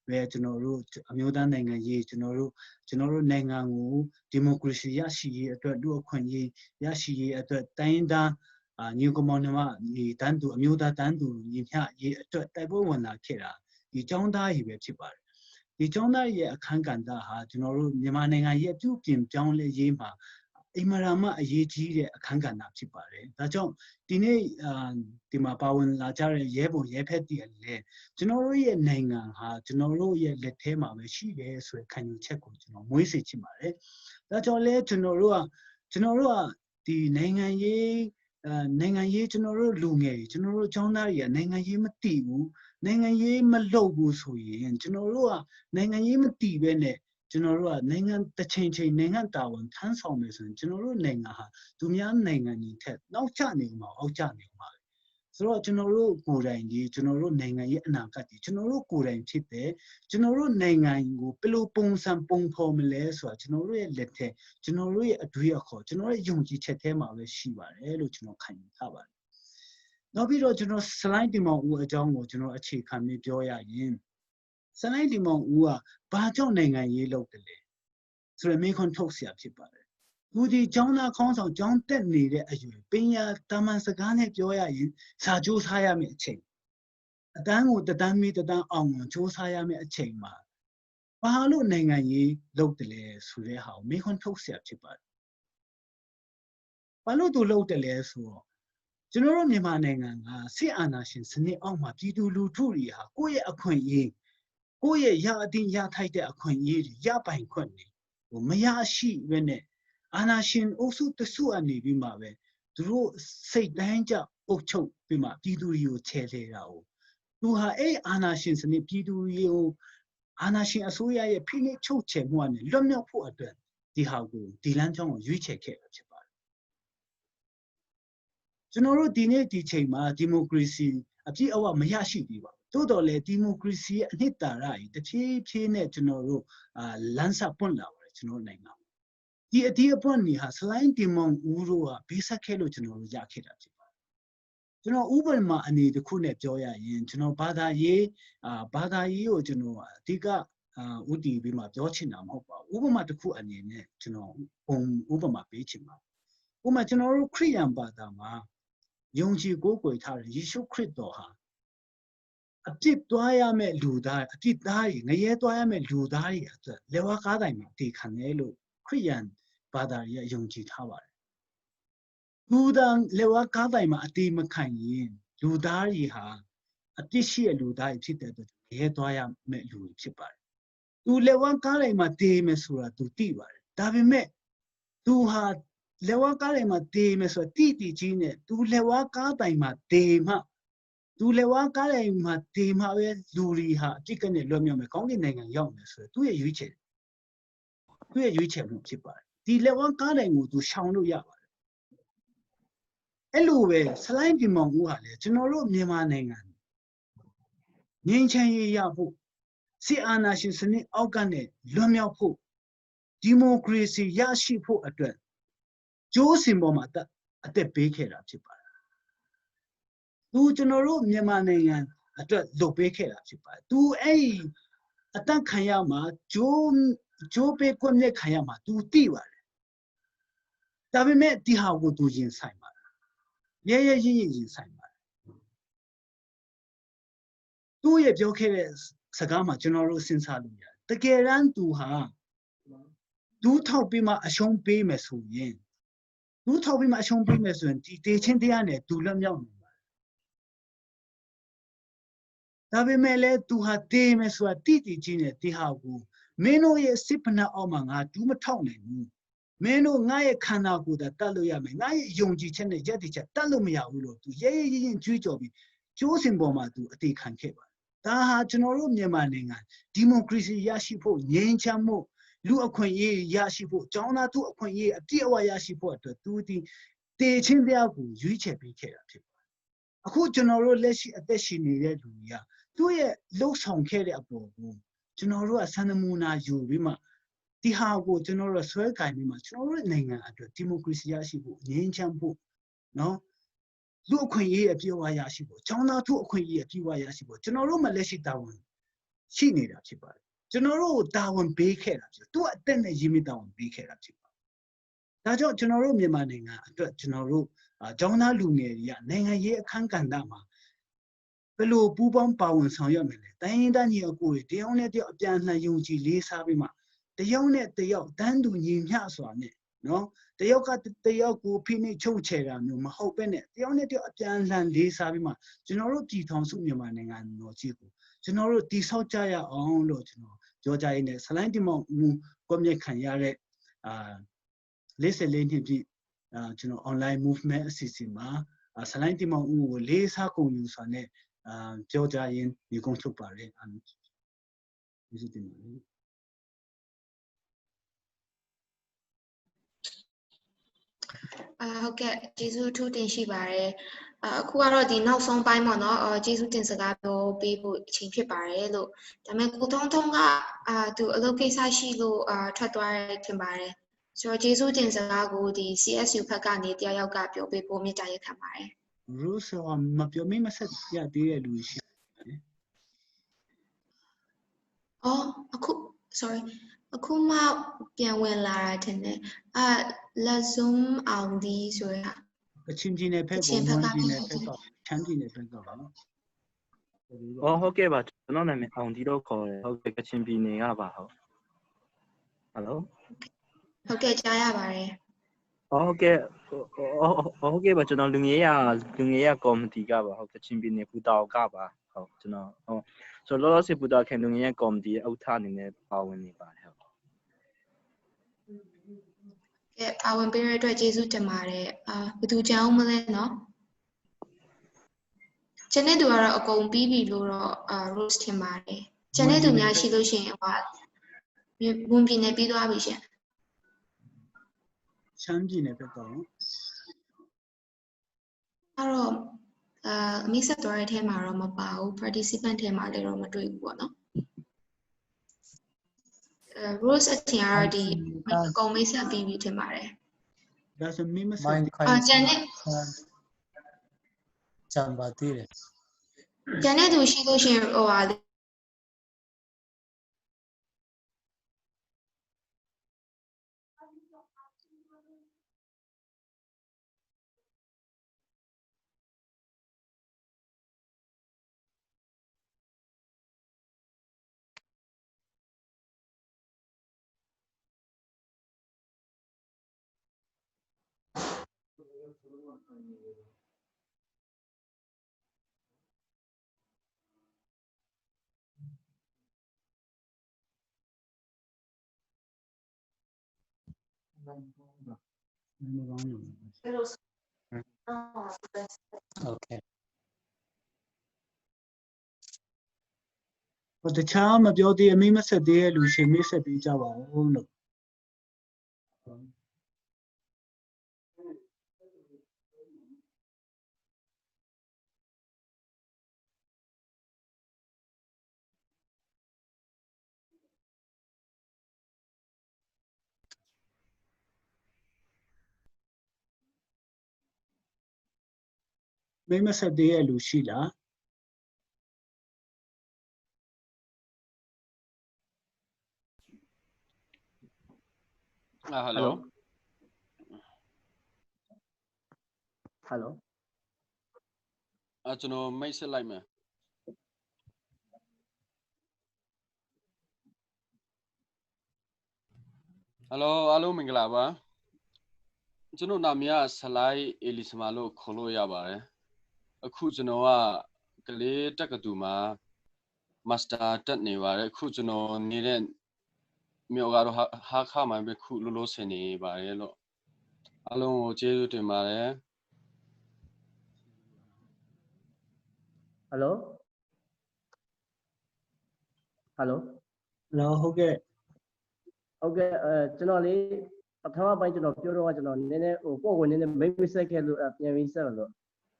ပဲကျွန်တော်တို့အမျိုးသားနိုင်ငံရေးကျွန်တော်တို့နိုင်ငံကိုဒီမိုကရေစီရရှိရေးအတွက်လူအခွင့်အရေးရရှိရေးအတွက်တိုင်းသားညီကောင်မောင်နှမဒီတန်းတူအမျိုးသားတန်းတူညီမျှရေးအတွက်တိုက်ပွဲဝင်လာခဲ့တာဒီကျောင်းသားကြီးပဲဖြစ်ပါတယ်ဒီကျောင်းသားရဲ့အခမ်းကဏ္ဍဟာကျွန်တော်တို့မြန်မာနိုင်ငံရဲ့ပြုပြင်ပြောင်းလဲရေးမှာအိမ်မရာမအရေးကြီးတဲ့အခမ်းကဏ္ဍဖြစ်ပါတယ်ဒါကြောင့်ဒီနေ့ဒီမှာပါဝင်လာကြတဲ့ရဲဘော်ရဲဖက်တီလည်းကျွန်တော်တို့ရဲ့နိုင်ငံဟာကျွန်တော်တို့ရဲ့လက်ထဲမှာပဲရှိတယ်ဆိုတဲ့ခံယူချက်ကိုကျွန်တော်မွေးစေချင်ပါတယ်ဒါကြောင့်လည်းကျွန်တော်တို့ကဒီနိုင်ငံရေးကျွန်တော်တို့လူငယ်ကျွန်တော်တို့ကျောင်းသားတွေကနိုင်ငံရေးမသိဘူးနိုင်ငံရေးမလုပ်ဘူးဆိုရင်ကျွန်တော်တို့ကနိုင်ငံရေးမသိဘဲနဲ့ကျွန်တော်တို့ကနိုင်ငံတစ်ချိန်နိုင်ငံတာဝန်ထမ်းဆောင်မယ်ဆိုရင်ကျွန်တော်တို့နိုင်ငံဟာသူများနိုင်ငံကြီးထက်နောက်ကျနေမှာအောက်ကျနေမှာဆိုတော့ကျွန်တော်တို့ကိုယ်တိုင်ဒီကျွန်တော်တို့နိုင်ငံရဲ့အနာဂတ်ကြီးကျွန်တော်တို့ကိုယ်တိုင်ဖြစ်တယ်ကျွန်တော်တို့နိုင်ငံကိုဘယ်လိုပုံစံပုံဖော်မလဲဆိုတာကျွန်တော်တို့ရဲ့လက်ထဲကျွန်တော်တို့ရဲ့အတွေးအခေါ်ကျွန်တော်ရဲ့ယုံကြည်ချက်ထဲမှာပဲရှိပါတယ်လို့ကျွန်တော်ခံယူထားပါတယ်နောက်ပြီးတော့ကျွန်တော် slide ဒီမောင်ဦးအကြောင်းကိုကျွန်တော်အခြေခံပြီးပြောရရင်ဆလိုင်းဒီမောင်ဦးကဘာကြောင့်နိုင်ငံရေးလုပ်တယ်လဲဆိုရယ်မေခွန်းထုတ်เสียဖြစ်ပါတယ်ဦးဒီကျောင်းသားခေါင်းဆောင်ကျောင်းတက်နေတဲ့အရွယ်ပညာတာမန်စကားနဲ့ပြောရရင်စာကြိုးစားရမယ့်အချိန်အတန်းကိုတန်းမီတန်းအောင်ကြိုးစားရမယ့်အချိန်မှာဘာလို့နိုင်ငံရေးလုပ်တယ်လဲဆိုတဲ့ဟာကိုမေခွန်းထုတ်เสียဖြစ်ပါတယ်ဘာလို့သူလုပ်တယ်လဲဆိုတော့ကျွန်တော်တို့မြန်မာနိုင်ငံကစစ်အာဏာရှင်စနစ်အောက်မှာပြည်သူလူထုတွေဟာကိုယ့်ရဲ့အခွင့်အရေးကိုယ့်ရဲ့ရအတင်းရထိုက်တဲ့အခွင့်အရေးတွေရပိုင်ခွင့်တွေမရရှိဘဲနဲ့အာဏာရှင်အုပ်စုတစုအနေပြီးမှပဲသူတို့စိတ်တိုင်းကြအုပ်ချုပ်ပြီးမှပြည်သူတွေကိုချဲလှယ်တာကိုသူဟာအဲ့အာဏာရှင်စနစ်ပြည်သူတွေကိုအာဏာရှင်အစိုးရရဲ့ဖိနှိပ်ချုပ်ချယ်မှုကနေလွတ်မြောက်ဖို့အတွက်ဒီဟာကိုဒီလမ်းကြောင်းကိုရွေးချယ်ခဲ့တာဖြစ်ပါတယ်ကျွန်တော်တို့ဒီနေ့ဒီချိန်မှာဒီမိုကရေစီအပြည့်အဝမရရှိသေးပါဘူးတိုးတော်လေဒီမိုကရေစီရဲ့အနှစ်သာရကြီးတစ်ဖြည်းဖြည်းနဲ့ကျွန်တော်တို့လမ်းစာပွင့်လာပါတယ်ကျွန်တော်နိုင်ငံဒီအပွင့်နေဟာဆလိုင်းဒီမောင်ဦးတို့ကဘေးဆက်ခဲ့လို့ကျွန်တော်တို့ရခဲ့တာဖြစ်ပါတယ် ကျွန်တော်ဥပမာအနေတစ်ခုနဲ့ပြောရရင်ကျွန်တော်ဘာသာရေးကိုကျွန်တော်အဓိကဥတည်ပြီးမှပြောချင်တာမဟုတ်ပါဘူးဥပမာတစ်ခုအနေနဲ့ကျွန်တော်ဥပမာပေးချင်ပါဥပမာကျွန်တော်တို့ခရစ်ယာန်ဘာသာမှာယုံကြည်ကိုးကွယ်ထားတဲ့ယေရှုခရစ်တော်ဟာအပြစ်သွားရမယ့်လူသားအပြစ်သားတွေငရဲသွားရမယ့်လူသားတွေအတွက်လက်ဝါးကားတိုင်မှာတည်ခံတယ်လို့ခရစ်ယာန်ဘာသာရေးယုံကြည်ထားပါတယ်လူသားလက်ဝါးကားတိုင်မှာအတိမခံရင်လူသားတွေဟာအပြစ်ရှိတဲ့လူသားတွေဖြစ်တဲ့အတွက်ငရဲသွားရမယ့်လူတွေဖြစ်ပါတယ်သူလက်ဝါးကားတိုင်မှာတည်မယ်ဆိုတာသူသိပါတယ်ဒါပေမဲ့သူဟာလက်ဝါးကားတိုင်မှာတည်မယ်ဆိုတာတိတိကြီးနဲ့သူလက်ဝါးကားတိုင်မှာတည်မှသူလက်ဝါးကားတိုင်မှာတည်မှပဲလူတွေဟာအပြစ်ကနေလွတ်မြောက်မယ်ကောင်းကင်နိုင်ငံရောက်မယ်ဆိုတော့သူ့ရဲ့ရွေးချယ်မှုဖြစ်ပါတယ်ဒီလက်ဝါးကားတိုင်ကိုသူရှောင်လို့ရပါတယ်အဲ့လိုပဲဆလိုင်းပြင်မောင်ဦးဟာလေကျွန်တော်တို့မြန်မာနိုင်ငံငြိမ်းချမ်းရေးရဖို့စစ်အာဏာရှင်စနစ်အောက်ကနေလွတ်မြောက်ဖို့ဒီမိုကရေစီရရှိဖို့အတွက်ကြိုးစင်ပေါ်မှာအသက်ပေးခဲ့တာဖြစ်ပါတယ်သူကျွန်တော်တို့မြန်မာနိုင်ငံအတွက်လုပ်ပေးခဲ့တာဖြစ်ပါတယ်သူအဲ့အသက်ခံရမှာကြိုးပေးခွင့်နဲ့ခံရမှာသူသိပါတယ်ဒါပေမဲ့ဒီဟာကိုသူရင်ဆိုင်ပါတယ်ရဲရင်ဆိုင်ပါတယ်သူရဲ့ပြောခဲ့တဲ့စကားမှာကျွန်တော်တို့စဉ်းစားလို့ရတယ်တကယ်တမ်းသူဟာဒူးထောက်ပြီးမှအရှုံးပေးမယ်ဆိုရင်ဒီတေချင်းတရားနဲ့သူလွတ်မြောက်နေပါတယ်ဒါပေမဲ့လည်းသူဟာတေးမယ်ဆိုတာတိတိကြီးနဲ့ဒီဟာကိုမင်းတို့ရဲ့စစ်ဖက်နှက်အောက်မှာငါဒူးမထောက်နိုင်ဘူးမင်းတို့ငါရဲ့ခန္ဓာကိုယ်တတ်လို့ရမယ်ငါရဲ့ယုံကြည်ချက်နဲ့ယက်တည်ချက်တတ်လို့မရဘူးလို့သူရဲရင်ကြွေးကြော်ပြီးကျိုးစင်ပေါ်မှာသူအသေးခံခဲ့ပါတယ်ဒါဟာကျွန်တော်တို့မြန်မာနိုင်ငံဒီမိုကရေစီရရှိဖို့ငြိမ်းချမ်းမှုလူအခွင့်အရေးရရှိဖို့ကျောင်းသားသူအခွင့်အရေးအပြည့်အဝရရှိဖို့အတွက်သူဒီတေချင်းတရားကိုရွေးချယ်ပေးခဲ့တာဖြစ်ပါတယ်အခုကျွန်တော်တို့လက်ရှိအသက်ရှင်နေတဲ့လူတွေကသူ့ရဲ့လှုပ်ဆောင်ခဲ့တဲ့အပေါ်ကိုကျွန်တော်တို့ကစံနမူနာယူပြီးမှဒီဟာကိုကျွန်တော်တို့ဆွဲကင်ပြီးမှကျွန်တော်တို့နိုင်ငံအတွက်ဒီမိုကရေစီရရှိဖို့ငြိမ်းချမ်းဖို့နော်လူအခွင့်အရေးအပြည့်အဝရရှိဖို့ကျောင်းသားသူအခွင့်အရေးအပြည့်အဝရရှိဖို့ကျွန်တော်တို့မှလက်ရှိတာဝန်ရှိနေတာဖြစ်ပါတယ်ကျွန်တော်တို့တာဝန်ပေးခဲ့တာဖြစ်သူအသက်နဲ့ရင်းမိတာဝန်ပေးခဲ့တာဖြစ်ပါဒါကြောင့်ကျွန်တော်တို့မြန်မာနိုင်ငံအတွက်ကျွန်တော်တို့ကျောင်းသားလူငယ်တွေကနိုင်ငံရေးအခမ်းကဏ္ဍမှာဘယ်လိုပူးပေါင်းပါဝင်ဆောင်ရွက်မလဲတိုင်းရင်းသားညီအကိုတွေတယောက်နဲ့တယောက်အပြန်အလှန်ယုံကြည်လေးစားပြီးမှတယောက်နဲ့တယောက်တန်းတူညီမျှစွာနဲ့နော်တယောက်ကတယောက်ကိုဖိနှိပ်ချုပ်ချယ်တာမျိုးမဟုတ်ပဲနဲ့တယောက်နဲ့တယောက်အပြန်အလှန်လေးစားပြီးမှကျွန်တော်တို့ပြည်ထောင်စုမြန်မာနိုင်ငံတော်ကြီးကိုကျွန်တော်တို့တည်ဆောက်ကြရအောင်လို့ကျွန်တော်ပြောကြရင်းနဲ့ဆလိုင်းတင်မောင်ဦးကွန်မြက်ခံရတဲ့44နှစ်ပြည့်ကျွန်တော် online movement အစီအစဉ်မှာဆလိုင်းတင်မောင်ဦးကိုလေးစားကုန်ယူစွာနဲ့ပြောကြရင်းဒီကုန်းချုပ်ပါတယ်ကျေးဇူးတင်ပါတယ်ဟုတ်ကဲ့ကျေးဇူးထူးတင်ရှိပါတယ်အခုကတော့ဒီနောက်ဆုံးပိုင်းပေါ့နော်ကျေးဇူးတင်စကားပြောပေးဖို့အချိန်ဖြစ်ပါတယ်လို့ဒါပေမဲ့ကိုထုံးကသူအလုပ်ကိစ္စရှိလို့ထွက်သွားရထင်ပါတယ်ဆိုတော့ကျေးဇူးတင်စကားကိုဒီ CSU ဘက်ကနေတရားရောက်ကပြောပေးဖို့မေတ္တာရပ်ခံပါတယ် Rules မပြောမိမဆက်ရသေးတဲ့လူရှိတယ်အခု sorry အခုမှပြန်ဝင်လာတာထင်တယ်လက်စုံအောင်ဒီဆိုတာကချင်ပြည်နယ်ဘက်ကိုမွန်ပြည်နယ်ဘက်ကချမ်းပြည်နယ်ဘက်ကပါဟုတ်ကဲ့ပါကျွန်တော်နာမည်အောင်ဒီတော့ခေါ်တယ်ဟုတ်ကဲ့ကချင်ပြည်နယ်ကပါဟုတ် Hello ဟုတ်ကဲ့ကြားရပါတယ်ဟုတ်ကဲ့ပါကျွန်တော်လူငယ်ရကော်မတီကပါဟုတ်ကချင်ပြည်နယ်ပူတောင်ကပါဟုတ်ကျွန်တော်ဟုတ်ဆိုတော့လောလောဆယ်ပူတောင်ခင်လူငယ်ရကော်မတီဥက္ကဋ္ဌအနေနဲ့ပါဝင်နေပါတယ်ဟုတ်ကဲပါဝင်ပေးရတဲ့အတွက်ကျေးဇူးတင်ပါတယ်ဘယ်သူကြောင်းမလဲနော်ကျန်တဲ့သူကတော့အကုန်ပြီးပြီလို့တော့Rose ထင်ပါတယ်ကျန်တဲ့သူများရှိလို့ရှိရင်ဝန်ပြည်နယ်ပြီးသွားပြီရှင်ချမ်းပြည်နယ်ဘက်ကတော့အမိဆက်သွားတဲ့ထဲမှာတော့မပါဘူး participant ထဲမှာလည်းတော့မတွေ့ဘူးပေါ့နော်Rose အထင်ကတော့ဒီအကုန်မိတ်ဆက်ပြီးပြီထင်ပါတယ်ဒါဆိုမိမဆက် ကြံပါသေးတယ် ကျန်တဲ့သူရှိလို့ရှိရင်ဟိုပါလေ Okay ဟိုတခြားမပြောသေးအမိမဆက်သေးရဲ့လူရှင်မိတ်ဆက်ပေးကြပါဦးလို့ မိတ်မဆက်သေးရဲ့လူရှိလား hello hello ကျွန်တော်မိတ်ဆက်လိုက်မယ် hello အားလုံးမင်္ဂလာပါကျွန်တော်နာမည်ကဆလိုင်းအေလီစမာလို့ခေါ်လို့ရပါတယ်အခုကျွန်တော်ကကလေးတက္ကသိုလ်မှာမာစတာတက်နေပါတယ်အခုကျွန်တော်နေတဲ့မြို့ကတော့ဟာခါမှာပဲခုလို့လို့ဆင်နေပါတယ်လို့အားလုံးကိုကျေးဇူးတင်ပါတယ် hello hello hello ဟုတ်ကဲ့ကျွန်တော်လေးပထမပိုင်းကျွန်တော်ပြောတော့ကျွန်တော်နည်းနည်းဟိုပေါ့ဝင်နည်းနည်းမိတ်ဆက်ခဲ့လို့ပြန်ပြီးဆက်လို့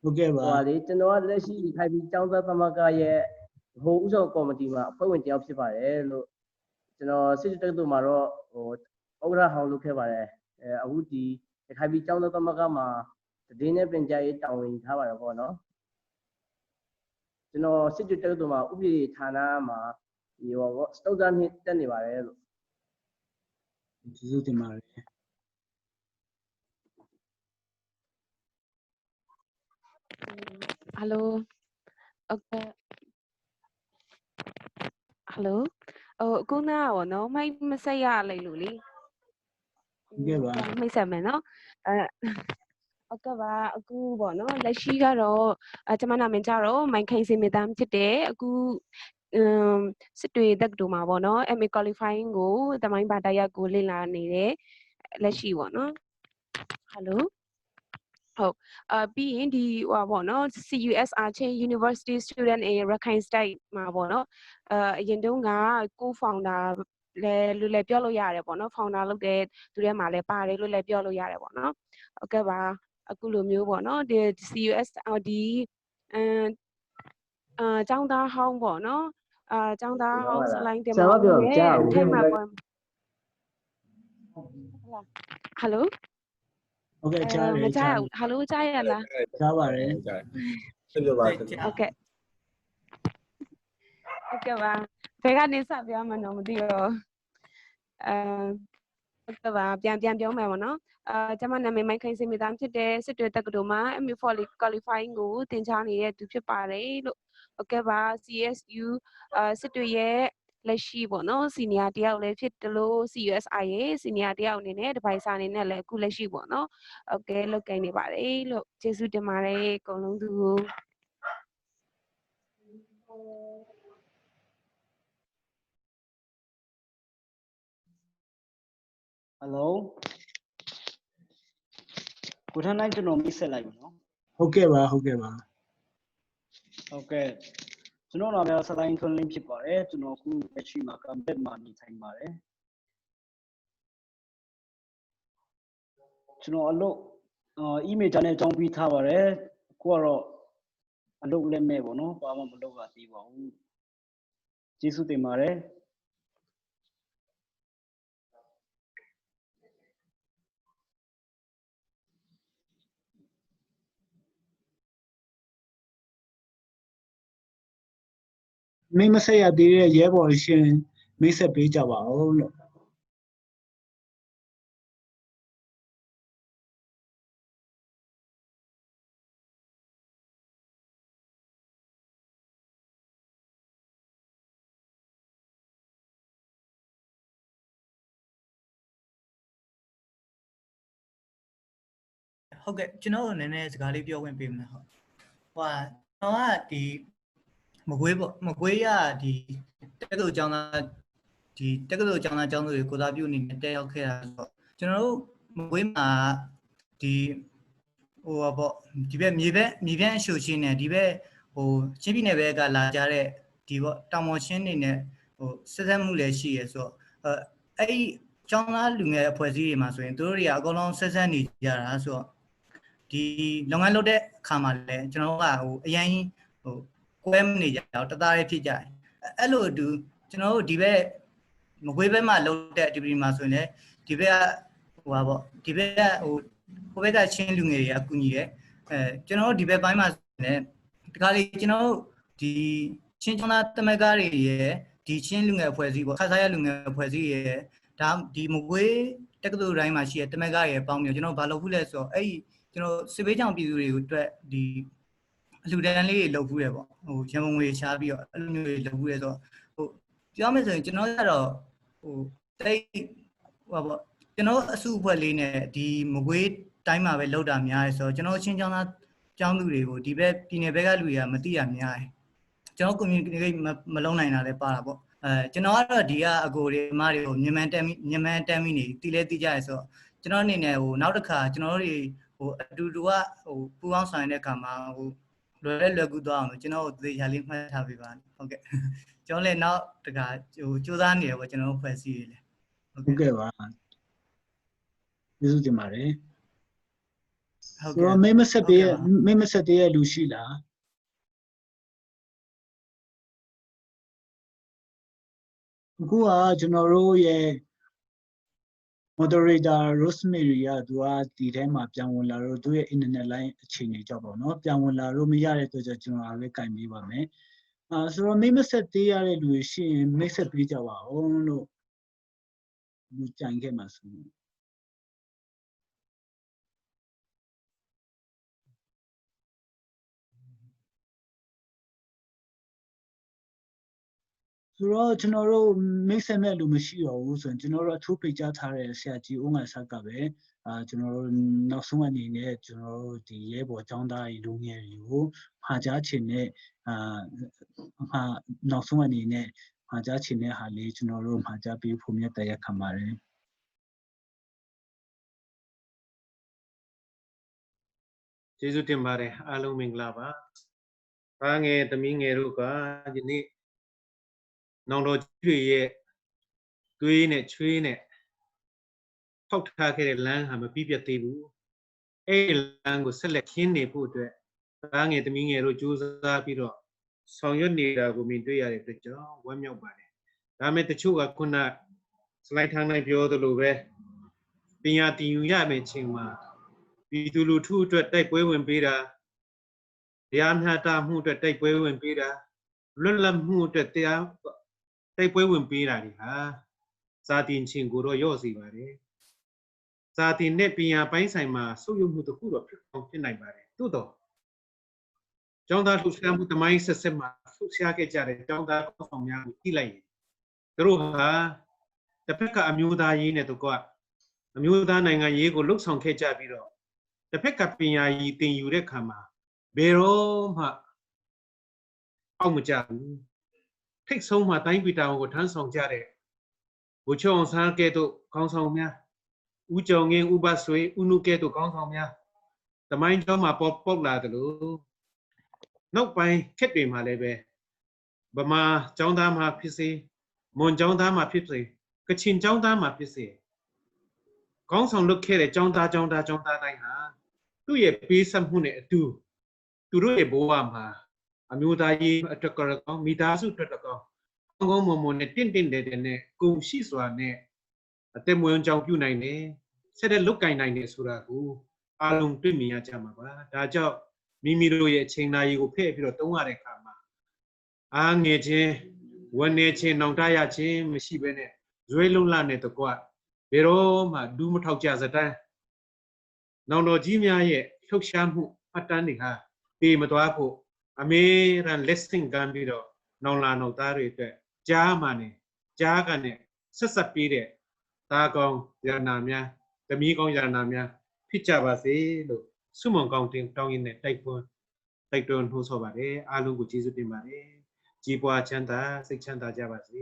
ဟုတ်ကဲ့ပါ ဟိုလေကျွန်တော်ကလက်ရှိခိုင်ပြီးကျောင်းသားသမဂ္ဂရဲ့ဟိုဥဆောင်ကော်မတီမှာအဖွဲ့ဝင်တယောက်ဖြစ်ပါတယ်လို့ကျွန်တော်စစ်တပ်တို့မှာတော့ဟိုဥက္ကဋ္ဌဟောင်းလုပ်ခဲ့ပါတယ်အခုဒီခိုင်ပြီးကျောင်းသားသမဂ္ဂမှာတည်င်းနဲ့ပြင်ကြားရေးတာဝန်ယူထားပါတယ်ပေါ့နော်ကျွန်တော်စစ်တပ်တို့မှာဥပဒေဌာနမှာဒီဟောစတုတ်သားနှစ်တက်နေပါတယ်လို့ ကျေးဇူးတင်ပါတယ် hello okay hello အခုနကပေါ့နော်မိုက်မဆက်ရလိုက်လို့လေ ဟုတ်ကဲ့ပါ မိတ်ဆက်မယ်နော်ဟုတ်ကဲ့ပါအခုပေါ့နော်လက်ရှိကတော့ကျွန်မနာမည်ကြတော့မိုင်ခိုင်စင်မြတ်သားဖြစ်တယ်အခုစစ်တွေတက္ကသိုလ်မှာပေါ့နော် MA qualifying ကိုတမိုင်းဘာတိုက်ရိုက်ကိုလေ့လာနေတယ်လက်ရှိပေါ့နော် hello ဟုတ်ပြီးရင်ဒီဟိုပေါ့နော် CUSR Chain University Student in Rakhine State မှာပေါ့နော်အရင်တုန်းက co-founder လဲလွယ်ပြောလို့ရတယ်ပေါ့နော် founder လုပ်တဲ့သူထဲမှာလဲပါတယ်လို့လဲပြောလို့ရတယ်ပေါ့နော်ဟုတ်ကဲ့ပါအခုလိုမျိုးပေါ့နော်ဒီ CUSR ဒီကျောင်းသားဟောင်းပေါ့နော်ကျောင်းသားဟောင်းစလိုင်းတင်ပါဦးရဲ့ထဲမှာပေါ့ hello ဟုတ်ကဲ့ကြားတယ် မကြားဘူး hello ကြားရလား ကြားပါတယ် ဆက်ပြောပါဆက် ဟုတ်ကဲ့ဟုတ်ကဲ့ပါဘယ်ကနေစပြောမှန်းတော့မသိတော့ဟုတ်ကဲ့ပါပြန်ပြောမယ်ပေါ့နော်ကျွန်မနာမည်မိုက်ခိုင်စင်မိသားဖြစ်တဲ့စစ်တွေတက္ကသိုလ်မှာ MA qualifying ကိုသင်ကြားနေတဲ့သူဖြစ်ပါတယ်လို့ဟုတ်ကဲ့ပါ CSU စစ်တွေရဲ့လက်ရှိပေါ့နော် senior တယောက်လည်းဖြစ်တယ်လို့ CUSI ရဲ့ senior တယောက်အနေနဲ့ advisor အနေနဲ့လည်းအခုလက်ရှိပေါ့နော်ဟုတ်ကဲ့လုပ်ကိုင်နေပါတယ်လို့ကျေးဇူးတင်ပါတယ်အကုန်လုံးသူကို hello ကိုထန်းနိုင်ကျွန်တော်မိတ်ဆက်လိုက်ပြီနော် ဟုတ်ကဲ့ပါဟုတ်ကဲ့ပါ ဟုတ်ကဲ့ကျွန်တော်နာမည်စတိုင်းထွန်းလင်းဖြစ်ပါတယ်ကျွန်တော်အခုလက်ရှိမှာ campus မှာနေထိုင်ပါတယ်ကျွန်တော်အလုပ်email နဲ့အကြောင်းပြီးထားပါတယ်ကိုကတော့အလုပ်လက်မဲ့ပေါ့နော်ဘာမှမလုပ်ရသေးပါဘူးကျေးဇူးတင်ပါတယ် မိမဆက်ရသေးတဲ့ရဲဘော်ရှင်မိတ်ဆက်ပေးကြပါဦးလို့ဟုတ်ကဲ့ကျွန်တော်နည်းနည်းစကားလေးပြောဝင်ပေးမယ်ဟုတ်ဟိုကျွန်တော်ကဒီမကွေးပေါ့မကွေးရဒီတက္ကသိုလ်ကျောင်းသားဒီတက္ကသိုလ်ကျောင်းသားကျောင်းသူတွေကိုစားပြုအနေနဲ့တက်ရောက်ခဲ့တာဆိုတော့ကျွန်တော်တို့မကွေးမှာဒီဟိုပေါ့ဒီဘက်မြေပြန့်အရှုရှင်းနေဒီဘက်ဟိုချင်းပြည်နယ်ဘက်ကလာကြတဲ့ဒီပေါ့တောင်ပေါ်ရှင်းနေနဲ့ဟိုဆက်ဆက်မှုလည်းရှိရဆိုတော့အဲ့ဒီကျောင်းသားလူငယ်အဖွဲ့အစည်းတွေမှာဆိုရင်တို့တွေကအကုန်လုံးဆက်ဆက်နေကြတာဆိုတော့ဒီလုပ်ငန်းလုပ်တဲ့အခါမှာလည်းကျွန်တော်ကဟိုအရင်ဟိုကွဲမနေကြတော့တသားလေးဖြစ်ကြတယ်အဲ့လိုအတူကျွန်တော်တို့ဒီဘက်မကွေးဘက်မှာလုပ်တဲ့ activity မှာဆိုရင်လည်းဒီဘက်ကဟိုပါပေါ့ဒီဘက်ကဟိုဘက်ကချင်းလူငယ်တွေအကူညီတယ်ကျွန်တော်တို့ဒီဘက်ပိုင်းမှာလည်းဒီခါလေးကျွန်တော်တို့ဒီချင်းကျောင်းသားတမကားတွေရဲ့ဒီချင်းလူငယ်အဖွဲ့အစည်းပေါ့ခါစားရလူငယ်အဖွဲ့အစည်းရဲ့ဒါဒီမကွေးတက္ကသိုလ်တိုင်းမှာရှိတဲ့တမကားရဲ့ပေါင်းပြီးကျွန်တော်ဘာလုပ်ဘူးလဲဆိုတော့အဲ့ဒီကျွန်တော်စစ်ဘေးကြောင်ပြည်သူတွေကိုအတွက်ဒီအလှူဒန်းလေးတွေလုပ်ဘူးတယ်ပေါ့ဟိုရန်ကုန်ငွေရှားပြီးတော့အဲ့လိုမျိုးတွေလုပ်ဘူးတယ်ဆိုတော့ဟိုပြောမယ်ဆိုရင်ကျွန်တော်ကတော့ဟိုတိတ်ဟိုပေါ့ကျွန်တော်အစုအဖွဲ့လေးနဲ့ဒီမကွေးတိုင်းမှာပဲလောက်တာများတယ်ဆိုတော့ကျွန်တော်ချင်းချောင်းသားကျောင်းသူတွေကိုဒီဘက်ပြည်နယ်ဘက်ကလူတွေကမသိရများတယ်ကျွန်တော် communicate မလုပ်နိုင်တာလည်းပါတာပေါ့ကျွန်တော်ကတော့ဒီကအကိုတွေအမတွေကိုမြန်မာတမ်းမိနေတီလဲတီးကြရဆိုတော့ကျွန်တော်အနေနဲ့ဟိုနောက်တစ်ခါကျွန်တော်တို့ဟိုအတူတူကဟိုပူပေါင်းဆောင်တဲ့အခါမှာဟိုလွယ်ကူသွားအောင်လို့ကျွန်တော်တို့သေချာလေးမှတ်ထားပေးပါဟုတ်ကဲ့ကျွန်တော်လည်းနောက်တခါဟိုစူးစမ်းနေရပေါ့ကျွန်တော်တို့ဖွဲ့စည်းရလေဟုတ်ကဲ့ပါကျေးဇူးတင်ပါတယ်ဟုတ်ကဲ့မိမဆက်သေးရဲ့လူရှိလားအခုကကျွန်တော်တို့ရဲ့ moderator Rosemary ကသူကဒီထဲမှာပြန်ဝင်လာတော့သူရဲ့ internet line အခြေအနေကြောင့်ပေါ့နော်ပြန်ဝင်လာတော့မရတဲ့အတွက်ကျွန်တော်အားလည်းကင်ပေးပါမယ်ဆိုတော့မိမဆက်သေးရတဲ့လူရှိရင်မိတ်ဆက်ပေးကြပါဦးလို့လူကြိုင်ခဲ့မှာဆိုတော့ကျွန်တော်တို့မိတ်ဆက်မဲ့လူမရှိတော့ဘူးဆိုရင်ကျွန်တော်တို့အထူးပိတ်ကြားထားတဲ့ဆရာကြီးဦးငါဆက်ကပဲကျွန်တော်တို့နောက်ဆုံးအနေနဲ့ကျွန်တော်တို့ဒီရဲဘော်ကျောင်းသားတွေလူငယ်တွေကိုမှာကြားချင်တဲ့နောက်ဆုံးအနေနဲ့မှာကြားချင်တဲ့ဟာလေးကျွန်တော်တို့မှာကြားပေးဖို့မြတ်တရားခံပါတယ်ကျေးဇူးတင်ပါတယ်အားလုံးမင်္ဂလာပါသားငယ်သမီးငယ်တို့ကယနေ့နောင်တော်ကြီးတွေရဲ့သွေးနဲ့ချွေးနဲ့ထောက်ထားခဲ့တဲ့လမ်းဟာမပြည့်ပြတ်သေးဘူးအဲ့ဒီလမ်းကိုဆက်လက်ခင်းနေဖို့အတွက်သားငယ်သမီးငယ်တို့ကြိုးစားပြီးတော့ဆောင်ရွက်နေတာကိုမြင်တွေ့ရတဲ့အတွက်ကြောင့်ဝမ်းမြောက်ပါတယ်ဒါမဲ့တချို့ကခုနစလိုက်ထားနိုင်ပြောသလိုပဲပညာတည်ယူရမယ့်ချိန်မှာပြည်သူလူထုအတွက်တိုက်ပွဲဝင်ပေးတာတရားမျှတမှုအတွက်တိုက်ပွဲဝင်ပေးတာလွတ်လပ်မှုအတွက်တရားတိုက်ပွဲဝင်ပေးတာတွေဟာစာတင်ချင်းကိုတော့ရော့စီပါတယ်စာတင်နဲ့ပညာပိုင်းဆိုင်မှာဆုပ်ယုပ်မှုတစ်ခုတော့ဖြစ်နိုင်ပါတယ်သို့တော့ကျောင်းသားလှူရှားမှုတမိုင်းဆက်ဆက်မှာလှူရှားခဲ့ကြတဲ့ကျောင်းသားကောင်းဆောင်များကိုကြည့်လိုက်ရင်သူတို့ဟာတစ်ဖက်ကအမျိုးသားရေးနဲ့တကွအမျိုးသားနိုင်ငံရေးကိုလှုပ်ဆောင်ခဲ့ကြပြီးတော့တစ်ဖက်ကပညာရေးသင်ယူတဲ့ခါမှာဘယ်တော့မှအောက်မကျဘူးထိတ်ဆုံးမှာတိုင်းပြည်တောင်ကိုထမ်းဆောင်ကြတဲ့ဘုချောင်းဆန်းကဲ့သို့ခေါင်းဆောင်များဦးကျော်ငင်းဦးဘဆွေဦးနုကဲ့သို့ခေါင်းဆောင်များတမိုင်းကျောင်းမှာပေါက်လာတယ်လို့နောက်ပိုင်းခက်တွေမှာလည်းပဲဗမာကျောင်းသားမှာဖြစ်စေမွန်ကျောင်းသားမှာဖြစ်စေကချင်ကျောင်းသားမှာဖြစ်စေခေါင်းဆောင်လုပ်ခဲ့တဲ့ကျောင်းသားတိုင်းဟာသူ့ရဲ့ပေးဆက်မှုနဲ့အတူသူတို့ရဲ့ဘဝမှာအမျိုးသားရေးအတွက်ကောမိသားစုအတွက်ကောကောင်းမွန်မွန်နဲ့တင့်တဲ့နဲ့ကိုရှိစွာနဲ့အသက်မွေးကြောင်ပြုနိုင်တယ်ဆက်တဲ့လုတ်ကင်နိုင်တယ်ဆိုတာကိုအားလုံးတွေ့မြင်ရကြမှာပါဒါကြောင့်မိမိတို့ရဲ့အချိန်နာရီကိုဖဲ့ပြီးတော့တုံးရတဲ့အခါမှာ ငယ်ချင်းဝန်နေချင်းနောင်တရချင်းမရှိဘဲနဲ့ဇွဲလုံးလာနဲ့တကွဘယ်တော့မှဒူးမထောက်ကြစတမ်းနောင်တော်ကြီးများရဲ့လှုပ်ရှားမှုအတန်းတွေဟာတေမသွားဖို့အမေရန်လက်စင်ကမ်းပြီးတော့နောင်လာနောင်သားတွေအတွက်ကြားမှနေကြားကနေဆက်ဆက်ပြီးတဲ့သားကောင်းရတနာများသမီးကောင်းရတနာများဖြစ်ကြပါစေလို့ဆုမွန်ကောင်းတင်တောင်းရင်းနဲ့တိုက်တွန်းနှိုးဆော်ပါတယ်အားလုံးကိုကျေးဇူးတင်ပါတယ်ကြီးပွားချမ်းသာစိတ်ချမ်းသာကြပါစေ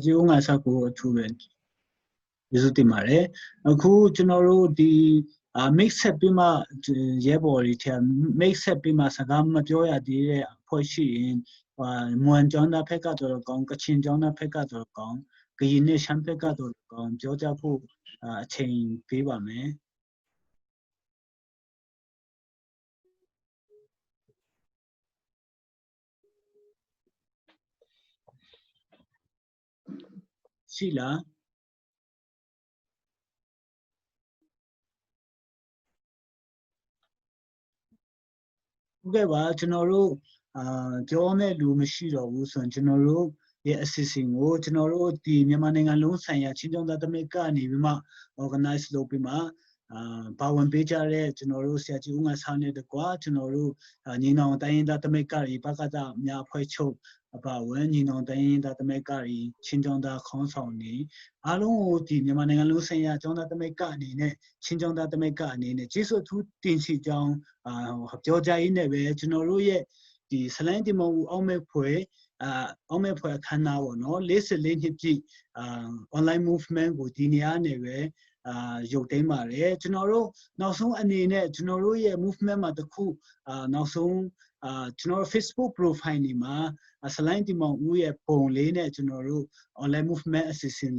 ဒီဦးငါဆောက်ကိုအထူးပဲကျေးဇူးတင်ပါတယ်အခုကျွန်တော်တို့ဒီ mix set ပြီးမှရဲဘော်တွေထဲ mix set ပြီးမှစကားမပြောရသေးတဲ့အဖွဲ့ရှိရင်မွန်ကျောင်းသားဖက်ကတော့ကောင်းကချင်ကျောင်းသားဖက်ကတော့ကောင်းကရင်နဲ့ရှမ်းဖက်ကတော့ကောင်းပြောကြဖို့အချိန်ပေးပါမယ်ရှိလားဟုတ်ကဲ့ပါကျွန်တော်တို့ပြောမဲ့လူမရှိတော့ဘူးဆိုရင်ကျွန်တော်တို့ရဲ့အစီအစဉ်ကိုကျွန်တော်တို့ဒီမြန်မာနိုင်ငံလုံးဆိုင်ရာချင်းကျောင်းသားသမဂ္ဂကနေပြီးမှ organize လုပ်ပြီးမှဘာဝင်ပေးကြတဲ့ကျွန်တော်တို့ဆရာကြီးဦးငါဆောင်းနဲ့တကွာကျွန်တော်တို့ညီနောင်တိုင်းရင်းသားသမဂ္ဂတွေဘက်ကသာအများအဖွဲ့ချုပ်အပါဝင်ညီနောင်တိုင်းရင်းသားသမဂ္ဂတွေချင်းကျောင်းသားခေါင်းဆောင်တွေအားလုံးကိုဒီမြန်မာနိုင်ငံလုံးဆိုင်ရာကျောင်းသားသမဂ္ဂအနေနဲ့ချင်းကျောင်းသားသမဂ္ဂအနေနဲ့ကျေးဇူးအထူးတင်ရှိကြောင်းပြောကြရင်းနဲ့ပဲကျွန်တော်တို့ရဲ့ဒီဆလိုင်းတင်မောအောင်အောင်မဲ့ဖွယ်အခမ်းအနားပေါ့နော်44နှစ်ပြည့်online movement ကိုဒီနေရာနဲ့ပဲရုပ်သိမ်းပါတယ်ကျွန်တော်တို့နောက်ဆုံးအနေနဲ့ကျွန်တော်တို့ရဲ့ movement မှာတခုနောက်ဆုံးကျွန်တော်တို့ Facebook profile တွေမှာဆလိုင်းတင်မောင်ဦးရဲ့ပုံလေးနဲ့ကျွန်တော်တို့ online movement အစီအစဉ်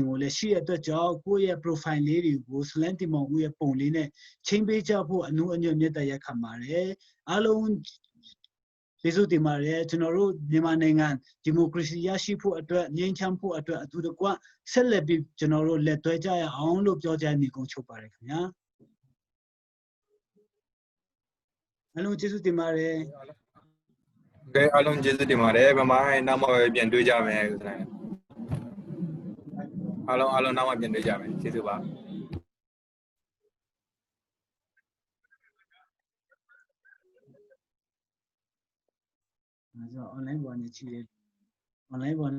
ကိုလည်းရှိရတဲ့အတွက်ကြောင့်ကိုယ့်ရဲ့ profile လေးတွေကိုဆလိုင်းတင်မောင်ဦးရဲ့ပုံလေးနဲ့ချိန်ပေးကြဖို့အနုအညွတ်မြတ်တရားခံပါတယ်အားလုံးကျေးဇူးတင်ပါတယ်ကျွန်တော်တို့မြန်မာနိုင်ငံဒီမိုကရေစီရရှိဖို့အတွက်ငြိမ်းချမ်းဖို့အတွက်အတူတကွဆက်လက်ပြီးကျွန်တော်တို့လက်တွဲကြရအောင်လို့ပြောကြနေကုန်ချုပ်ပါတယ်ခင်ဗျာအားလုံးကျေးဇူးတင်ပါတယ်ကဲအားလုံးကျေးဇူးတင်ပါတယ်ဗမာနောက်မှပြန်တွေ့ကြမယ်ဦးဇနိုင်းအားလုံးနောက်မှပြန်တွေ့ကြမယ်ကျေးဇူးပါဆိုတော့ online ပေါ်နေချိတယ် online ပေါ်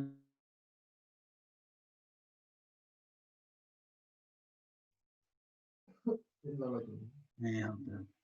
ဟုတ်တယ်